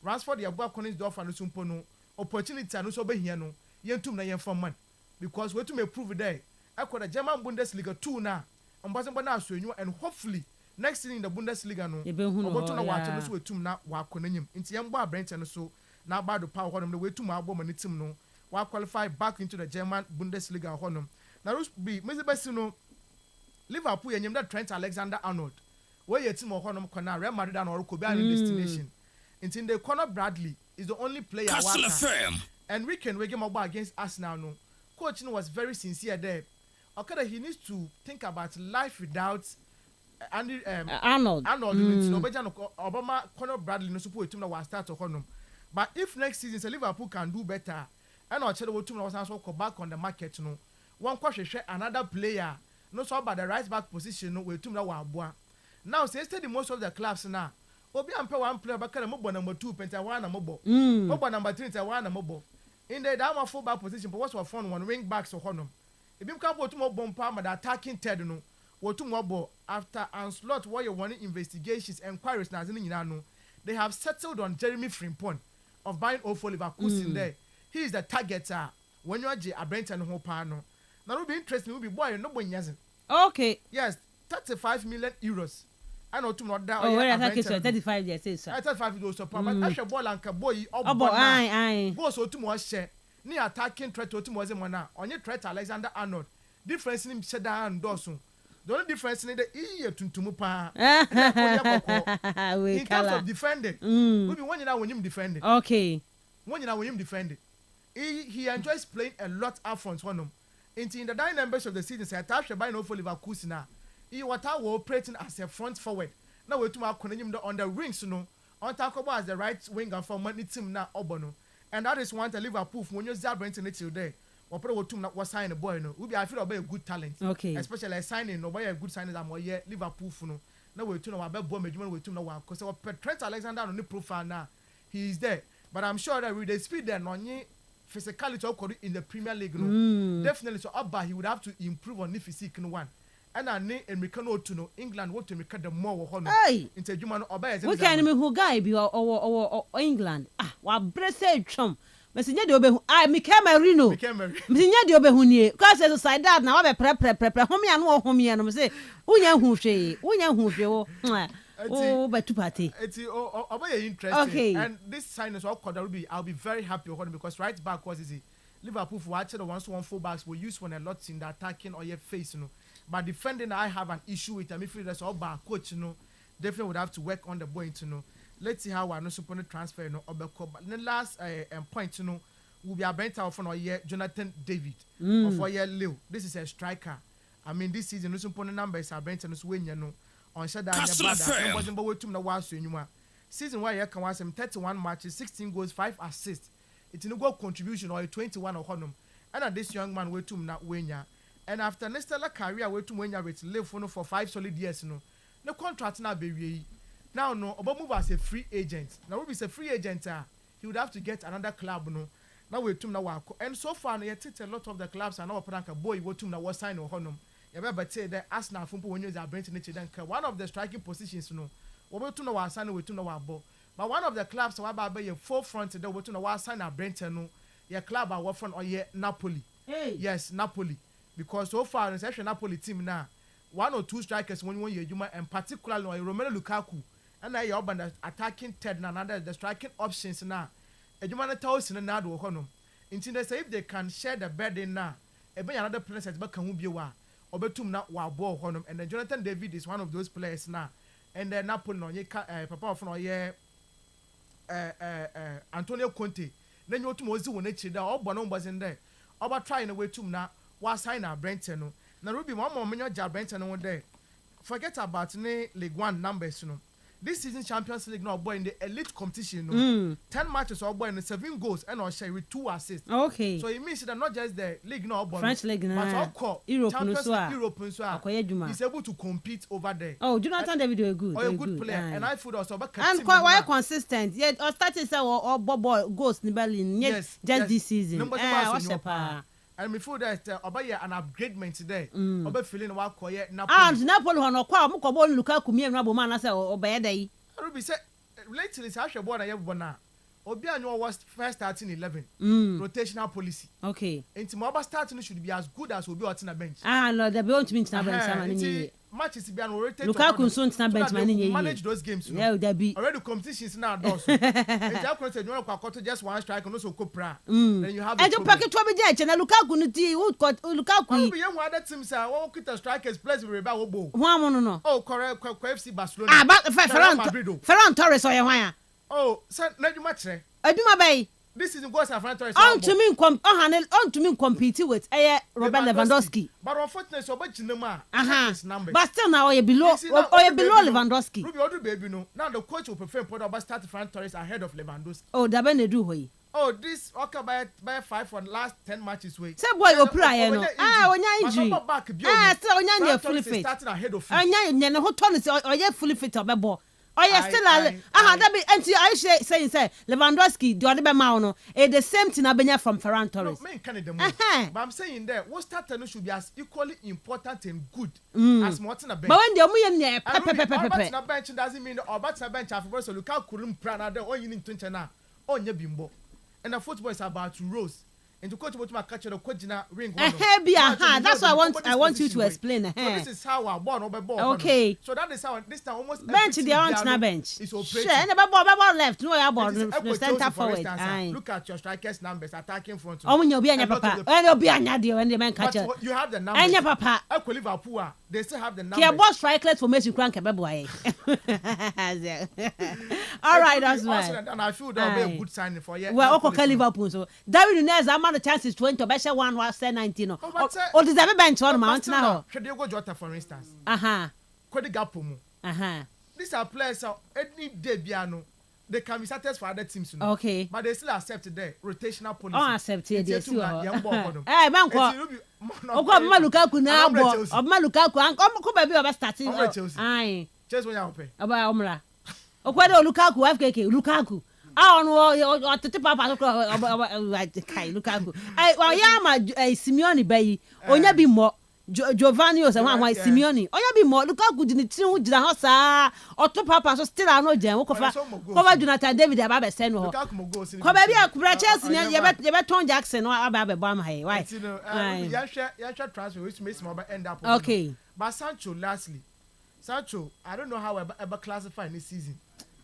Ransford the Abba Collins door for no sumpono opportunity and also be here no. Yentum na yen from man because we to me prove there. I got the German Bundesliga 2 now. And hopefully next season in the Bundesliga no. Oboto na watch no so wetum na wa konanyim. Nti yemba Brenton so na ba do power honum the way to my album and team no. Wa qualify back into the German Bundesliga honum. Na Rus be Mezebesi no Liverpool yenyem that Trent Alexander-Arnold. Where your team honum kona Real Madrid and or Kobe destination. Nti the Conor Bradley is the only player Kastle FM. And we can game about against Arsenal no. Coach was very sincere there. Okay, he needs to think about life without Andy Arnold no beja no Obama Conor Bradley no support team na wa start honom. But if next season say Liverpool can do better, and or chede team na was also come back on the market no. One question another player no so about the right back position no we team na wa aboa. Now say the most of the clubs now. Obi ampe one player back na mobo number 2 penta one na mobo. Mobo number 3 penta one na mobo. In the down full back position but what's for fun one wing backs or honum. If you come to more bomb palm the attacking third no. What to more after onslaught where you want investigations enquiries na zini no. They have settled on Jeremy Frimpong of buying Ofo Leverkusen there. He is the targeter when you are a Brenton Hopano. Now will be interesting will be boy no one yazin. Okay. Yes, 35 million euros. I know to not that. Oh, where I think 35 years, sir. 35 years, but I shall ball and boy or boy. Aye. Go so to more share. Near attacking threat to Mozamana. On your threat, Alexander Arnold. Difference in him said and Dawson. The only difference in the ear to Mupa. In terms of defending, we be one when him defending. Okay. When him defending. He enjoys playing a lot up front for him. In the 9 members of the season, say attached by no for Leverkusen. He was operating as a front forward. Now we're to on the wings, no. On Takoba as the right winger for money team now Obono. And that is one to Liverpool when you're Zabrenton it today. Or probably to not was sign a boy, no. I feel about a good talent. Okay. Especially signing no by a good signing that more yet Liverpool for no. Now we're to know about boy management with to know one. Because Trent Alexander on the profile now. He is there. But I'm sure that with the speed there, no physicality of in the Premier League, no. Definitely so Abba he would have to improve on the physique no one. And I need Americano to know England what to make the more honor. Hey, into human obey. We can't even who guy be or England. Ah, what blessed chum. Messenger de obehu. I me Camerino. Messenger de obehu ni. Cause as side that now be pre. Homie and wo homie and say, Unya hu hwe. Oh, but two party. It's obey interesting. Okay. And this sign is all I'll be very happy with because right back was easy. Liverpool for actually the ones one full backs will use when a lot in the attacking or your face, you know. But defending, I have an issue with them. If that's all bad coach, you know, definitely would have to work on the point, you know. Let's see how I know supposed to transfer, you know, but the last point, you know, will be a better for year Jonathan David or for year Leo. This is a striker. I mean, this season, no supposed numbers are better than you know. On Shadow, wasn't but wait to the was anymore. Season where you can watch him 31 matches, 16 goals, 5 assists. It's no goal contribution or a 21 or honum. And this young man wait to not win ya. And after an stellar career, wait to win ya with live for 5 solid years, no. No contract now be now no. Obama as a free agent. Now we be a free agent. He would have to get another club, no. Now wait to now and so far, you take a lot of the clubs and now prank a boy wait to now was sign or honum. You better say that Arsenal from when you are bringing it to one of the striking positions, no. We to know our sign we to know our ball. But one of the clubs who are by your forefront today, we to know our sign our Brenton, no. Your club are front or your Napoli. Hey. Yes, Napoli. Because so far, it's actually Napoli team now. 1 or 2 strikers when you and particularly Romelu Lukaku. And now you're up on the attacking third and another the striking options now. And you want to tell us in another honum. Until they say if they can share the burden now, another place that's back can be wa. Obetum na wa ball honum. And then Jonathan David is one of those players now. And then Napoli no ye papa from ye Antonio Conte. Then you to Mozi when they chida all Bono was in there. Oba trying away to na was sign our Brenton. Now Ruby one more minute job Brenton one day. Forget about League 1 numbers, you know. This season Champions League now boy in the elite competition, you know. 10 matches or boy in 7 goals and or share with 2 assists. Okay. So it means that not just the league now boy. French league but now. Europe he's able to compete over there. Oh, Jonathan David is good. Oh, a good player. And I feel also and quite consistent. Yet or started say or bobo goals in Berlin. Yes, just this season. And before that, obey an upgradement today. Obey feeling what quiet Napoli. And Napoli no kwa mo ko bon Lukaku mi enra bo man say obey dey. Ruby say lately it's actually born a bona. Obi anyo was first starting 11. Rotational policy. Okay. Into mobile starting should be as good as Obi on a bench. No, they won't mean to bench. Matches be an rotate. Lukaku soon to bench manage those games. Yeah, there be already competitions now does. And you say you want to just one strike and also copra. Then you have. And you packet to be there. And Lukaku no tea. Who got Lukaku? We young other teams say, "Oh, quit the strikers. Place we reba obo." No. Oh, correct. FC Barcelona. But Ferran Torres or your wire. Oh, sir, not you match. I do my bay. this season goes San Francisco. On to me compete with Robert Lewandowski. But unfortunately, so much number. But still now you're below Lewandowski. Baby, no. Now the coach will prefer put about start Ferran Torres ahead of Lewandowski. Oh, that when they do way. Oh, this okay by 5 for the last 10 matches way. Say boy go play no. When you injury. So when you fully fit. Starting ahead of. Anya no turn is you fully fit obebo. Oh yeah, still that be anti I say Lewandowski the other be no. The same thing abenya from Ferran Torres. No, men can the but I'm saying that what starter should be as equally important and good as Martin bench. But when the omu na bench doesn't mean Obatina bench after so Lukaku couldn't plan other all you need to na onye bimbo. And the football is about to rose. And to coach what my catcher the coach na ring. That's what I want you to explain. So this is how our ball over ball. Okay. So that is how this time almost bench the on na bench. It's operating. Sure, and the left. No about the center forward. Look at your strikers numbers attacking front. Oh, when you be anya papa. When you be anya dio when the man catcher. You have the numbers. Anya papa. Equal Liverpool. They still have the numbers. Kia boss strikers formation crank a boy. All right, that's right. And I feel that will be a good sign for you. Well, okay, Liverpool. So David Nunez, I'm on the chances 20 better one was 19. Oh, does every bench on mount now? Should you go Jota for instance? Could the Gapumu? These are players any debiano. They can be satisfied for other teams. Okay. But they still accept the rotational policy. Oh, accept it. Yes, you are. Hey, Banco. Lukaku now. Lukaku. I'm baby about starting. Aye. Just when you pay. About Omra. Okwado Lukaku, FKK, Lukaku. I don't know. To papa Lukaku. Well, Yama Simeone Bay. Onya be more. Giovanni or someone like Simeone. Onya be more. Lukaku didn't know the house. Or to papa so still I know jam. Cover Jonathan David Ababe send her. Come baby, I Chelsea. You better Tom Jackson or Ababe Bam. Hey, why? Yasha transfer which makes more end up. Okay. But Sancho, lastly, Sancho, I don't know how I ever classify in this season.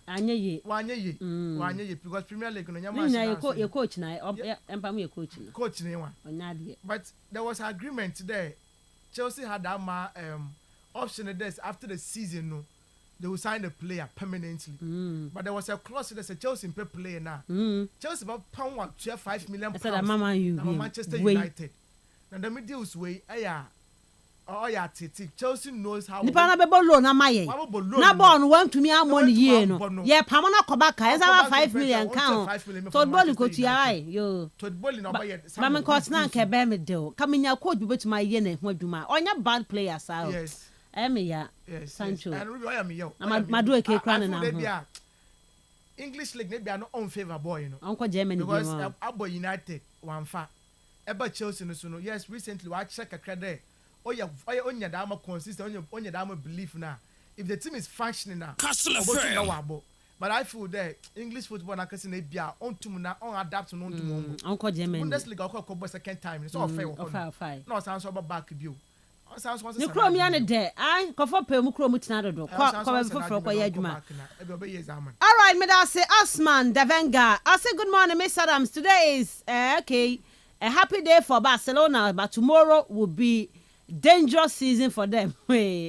Anye because Premier League no nyama your coach na empam your coach na one but there was agreement there. Chelsea had that option this after the season no they will sign the player permanently but there was a clause that said Chelsea pay player now Chelsea about pound 5 million pounds Manchester United and the deals way oh yeah, Chelsea knows how. Nipana bebo loan na maye. Na born want to me am money year no. Yeah, pamana kobaka. Esa 5 million count. To ball ko tia yo. To ball no buy. Mama coach na nke be me do. Kaminya coach bi betima ye na ho adwuma. Onya bad players out. Yes. Ya. Sancho. And Ruby I am yo. Madu e ke kra na ho. English league maybe are not on favor boy you know. Uncle Germany because Abo United one fa. Eba Chelsea no so no. Yes, recently I check a credit. Onya dama consistent onya dama belief now. If the team is functioning now, but I feel that English football na kasi na bia on to na on adapt to no to mongo. Uncle Germany. Bundesliga ko go second time. It's all fair. No sounds so back bio. Sounds once. Ni krom ya ne de. Ai ko for pay mu krom tina do. Ko for ya adwuma. All right, me da say Osman Davenga. I say good morning, Miss Adams. Today is okay. A happy day for Barcelona, but tomorrow will be dangerous season for them. Taxi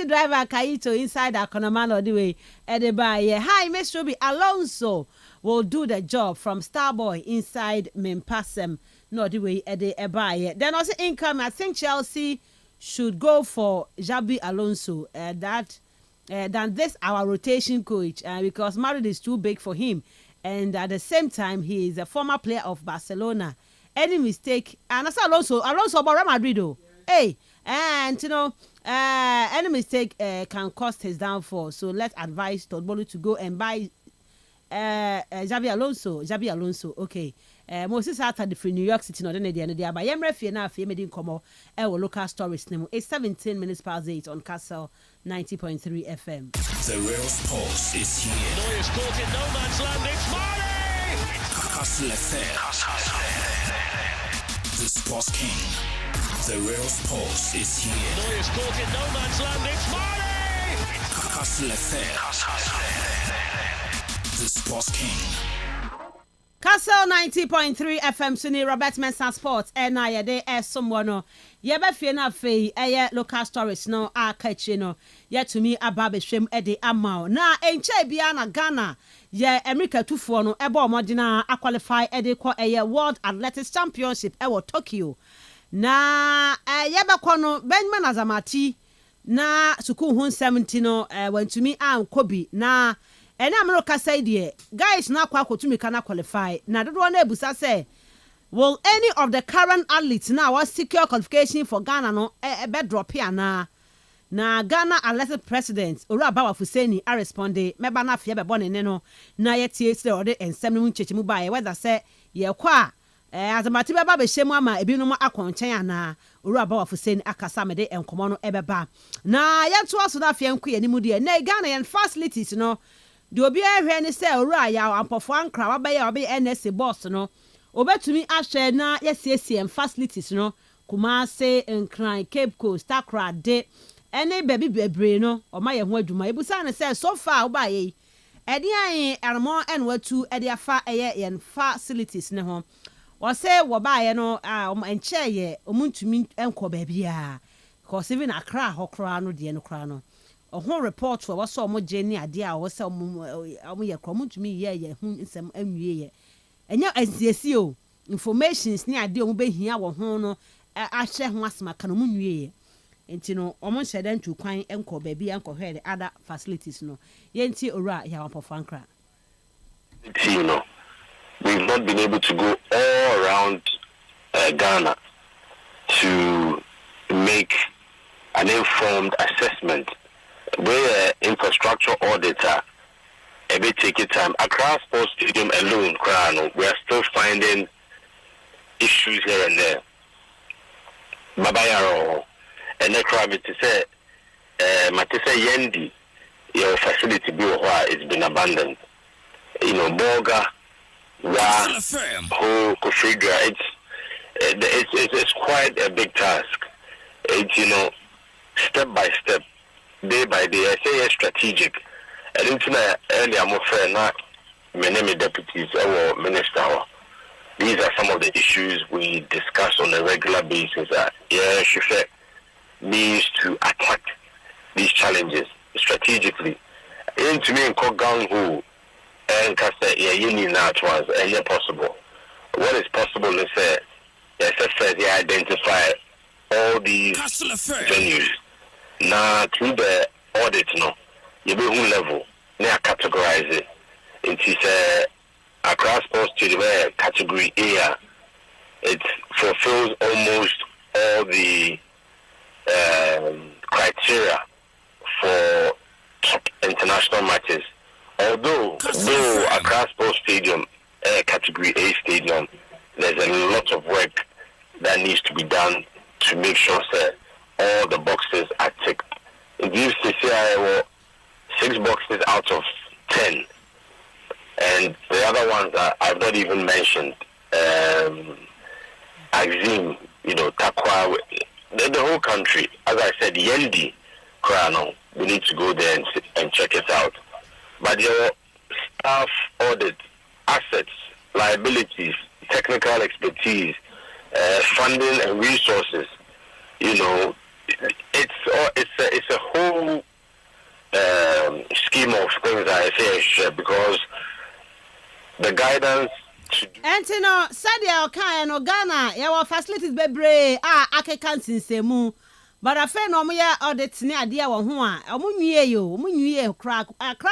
driver Kaito inside Akonomano the way Edebaye. Hi, Miss Ruby. Alonso will do the job from Starboy inside Mempasem. No the way Edebaye. Then also income. I think Chelsea should go for Xabi Alonso. Than this our rotation coach because Madrid is too big for him, and at the same time he is a former player of Barcelona. Any mistake, and that's Alonso about Real Madrid though. Hey, and you know, any mistake can cost his downfall. So let's advise Todd Bowley to go and buy Xabi Alonso. Okay. Moses out at the New York City, no, then the end of the day. But I'm referring now. If you made in come local stories. It's 17 minutes past 8 on Kastle 90.3 FM. The real sports is here. Neuer's caught in no man's land. It's Marley. Kastle FM. The Sports King. The real sports is here. Neuer's caught in no man's land. It's Marley. Kastle FM. The Sports King. Kastle 90.3 FM Suni Robert Mensah Sports and I de someone yebe fie na fei eye local stories no akachi no yet to me ababe shwem ede amao na enche bia na Ghana ye America tufo no ebe omodina qualify ede ko eye World Athletics Championship ewo Tokyo na yebe ko no Benjamin Azamati na suku hun 70 no went to me an Kobi na ena America say die guys na kwa kotumi kana qualify na dodo na ebusa say will any of the current athletes now was secure qualification for Ghana no be drop here na Ghana elected president Oluwabawa Fuseni a responde meba na fie be bone ne no na yetie se ode ensem no nchechemu ba ye whether say ye kwa azamati beba be hyemu ama ebinom akonchen ana Oluwabawa Fuseni akasa mede enkomo no ebeba na yento aso na fie nko ye nimu de na Ghana yen facilities no de obi ahwe ne se owura ya ampofo ankra wabaye obi NSA boss no obetumi ahwe na yesiesie facilities no Kumase Nkran Cape Coast Takra de ene baby bebre no omaye ho adwuma ebusa ne se so far obaye ede an armo enwatu ede afa eye yen facilities ne ho o se wobaye no enche ye omuntumi enko babia because even Accra hokra no de no kra no oho report we so omo je ni ade a wo se omo ye kro omuntumi ye hu nsem anwie ye enya asiesi o informations ni ade omo behia wo ho no ahye ho asema kana mu nwie ye enti no omo hyeda ntu kwan enko baabi enko hwede other facilities no yenti ora ya wapofankra you know we've not been able to go all around Ghana to make an informed assessment where infrastructure auditor a bit take time. Accra Sports Stadium alone, we are still finding issues here and there. Babayaro and the crowd to say Matisa Yendi, your facility it's been abandoned. You know, Boga, Wa, Kofriga, it's quite a big task. It's, you know, step by step, day by day. I say it's strategic. I didn't know earlier, I'm afraid not many deputies or minister. These are some of the issues we discuss on a regular basis. Shifet needs to attack these challenges strategically. And to me, in Kogang, who and Kastle, you need not once, and possible. What is possible is they identify all these venues. Now, through the audit, you be who level, they categorize it. It is Accra Sports Stadium category A. It fulfills almost all the criteria for top international matches. Although Accra Sports Stadium category A stadium, there's a lot of work that needs to be done to make sure that all the boxes are ticked. It gives CCI 6 boxes out of 10. And the other ones that I've not even mentioned, Axim, Takwa, the whole country. As I said, Yendi, Krano, we need to go there and check it out. But your staff audit, assets, liabilities, technical expertise, funding and resources, it's a whole scheme of things that I say because the guidance Antino Sadia Okan no Ghana yawa facilities bebre akekan sinsemu but afa no mo ya audit ni ade a wo ho a omunwie kra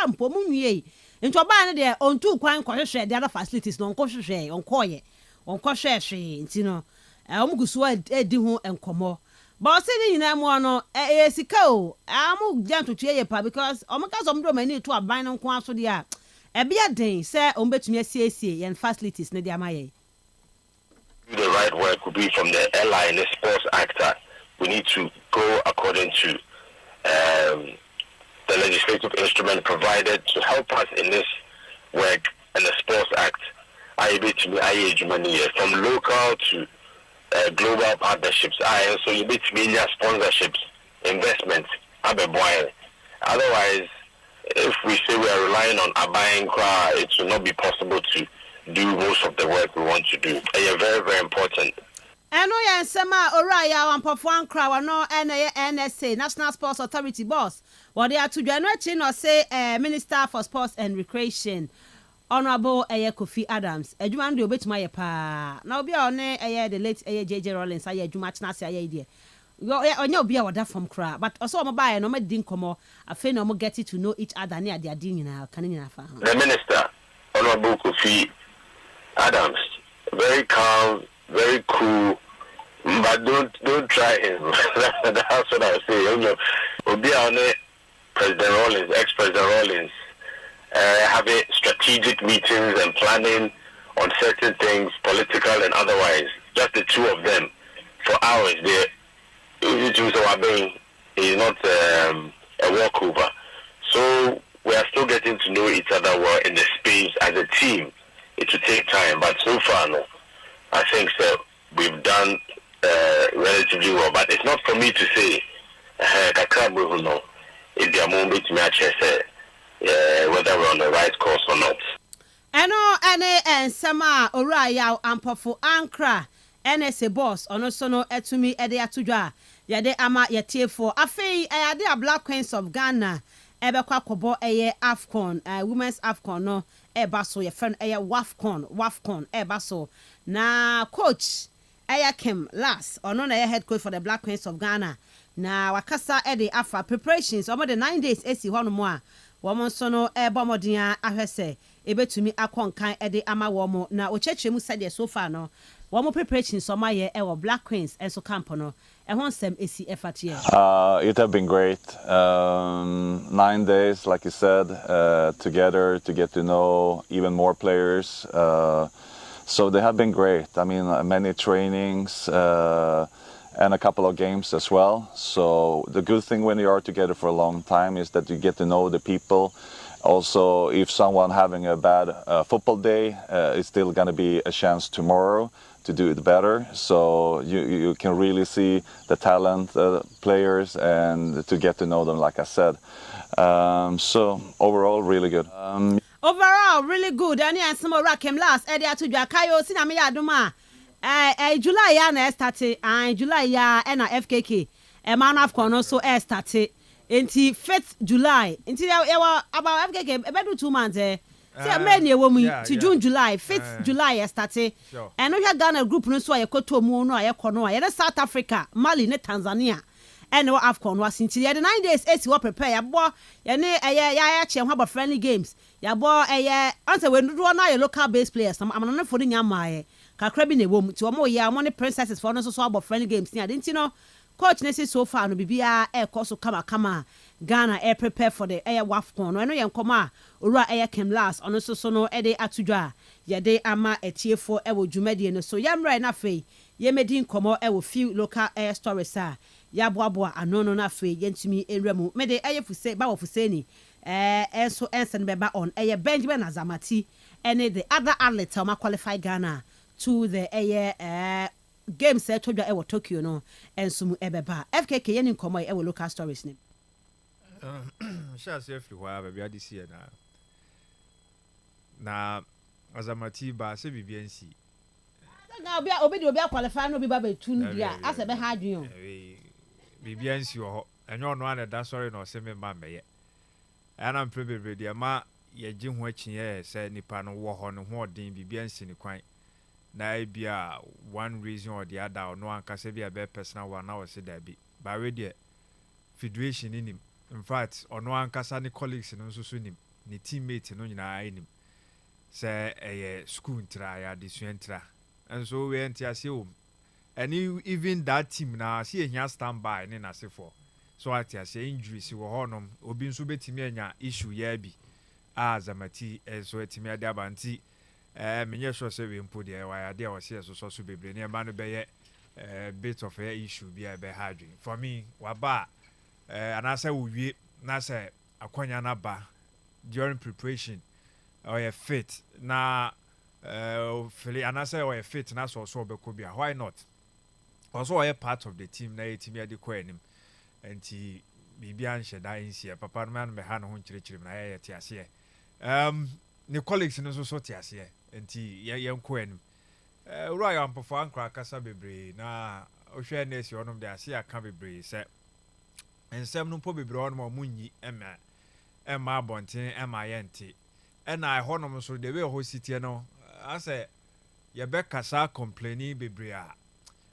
mpo omunwie nti oba ne de ontu kwan kohwehwe the other facilities no onkohwehwe onkoye onkohwehwe nti no omugusu edi ho enkomo but say ni nyina mo no esika o amu jantotu ye pa because omaka so mdo mani to aban no nko aso de a ebia den say ombetumi asiesie yen facilities ne de amaye. The right work would be from the LI and the Sports Act. We need to go according to the legislative instrument provided to help us in this work and the Sports Act. From local to global partnerships. So you need to media sponsorships, investments. Otherwise, if we say we are relying on buying car, it will not be possible to do most of the work we want to do. They're very, very important. I know you're Sema Oraya and Papuan Crow, no NSA, National Sports Authority boss. What they are to join or say Minister for Sports and Recreation, Honorable Kofi Adams. A Juman do bit my pa. Now be on the late JJ Rollins. I do much nasty idea. On your beer that from crowd, but also I'm buy no more dinkomo. I feel no more getting to know each other near their ding now. Can you The Minister, Honorable Kofi Adams, very calm, very cool. But don't try him. That's what I say. You know, we'll be on it. President Rollins, ex-President Rollins, having strategic meetings and planning on certain things, political and otherwise. Just the two of them for hours. Is not a walkover. So we are still getting to know each other well in the space as a team. It will take time, but so far, no. I think so. We've done relatively well, but it's not for me to say if they are moving to match whether we're on the right course or not. And Sama Oraya and Pofu Ankra NSA boss on also no etumi ede atudwa yade ama yetie for afei ade a Black Queens of Ghana ebekwa kobo eye AFCON women's AFCON no eba so ye friend eye WAFCON eba so na coach Kim last ono na head coach for the Black Queens of Ghana na wakasa ede afa preparations over the 9 days esi hono mo a womo so no eba modin ahwese ebetumi akonkan ede ama womo na ochechemu sade so far no womo preparations so maye e Black Queens enso camp no e hon sem esi efatie. It have been great. 9 days, like you said, together to get to know even more players. So they have been great. I mean, many trainings and a couple of games as well. So the good thing when you are together for a long time is that you get to know the people. Also, if someone having a bad football day, it's still going to be a chance tomorrow to do it better. So you can really see the talent players and to get to know them, like I said. So overall, really good. Overall, really good. And yeah, some more came last. Edia to Jakayo, Sinami Aduma. July ya na started. July ya na FKK. Man of also started. Until 5th July. Until about FKK. About 2 months. See, many women to June, July, 5th July started. And we have Ghana group no so to mu no ayekono. South Africa, Mali, ne Tanzania. And no AFCON was in the 9 days. Esi we prepare boy. Ya about friendly games. Ya boy answer when do na your local base players. I'm not for the nyama kakrabi ne wom to omo ya money princesses for no so about friendly games. Didn't you know? Coach Nessie so far no bibia course kama Ghana prepare for the WAFCON. No I know yan koma ora Kim last on so no ede atudwa ye de ama etie for wo dwumade no so yam right na fei ye medin komo wo few local stories ya boaboa anono na fei yentumi enramu mede fuse ba wo fuse ni enso ensen beba on Benjamin Azamati and the other athletes ma qualify Ghana to the game set to the Tokyo no enso mu ebeba FKK yen komo local stories ni Shas everywhere baby I this year na Azamati ba se bibiansi na obi qualify no bi ba betu dia ase be ha adwen bibiansi ho enyo no ana da sorry no se me ma meye ana mprebebe dia ma ye gye ho akye se nipa no wo ho no ho odin bibiansi ni kwan na bia one reason or the other no anka se bia be personal one na wo se da bi ba we dia federation in fact ono ankasa ni colleagues no so nim ni teammate no nyina anim say school ntra ya desuentra and so we entiase o and even that team na see ehia standby ni na se for so atiase injuries wo honom obi nso betimi anya issue ya bi Azamati so etimi ade abanti menye so se we mpo de wa ade o se so bebre ni ma no be ye bit of a issue bi e be hardwin for me waba and I say we na say akwanya na ba during preparation or fit na and I say or fit na so be bia why not also a part of the team na etimi ade ko anim enti bibia nhye da nsia papa no man me ha no ho nkyerechire na ya tiase ne colleagues no so tiase enti yenko enum ura ya mpofo ankra kasa bebre na ohwe na esi onom de ase aka bebre se ensem no mpo bebre onom munyi ema abonten ema yente ena ehonom so de we ho sitie no ase ye be kasa complaining bebre a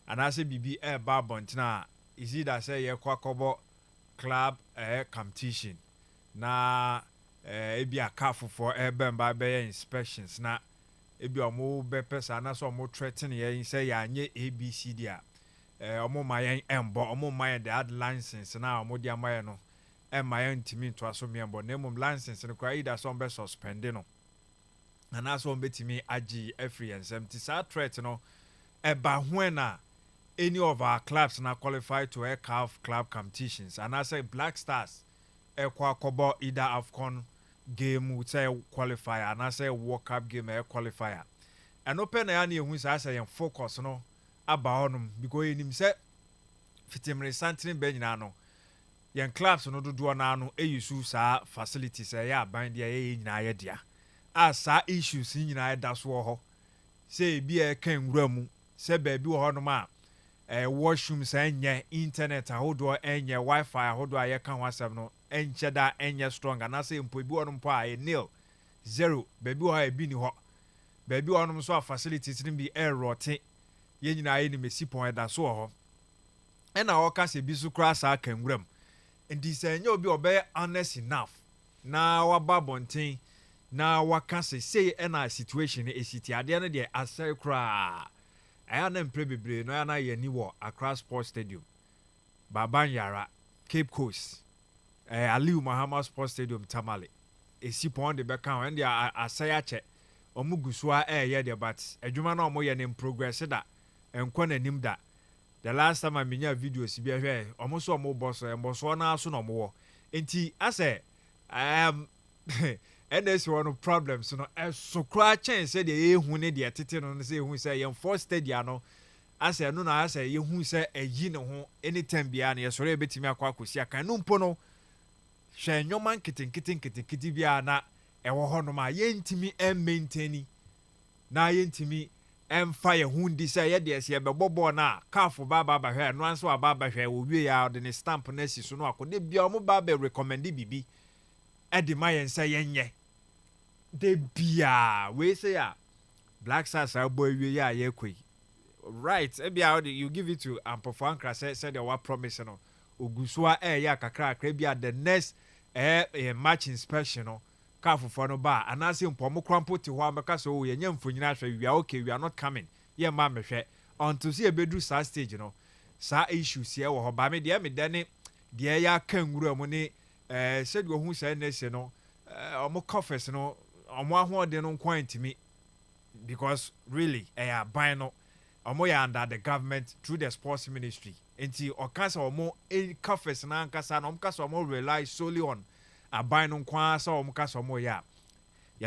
anase bibi ba abonten a is it that say ye kwakobo club competition na ebi akafofo bemba be inspections na ebi omo be pesa na so omo threaten ye say ya anye ABCD a omo mayen embo omo mayen the ad license na omo dia mayen no mayen timi to aso miembo na mum license no kwa ida so be suspend no na so betimi agi every ensem ti sa threat no ba when any of our clubs now qualify to a CAF club competitions and I say Black Stars kobo either AFCON game would say qualifier and I say World Cup game qualifier and open any who say focus no about because him say fitimre santin benina no yen clubs no do na no use sa facilities ya ban dia nyina ye dia asa issues nyina da so ho say bi kan wura mu say baabi wo ho no ma washrooms enye internet ahodo enye wifi ahodo aye kan wasem no enche da enye strong and say mpo bi wonom po a nil zero baabi wo ha bi ni ho baabi wonom so facilities ni bi rote ye nyina aye ni mesi pon da so ho ena wo ka se bi su kra sa kan wuram ndi se enye obi obey honest enough na wababonten na waka se ena situation esiti ade no de asai kra I am bebre no na ye ni wo Accra Sports Stadium Babanyara Cape Coast Aliu Mahama Sports Stadium Tamale esipon de beka when they asaya che omugusua ye de but adwuma na omo ye in progress da enko na nim da the last time I menya videos bi ahwe omo so omo boss emboso na aso no mo enti ase and there's one problems no so cry chance say the ehu ne de tete no say ehu say yem for stadium no ase no na ase yehu say eyi ne ho anytime bia na yesore betimi akwa akosi aka no mpo no hwe nyoman kitinkiti bia na ewo ho no ma yentimi maintain na yentimi emfa ye hu ndi say ye de ase bebobo na kafo baba hwe no anso baba hwe wo wie ya de ne stamp na si so no akode bia omo baba recommend bibi edi mayen say yenye de bia we say Black Stars boy we ya ye koi right bia you give it to Ampofo Ankra said they were promising no ogusua ya kakra bia the next match inspection no kafofo no ba anase mpomo krampo ti ho ameka so ye nyamfonyina hwe we are okay we are not coming ye ma mehwe until see ebedu sa stage no sa issues here wo ba me de dane de ya kan wura mu ni said go hu say nese no omo coffers no omo ahode no kwant me because really buy no omo ya under the government through the sports ministry enti okasa omo coffers na ankasa no omkasa omo rely solely on buy no kwa sa omo kasa omo ya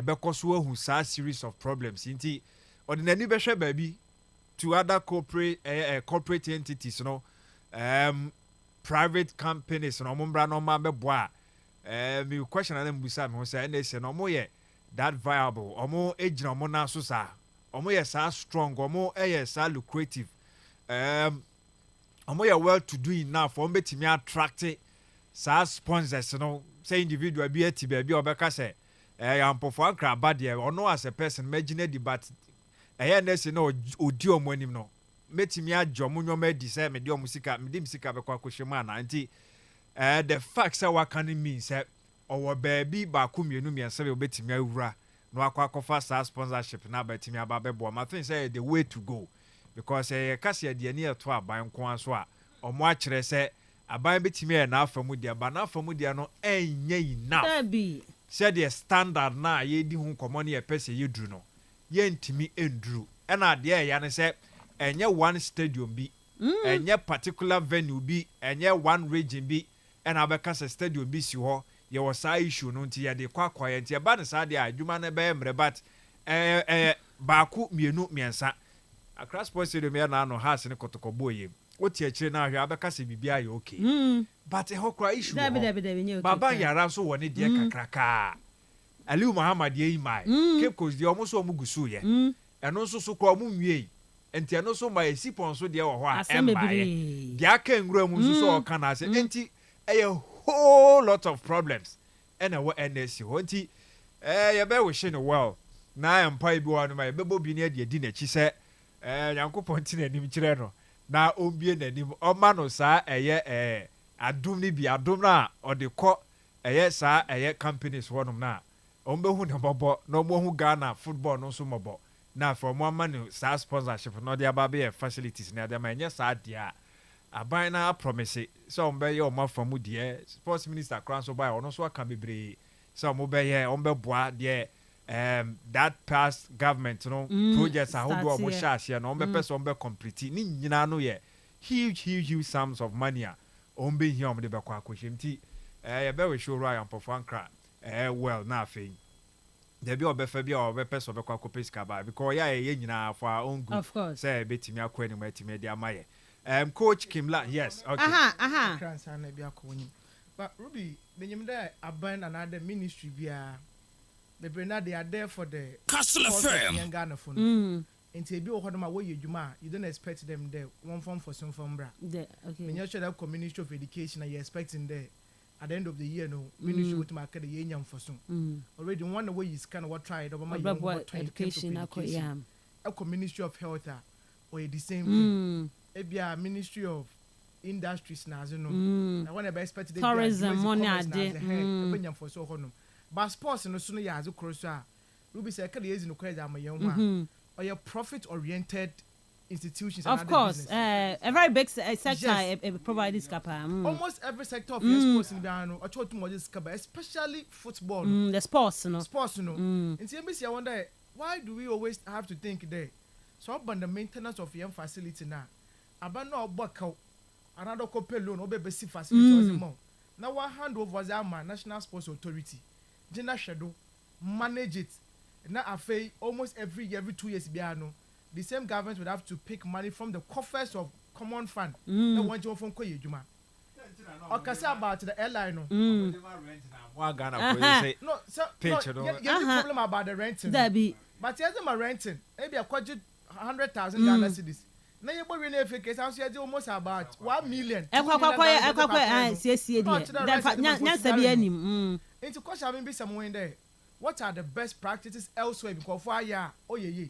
bekoso ahu sa series of problems enti ordinary be hwe baabi to other corporate entities no private companies no omo mbra no ma beboa me question and busa me say na say no mo ye that viable omo ejina omo na so sa omo ye sa strong omo ye sa lucrative omo ye well to do enough omo betimi attract sa sponsors no say individual bi ati ba bi obeka say Ampofo Ankra bade ono as a person imagine the but na say no odi omo anim no metimi ajomo nyoma di say me di omo sika me dim sika be kwa kohwema na anti the fact say what can it mean say our baby ba kumienu miense be obetimi awura no akwa sa sponsorship na betimi ababebo I think say the way to go because kase de ani eto aban ko aso a omo a kire say aban betimi na afamu de ba na afamu de no enye enough say the standard na ye di hu komo na pese yedru no ye ntimi endru e na de ya ne say enye one stadium bi enye particular venue bi enye one region bi and abeka stadium bi si ho ye was sa issue no nti ye de kwakwa ye nti e ba ne sa de adwuma na be mre but baaku mienu miensa Accra Sports Stadium ya na no has ne kotokobo ye oti akire na ahwe abeka se bibia ye okay but e ho kra issue baba yara so woni de kakraka Aliu Muhammad ye mai Cape Coast de omo so omo gusu ye eno so so ko omo nwie enti eno so mai sipon so de wo ho a emba ye de aka nwura mu so so ka na se enti a whole lot of problems and what NSC ho enti ye be wish no well na empa bi wa no mai bebo bi ne de di na chi se Yankopon ti na nim kire no na ombie na nim o ma no sa eye adum ni bi adum na o de kọ eye sa eye companies wonum na ombehu ne bobo na omohu Ghana football no so mobo na from one man sa sponsorship no de aba be facilities na de ma enye sa dia aban na promise so ombe ye oma from de sports minister crown so by ono so aka bebre so ombe ye ombe boa de that past government no projects ahodo omo share no ombe person ombe complete ni nyina no ye huge sums of money ombe here omde be kwa akohemti ye be we show right for fankra well na afei there be obefa bi obepeso be kwa kopeska ba because ya ye nyina for our own good say betimi akwa ni matimi de amaye coach Kimla yes okay transfer na bi akoni but Ruby benyim there aban another ministry bia the na they are there for the Kastle FM Ghana phone nti ebi ohodoma wo yedwuma you don't expect them there one form for some from bra okay when you show that Ministry of Education and you expecting there at the end of the year no ministry with market the yenyam for soon already one way is kind of what tried over my education a Ministry of Health or the same thing ebia Ministry of Industries na no I want to expect the tourism money ade ebenyam for so honum but sports no so no ya azu cross a Ruby say ka the ezi no kweza amayen or your profit oriented institutions of course a very big sector provide this capa almost every sector of sports in Ghana or try to more this capa especially football the sports no in CBC I wonder why do we always have to think there so about the maintenance of young facility now about no work another couple loan or be facility more now one hand over the National Sports Authority general shadow manage it now after almost every 2 years biano the same government would have to pick money from the coffers of common fund that want to from Koyejuma. Or Kasa about the airline. No, sir, problem about the renting. But yes, I'm renting. Maybe a quadruple 100,000 Ghana cedis. Now you buy in a case, I'm almost about 1 million. Into question, I mean, be somewhere in there. What are the best practices elsewhere? Because for yeah, oh yeah.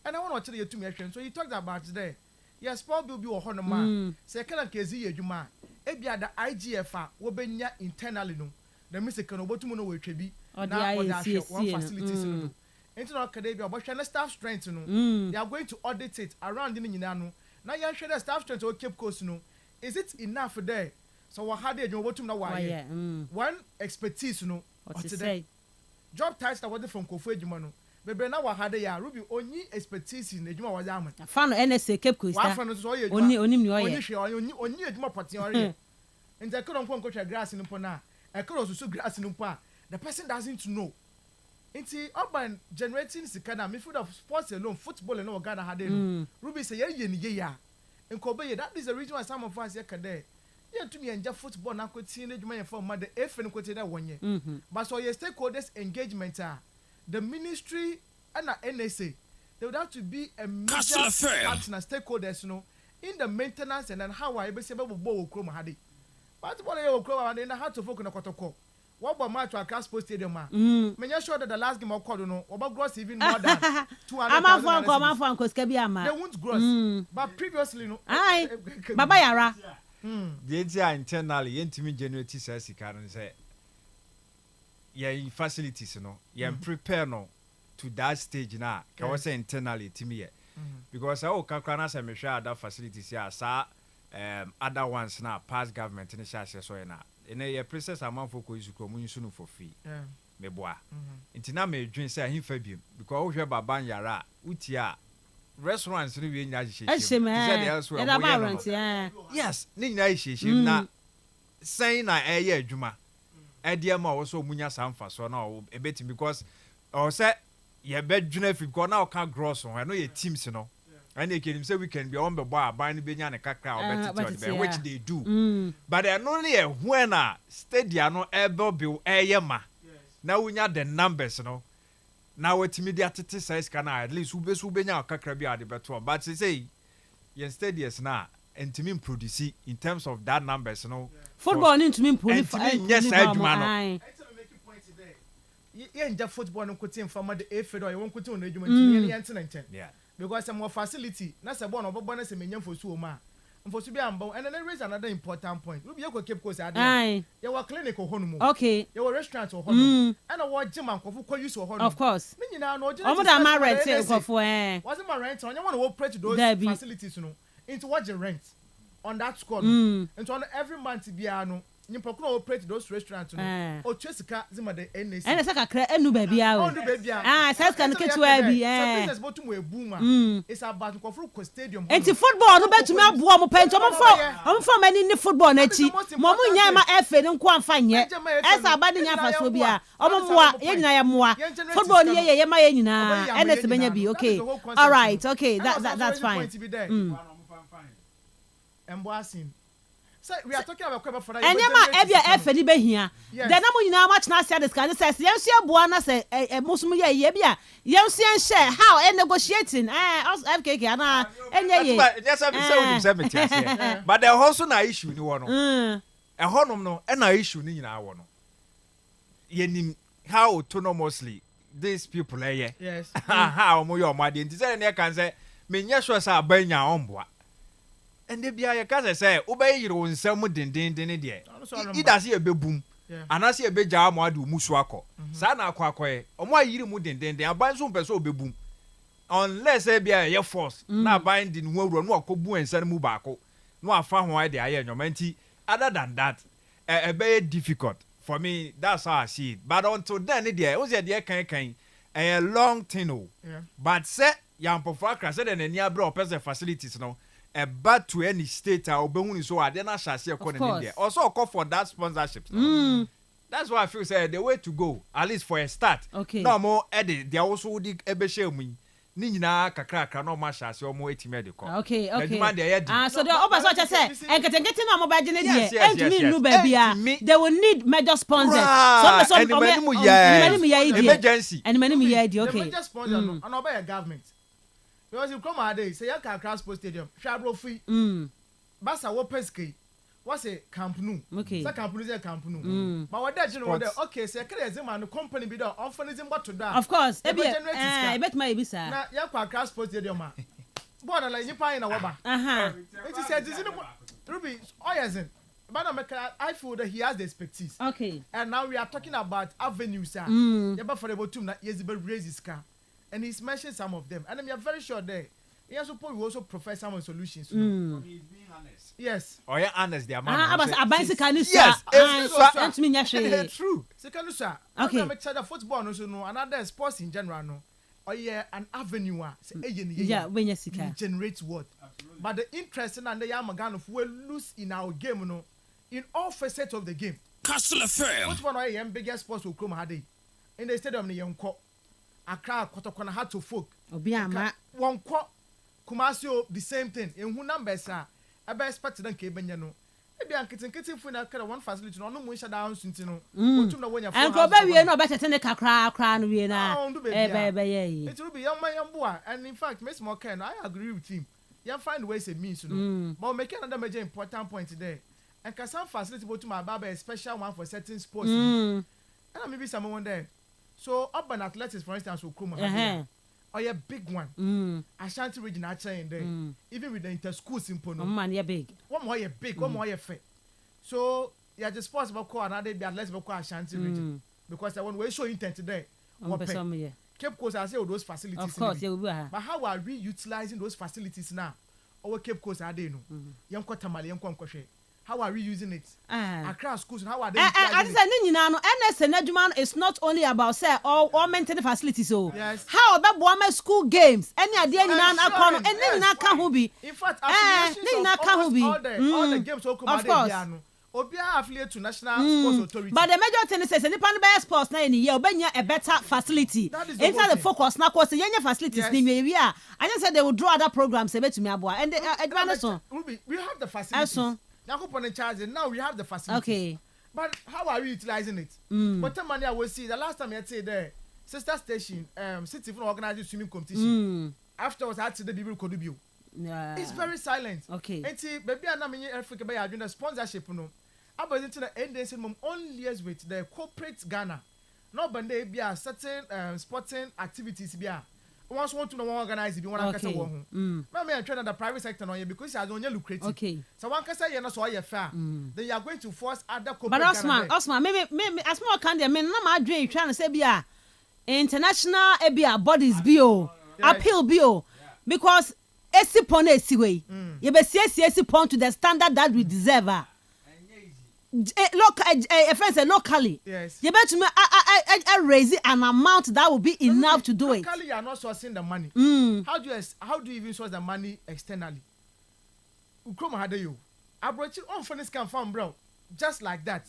And I want to tell you to me, so you talked about today. Yes, Paul will be a honor. Second case, you man. Ebia the IGF will be internally no. The Mr. Kanobotumo will be now one facilities. Into academia, but the staff strength no. They are going to audit it around the Ninano. Now you share the staff strength or Cape Coast no. Is it enough for there? So what had you what to know why? One expertise no. What to say? Job titles that was from Kofu Ejumano. Bebe na wahade ya Ruby only expertise in ejuma was am. Fan NSA Cape Coast. Oni ni oye. Oni ejuma pati ore. Nti ekoro nko nkohwe grass no po na. Ekoro susu grass no po a the person doesn't know. Nti urban generating sika na me food of sports alone football no Ghana hade no. Ruby say ye ni ye ya. Nko be that is the reason why some of us here kade. You to me enjoy football na kwoti na ejuma ye for mother efe no kwoti da wonye. But so your stakeholders engagement the ministry and the NSA, they would have to be a major partner stakeholders, you know, in the maintenance and then how I be able to bow chroma hadi. But what I will chroma in the heart of Fokuna Kotoko. What about match at Kastle Stadium? May you sure that the last game of Kodono, about gross even more than 200,000. They won't gross. But previously, no. Aye, Baba Yara. The internally, intimate generate says he can say. Yeah, facilities, you know, prepare no to that stage now. Can we say internally to me? Because I can say me share other facilities here. Sa other ones now past government in the share so now. In a process amount for ko isuko mu nsunu for free. Me boa. Intina me dream say him fabium because we hear baba yara utia restaurants ni we nya hihye. Yes, ni nya hihye na saying na eye adwuma. Ediema also munya samfa so na ebetim because or say ye bedwuna fi because now can gross on I know your teams no and they can say we can be on the bar buying benya ne kakra or better which they do but they only when stadium no ebe be eyema now we nya the numbers no now what immediate size can at least ube nya kakra bi ade beto but say instead yes na ntimi produce in terms of that numbers no football need to mean produce yes adwuma no yeah football no kotin from the A fed or you won kotin no adwuma ntimi yen enten yeah because some more facility na se ball no bobo na se menya fosu o ma mfosu bi ambo and then there is another important point we be go keep course ade you were clinic ho no mo okay you were restaurant ho no and what gym and kofu ko use ho no of course me nyina no omo da ma rent kofu was my rent on you want to operate those facilities no into what the rent on that score into on every month bia no nyimpa operate those restaurants no o twesika zima the NAC ene saka kra enu ba bia o saka no ketua bi business botum we boom it's about kofu stadium enti football no betumi aboa mo pento mo fo mani ni football na chi mo mu nya ma efe ni nko amfa nye esa abade nya fa so bia omo moa ye nyina ya moa football ni ye ma ye nyina ene se benya bi okay all right okay that's fine emboasin. So we are talking about for that. Enyama ebia efe ni behia. De na mo nyina ma chna sia discuss say yensu aboa na say musum ye bia yensu en share how e negotiating FKK ana enye ye. Yes say but the also na issue ni wo no. Honom no e na issue ni nyina wo no. Yenim how autonomously these people yes. How mo yo ma de nti say na kan say menya sure say abanya omboa. And they be a case say, obey your own some din de. It does here be boom. And I see a be jam or do muswako. Sana quaque, or why you mudin den they are buying some person be boom. Unless they be a your force, now binding no run walk boom and send mubako. No, I found why they are in your menti. Other than that, a very difficult for me. That's how I see it. But until then, it was a dear kind a long thing. But say, young Pofakra said, and near bro person facilities no. A bad to any state or behun so I then shall see a corner in there. Also call for that sponsorship. That's why I feel say the way to go, at least for a start. Okay. No more edit. They also dig ebeshe me. Nina kakra no masha so mo etime de ko. Okay. So the oba so say getting no mobile gene there. And me no baby. They will need major sponsors. So emergency. And many me okay. Major sponsor no and obey government. Because you come out there, say you can cross post stadium, Shabro free. Basa wo peske. What say Camp Nou? Okay. Say Camp Nou, say Camp Nou. But what that you know there? Okay, say can you man company be there? Unfurnished what to that? Of course. I bet my bisa. Na you can cross post stadium ma. Border like you pay na waba. It is said this is Ruby. Oyazin. But I feel that he has the expertise. Okay. And now we are talking about avenues, sir. You for the bottom that yes, but raise his car. And he's mentioned some of them. And I'm very sure there. He also profess some solutions. He's being honest. Yes. Oh, yeah, honest. They are yes, true. Second, sir. Okay. I'm excited football, no, another sports in general, no. Or yeah, an avenue. Yeah, when you generate what? Absolutely. But the interest and the Yamagan of will lose in our game, no, in all facets of the game. Kastle FM. Which one are biggest sports will come had in the stadium the young court? Akra Kotokona had to folk. Obiama. One quote Kumasio the same thing. In who numbers are a best part than Cabanyano. Maybe I'm getting for one facility no more down since you know. And go baby, no better than a crown. We now. It will be young man boy. And in fact, Miss Mokan, I agree with him. You find ways and means to know. But making another major important point today. And can some facility go to my barber a special one for certain sports. And maybe someone there. So urban athletics, for instance, will come or a big one. Ashanti region actually in there. Even with the inter-school simple. Man, you're big. One more big, one more fair. So yeah, the sports about call another be athletics about Ashanti region. Because I want to show intent today. Cape Coast, I say all those facilities. Of course, you will. But how are we utilizing those facilities now? Our Cape Coast are they no? Young Kotamali, young Konkoshe. How are we using it? Across schools, how are they utilizing it? It's not only about say or maintaining facilities. So yes. How about women school games? Any idea in and in fact, all the games will come of course. Obia affiliate to National Sports Authority. But the major thing is any pan by sports na in here obenya a better facility. Inside the focus na course yenye facilities ni we are. I just said they will draw other programs to me aboa and we have the facilities. Now we have the facilities. Okay. But how are we utilizing it? But the money I will see the last time I said there, sister station, city for organizing swimming competition. Afterwards, I had to the people could do. Yeah. It's very silent. Okay. And see, baby, I'm in Africa by doing the sponsorship. No, I was into the end mom only years with the corporate Ghana. No, but they be a certain sporting activities. Be a once want to know organize if you want to catch a one. Maybe I'm trying to the private sector on you because it's only lucrative. Okay. So one can say you're not so fair. Then you are going to force other corporate. But Osman, maybe as more can they mean, no, my dream trying to say be a international bodies bio appeal bio because. Esipon esiwe. You be esipon to the standard that we deserve. Friends say locally. Yes. You bet me I raise an amount that will be enough to do it. Locally, you are not sourcing the money. How do you even source the money externally? Ukrom had you. Abroach on funny scam farm, bro. Just like that.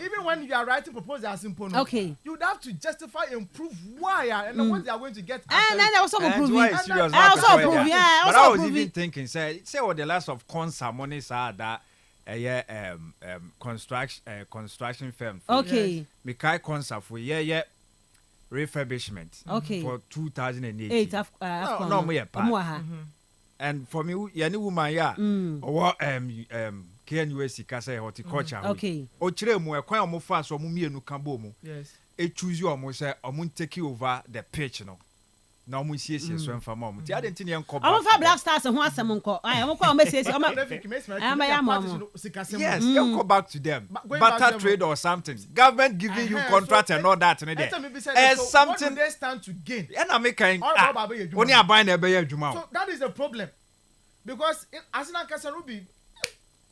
Even when you are writing proposals in Pono, okay, you would have to justify and prove why and what they are going to get. And then I also prove it. I also prove it. But I was even thinking, say what the last of concert money are that construction firm. Okay. Me kai concert for refurbishment. Okay. For 2018. No, me and for me, any woman or KNUSC kasa horticulture. Okay. O chire mu ekwan omo fa so omo mienu kan bo mu. Yes. E choose omo say omo take over the pitch no. Na omo siesie so emfa ma omo. Ti ade nti ne enko ba. Omo fa Black Stars ho asem nko. Ai omo kwa omo siesie omo. Yes, you go back to them. Barter trade or something. Government giving you contract and all that in there. Something what do they stand to gain? And I make only a buy na be adwuma. So that is the problem. Because as na kasa Ruby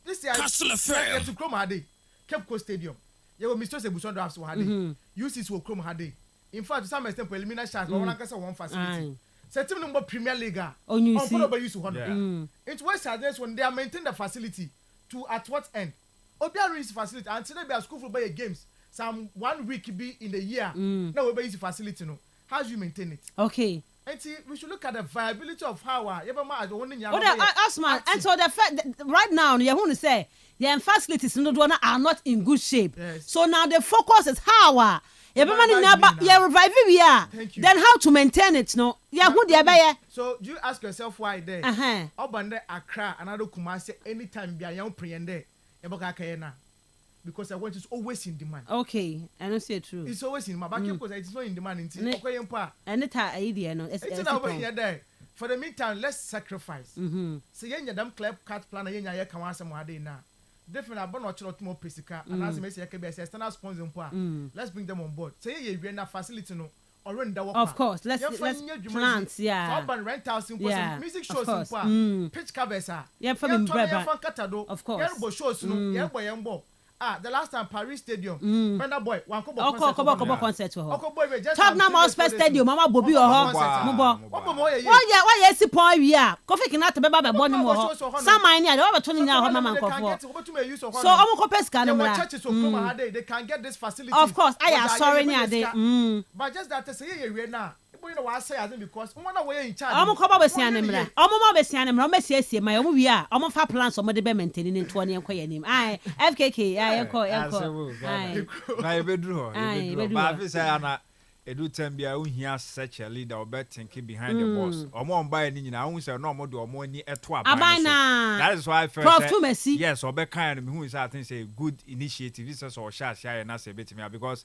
this year, Kastle FM. To Chrome Hade, Cape Coast Stadium. You will Mr. Sebuson drafts one day. UCs will Chrome Hade. In fact, to some extent, preliminary shots, but one can say one facility. Certain number Premier League on use to 100. It's West Sardines when they are maintaining the facility to at what end? Obia is facility until they be a school football games. Some 1 week be in the year. No, we use facility. No, how do you maintain it? Okay. And see, we should look at the viability of how Osman, and so the fact that right now you want to say the facilities are not in good shape. Yes. So now the focus is how revive we are. Then how to maintain it? No, so do you ask yourself why there? Obande Accra another Kumasi anytime be a young pre-ende because I want it's always in demand. Okay, I don't say it true. It's always in my back because it's not in demand in and it's idea no. It's over here there. For the meantime, let's sacrifice. So you them club cat plan you nya kan wasem wade na. Definitely about not lot more pesika and as me say can be external sponsor let's bring them on board. Say you na facility no. Of course, let's plants, so urban rent house music shows pitch covers of course shows the last time Paris Stadium Brenda Boy one concert Tottenham Hotspur Stadium Mama Bobi why yes point we are coffee cannot be born more some mine they over 20 now mama so omo ko pesca no they can get this facility of course I am sorry they but just that say you now because in charge. Omo ko ba besia ne mra. Omo ma besia ne mra. Omo siesie ma omo wi a omo fa plans omo de be maintain ne nto ne enko yanim. Ai FKK ai enko. Na ebedru ho. Ba fi say ana edu tambia ohia such a leader obe think behind the boss. Omo on buy ni nyina hu say no omo de omo ni eto aban. That is why first yes obe kan me hu say I think say good initiative this is so share na say betimi because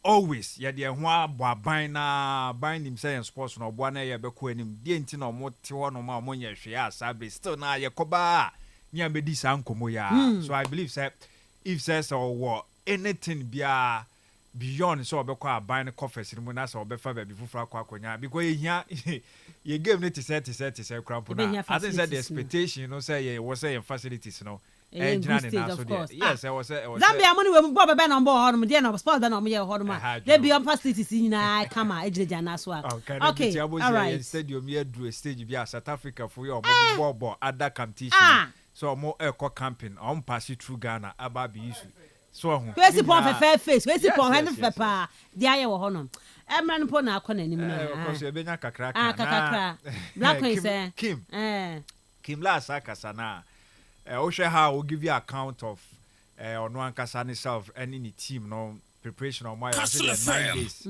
always ya de ho aban na ban nim say sports no obo na ye be ko anim de enti na omo te ho no ma omo nya hwe ya sabe still na ye koba nya be di san komo ya so I believe say if says or anything bia beyond so obe ko aban coffers mu na so obe fa ba bi fufura kwa akonya because ye game ne to set cramp na I think say the expectation no say ye was say facilities no Yes, I was Zambia money we Bob Ben on board him there no sport Ben on me hoduma they be on facilities na come ejija na so okay all right stadium here do a stage bia South Africa for your bobo other competition so more eco camping on pass it through Ghana about be issue so we see pon fair face we see pon hand pa dia ye wo honum emran po na akọ na nim na of course e benya kakra kakra black one say Kim la sakasa na Osha how will give you account of ono ankasa ne self any ni team no preparation on my Kastle 9 days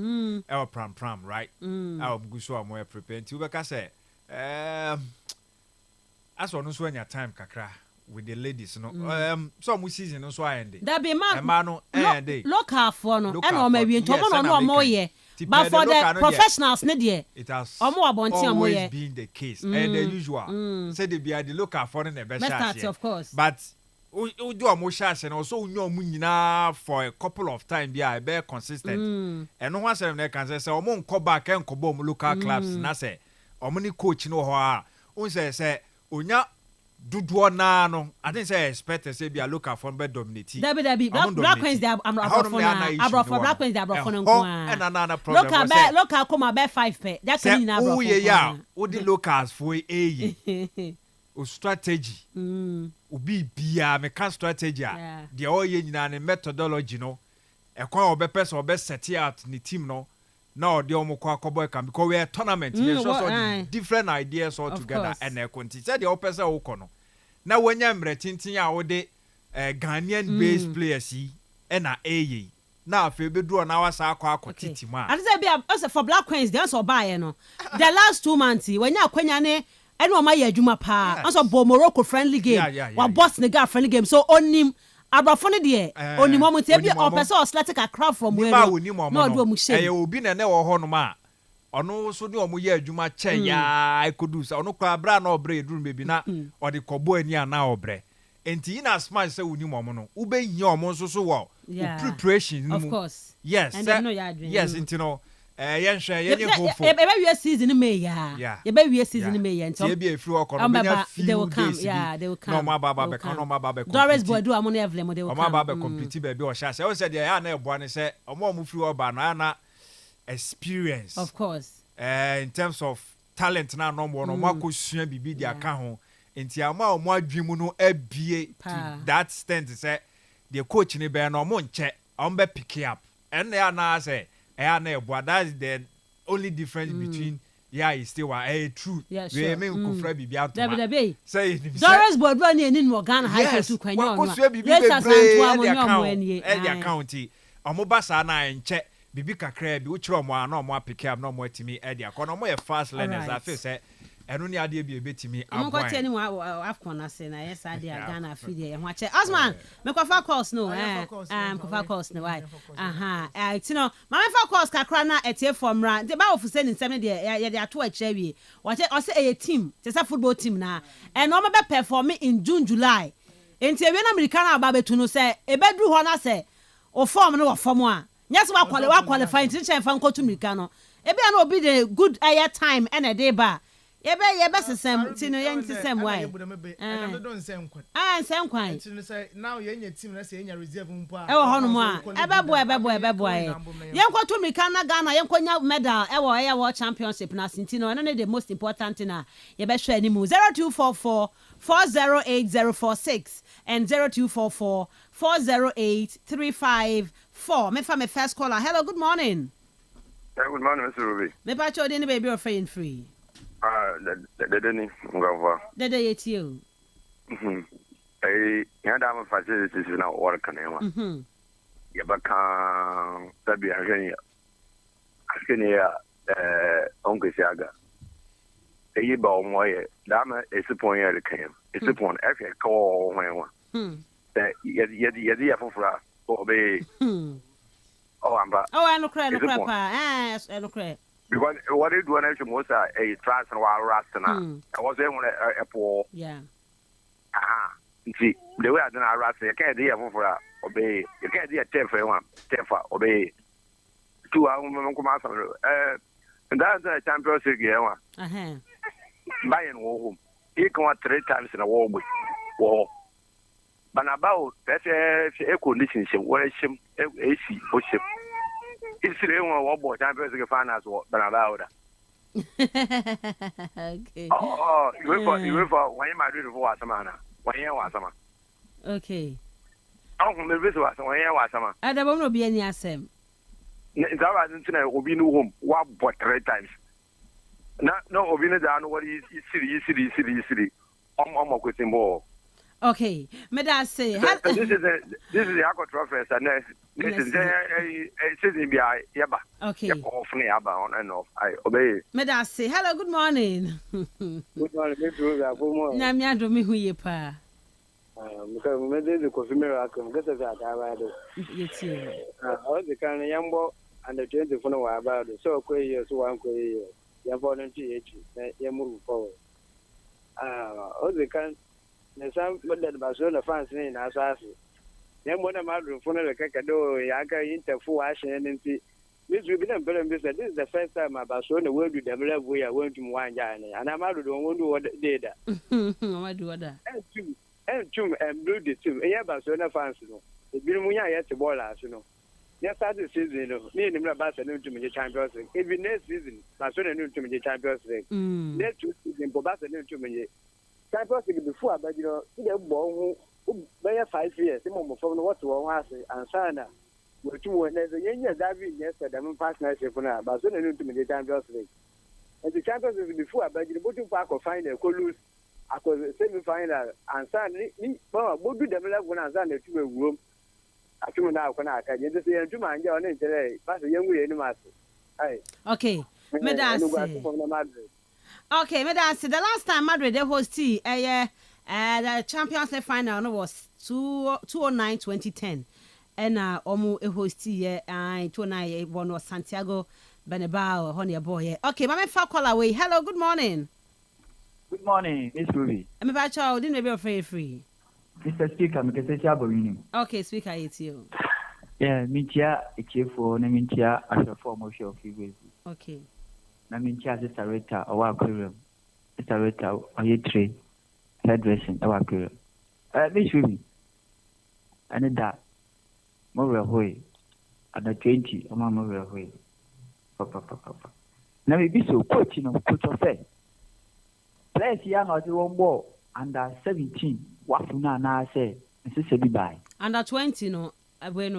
pram right I go so am prepare nti we ka say as ono so anya time kakra with the ladies no some season no so end that be man no day local for no and o ma wi ntomo no mo ye but for the professionals ne there it has always been the case and the usual say they be the local for the best of course but we do a more share and also we know nyina for a couple of time be be consistent and no one say na can say omo nko back and ko bom local clubs na say omo ni coach no ho a un say onya duduo na no I think say expect say be a local for be dominate Dabi black queens they abroad black queens they abroad nko and problem local come be 5 pe that can na abroad yeah wo the locals for o strategy obi bia me can strategy the all ye nyina ne methodology no e kwa obepe so obe set out ni team no now the omukwa koboy can because we are tournament so different ideas all together and e konti say the opesa wo kono na wanya mre tintin a wo de Ghanaian based players yi e na eye na afi bedu na wasa akwa titim a I say be for black queens they also buy no the last 2 months when ya kwanya ne ene o ma ye adwuma pa also bo Morocco friendly game wa boss ne ga friendly game so onim abrafo ne de onim o mte bi o pese o select a crowd from where no do mu shey obi ne wo ho no ma ono so ne o mu ye adwuma che ya ikodu sa ono kwa bra na obre eduru bebi na o de kobo ani ana obre enti ina smart say onim o mu no ube hia o mu so wo preparation of course yes yes enti no ebe season me ya ebe season me ya nti ebe efiri okono benya they will come no ma baba be kan no ma baba be Doris boy do amon evle they will come ma baba complete be o sha say o say ya na ebo ani say omo firi oba na experience of course in terms of talent na no mo no makosua bibi dia ka ho nti ama omo adwemu no abie to that extent say the coach ni be no mo nche on be pick up and ya na say that is the only difference between is still true we me nkufra bibia to say Doris Bodwa ni eni no Ghana high school kwanya ono let us santu amonyo eni account omobasa na enche bibi kakra bi wo kire omo ana omo pick up na omo atimi e dia kono omo ye fast learners I feel say enu ni ade bi ebetimi agwan mo kwete ni afcon ase na yes ade Ghana afide ye ho ache Osman me kwafa course no kwafa course no why you know my fa course kakra na etie from ran de ba ofuse ni nsem de ye de ato ache wie wache o se a team te say football team na and o me be perform in June July enti ewe na American aba betu no say e bedru ho na say o form no wo form a nyase wa qualify enti chen fa nkotu American no e be na obi the good air time and a day ba yebe sesem tino yen sesem why nsem kwan tino say now yen team na say yen reserve mpo a e wo hono mo a ebebo yen kwato America na Ghana yen kwanya medal e wo world championship na sintino no the most important na yebe hwe animu 0244 408046 and 0244 408354 me fa me first caller. Hello, good morning. Good morning, Mr. Ruby. Me pa cho dey baby or free. Dedeni ngava. Dede yetio. Yanda ma facilities na work na yawa. Ya baka tabi hanya. Askene ya onke siaga. Ba omoye dama esipon ya lekam. Esipon efe ko wenwa. Yedi ya fofra obe. Amba. I no cry pa. I no cry. Because what they do when actually was a trans and wild rastana. I was there when a poor. Yeah. See, the way I done a rast, you can't do for obey. You can't do a 10 for one, 10 for obey. 2 hours, and that's a championship game. Buying home. He come 3 times in a war with war. But about that's a condition, where shim, AC, or ship. It's the one boy champions get finance what but about okay. You for when you might do for Samana. When you want some. Okay. I don't know was when you want some. I don't know be any asem. That was internet will be no home. What but 3 times. No, Obina down what is city. I'm question ball. Okay, me that say. This is the Aqua Trophy, and this is season behind Yaba. Okay. Off Yaba on and off. I obey. Me that say. Hello, good morning. Good morning, good morning. Nyamia do me hu ye pa. Because me dey the coffee miracle. Get us at our do. Yeti. All the kind yambo and the 20 for no about so quay years one quay. Yambo and TH. Yamu forward. All the kind. Some but that Barcelona fans in Assassin. Then what am I doing for the Cacado, Yaka interfu Ashen and see. This will be the better business. This is the first time my Barcelona will do develop. We are going to one journey, and I'm out of the one who did that. I do that. And blue the two. Yeah, Barcelona fans, you know. The Bimuya yet to ball us, you know. Yes, start the season, you know. Me and the Barcelona to me the Champions League. If next season, Barcelona to me the Champions League. Next season, Barcelona to me. Champions League before, but you know, the ball who by 5 years, the moment from what was and Sana. But you were there's a young David yesterday, I'm partnership for now, but soon to me the Champions League. And the Champions League before, but the bottom park of final, Colus, I was semi final, and San, well, what do develop when I stand to a room? I do now, can I just say, to my young today, but a young way in the okay, Okay, Madam, the last time Madrid they hosted the Champions League final was 2009-2010. And Omu hosted 2009 one was Santiago Bernabeu, honey boy. Okay, Mama Fakola way. Hello, good morning. Good morning, Miss Ruby. I'm about you, didn't be afraid free. Mr. Speaker, I'm going to say okay, Speaker, it's you. Yeah, Mintia, it's here for Mintia as a form of show. Okay. Na mincha is a reta or aquarium. It's a reta or a tree, hairdressing or aquarium. Miss Ruby. And that more away at the 20 or more away. Papa. Now we be so coaching of coach of fair. Players young as the one ball under 17. What for now say? Mrs. Sebi under 20, no, I weigh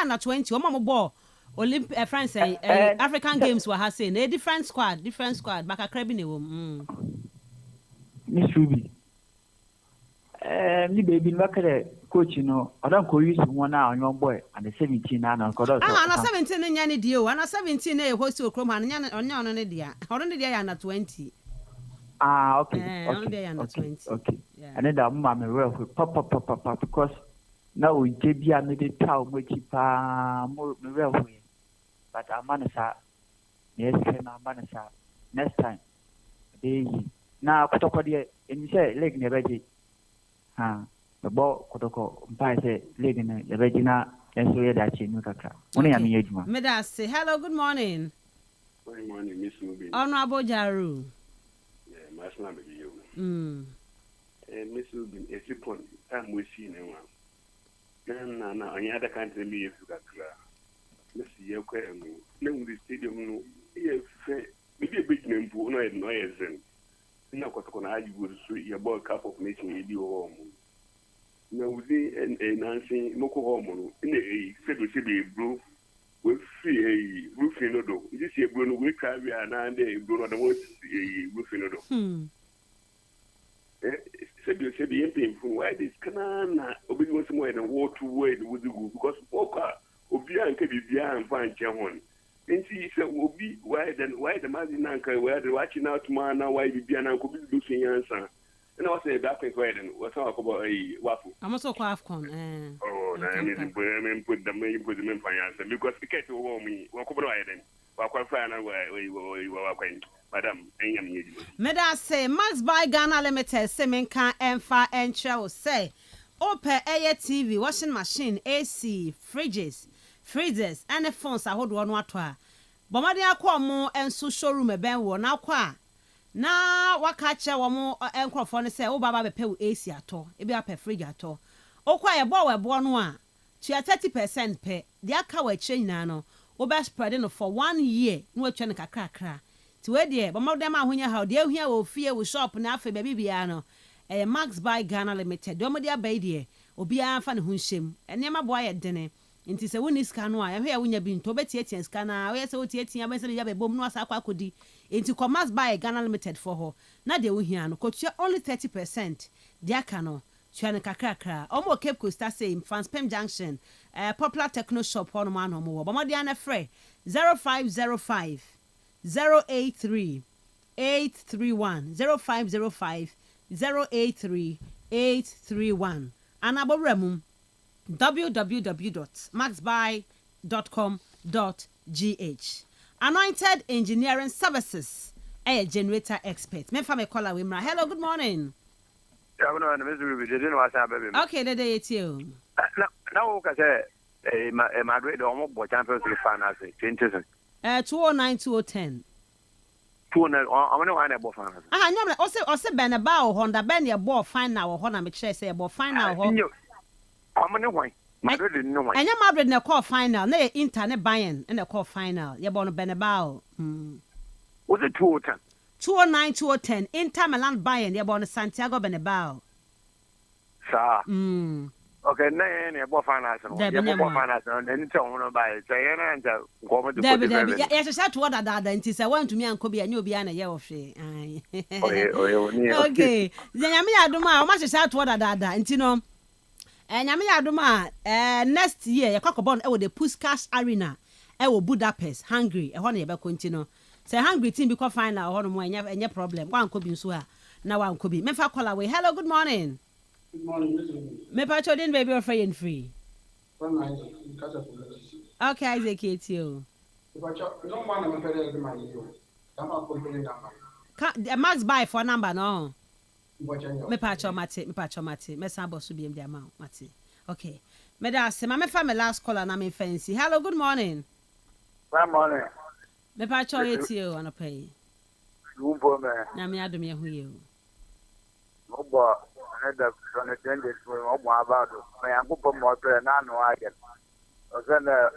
under 20. One more ball. Olympic France African Games were saying a different squad back a crab in the room. Miss Ruby. Me baby look at coach, you know, I don't call you one hour on your boy and the 17 and on Codo. I'm 17 in Yanni Dio, and 17 a host to Chroma and Yan on the dia. How on the day under 20? Okay. Okay. And then I'm real with papa because now we did be a middle town which more real way. But I'm manasa. Yes, I'm manasa. Next time. Now, Kotoko, and you say, leg never did. The ball, Kotoko, Pai say, leg in the Regina, and so that you know. Only I'm age, man. Medas say, hello, good morning. Good morning, Miss Ruby. Honorable Jaru. Yeah, my son, you. Miss Ruby, if you point, I'm with you now. No, any other country, me, if you got clear. Let's see your question. No, the stadium, if maybe a big name for no noise. No, because I would sweet your ball cup of making a deal home. No, and Nancy Moko Homo in a February blue with free a roofing nodo. This year, Bruno will carry an and a Bruno the words a roofing nodo. Sabi painful. Why this canana obey somewhere and walk to where the wood because Walker. Obian can be beyond fine Jamon. And she said, will be why the Mazinanka, where the watching out tomorrow now, why be beyond Uncle Lucy answer. And I say that thing where then what's talk about a waffle. I'm also quite con. Oh, I mean, put the main answer because the cat will warn me. Walk over then. Walk quite fine away, you are quaint. Madam, Meda say, Max by Ghana Limited, Semenka and Far and Chow say, Open air TV, washing machine, AC, fridges. Freezers and the phones are hold one water. But my dear, more and so showroom a ben war now qua. Now, what catch our more and crop say, oh, Baba pay AC at all, it be up a fridge at all. Oh, quite a boy, born one. She had 30% pay. The account change nano, over spreading for 1 year, no chanic a cracker. To where dear, but more than my when you how dear here will fear will shop now for baby piano. A Max by Ghana Limited, Domodia Badia, or be a fan who shim, and near my boy at dinner. Inti se woni ska no a ehwe wonya bi nto betietie ska na we se wotietie abense ya bebom no asa akodi inti commerce buy Ghana Limited for ho na de wo hia no kotua only 30% de aka no tua ne kakrakra omo Cape Coast say Fanspem Junction Popular Techno Shop hono ma no mo bo mo de ana frɛ 0505 083 831 0505 083 831 anaboramum www.maxbuy.com.gh Anointed Engineering Services a generator expert. Me fa me call away mra. Hello, good morning. Okay, the day it's you. Now say Madrid almost bo Champions League finals 20. 209 210. 209 I'm no one about finals. Nyamle ose Benaba Honda Ben ya ball final ho na me kire say ball final ho. I'm no one. Madrid no one. Enya Madrid na call final na Inter ne Bayern na call final. Ya ball no Benaba. Was it 210? 209 210 Inter Milan Bayern ya ball no Santiago Bernabeu. Sir. Okay, na ball finals no. Ya ball finals no then tell no buy. Say na nja go me do. Ya se to order dada nti say want to me anko bia nya obi ana ye wo hwe. Okay. Nyame adoma o ma se to order dada nti no nyame adoma next year yakokobon e wo the Puskas Arena e wo Budapest, Hungary. E ho na ye be continue. Say Hungary team because final ho no mo enya problem. Wan ko bi nso a na wan ko bi. Me fa call away. Hello, good morning. Good morning. Me pa chodin baby or free and free. Okay, Isaac it's you. No one am pere my you. Am a complete number. Max buy for number no. Me pa chomate. Me san boss bi em dia ma mate. Okay. Me da se ma me fa me last caller na me fancy. Hello, good morning. Good morning. Me pa cho it's you on a pay. You for me. Na me adom ye hu you. No bo another from the tenders for about me anko po mo pre na no again. O se na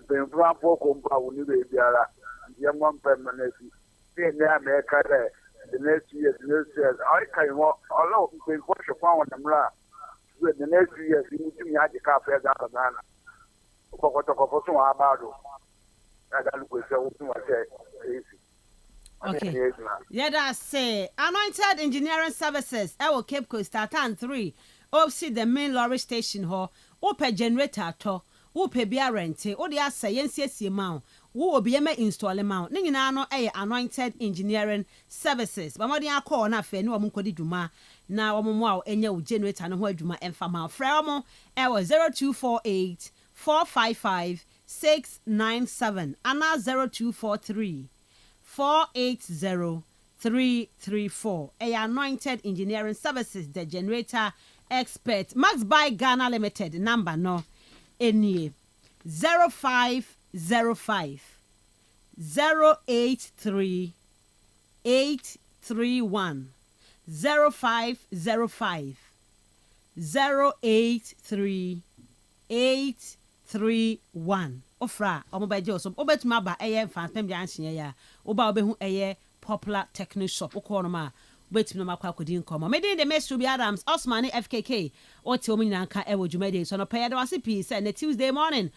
be fran poko mpa woni be biara. Ye mo permanency. Be na me ka the next year, I can walk all over the push upon them. With the next year, you need to be at the cafe at Ghana. About okay. Yeah, that's say Anointed Engineering Services. I will Cape Coast Tartan 3. Opposite the main lorry station hall. Open generator to. Open beer rente. O the say yensi amount. Wo be me install amount. Ni nyina no Anointed Engineering Services. Ba mo dia call na fe ni wo nkodi dwuma na wo mo a enya wo generator no ho adwuma emfa ma. Fra mo 0248 455 697 ana 0243 480 334. Anointed Engineering Services, the generator expert. Max by Ghana Limited number no any 0505 083 831 0505 083 831. Ofra omobaje oso obetuma ba Fanspem Junction ya oba obehu Popular Techno Shop okọ no ma obetuma makwa akodi nkoma meden de Mr. Bi Adams Osman FKK o te omu nyina nka dwumade so no pay da wase pi say na Tuesday morning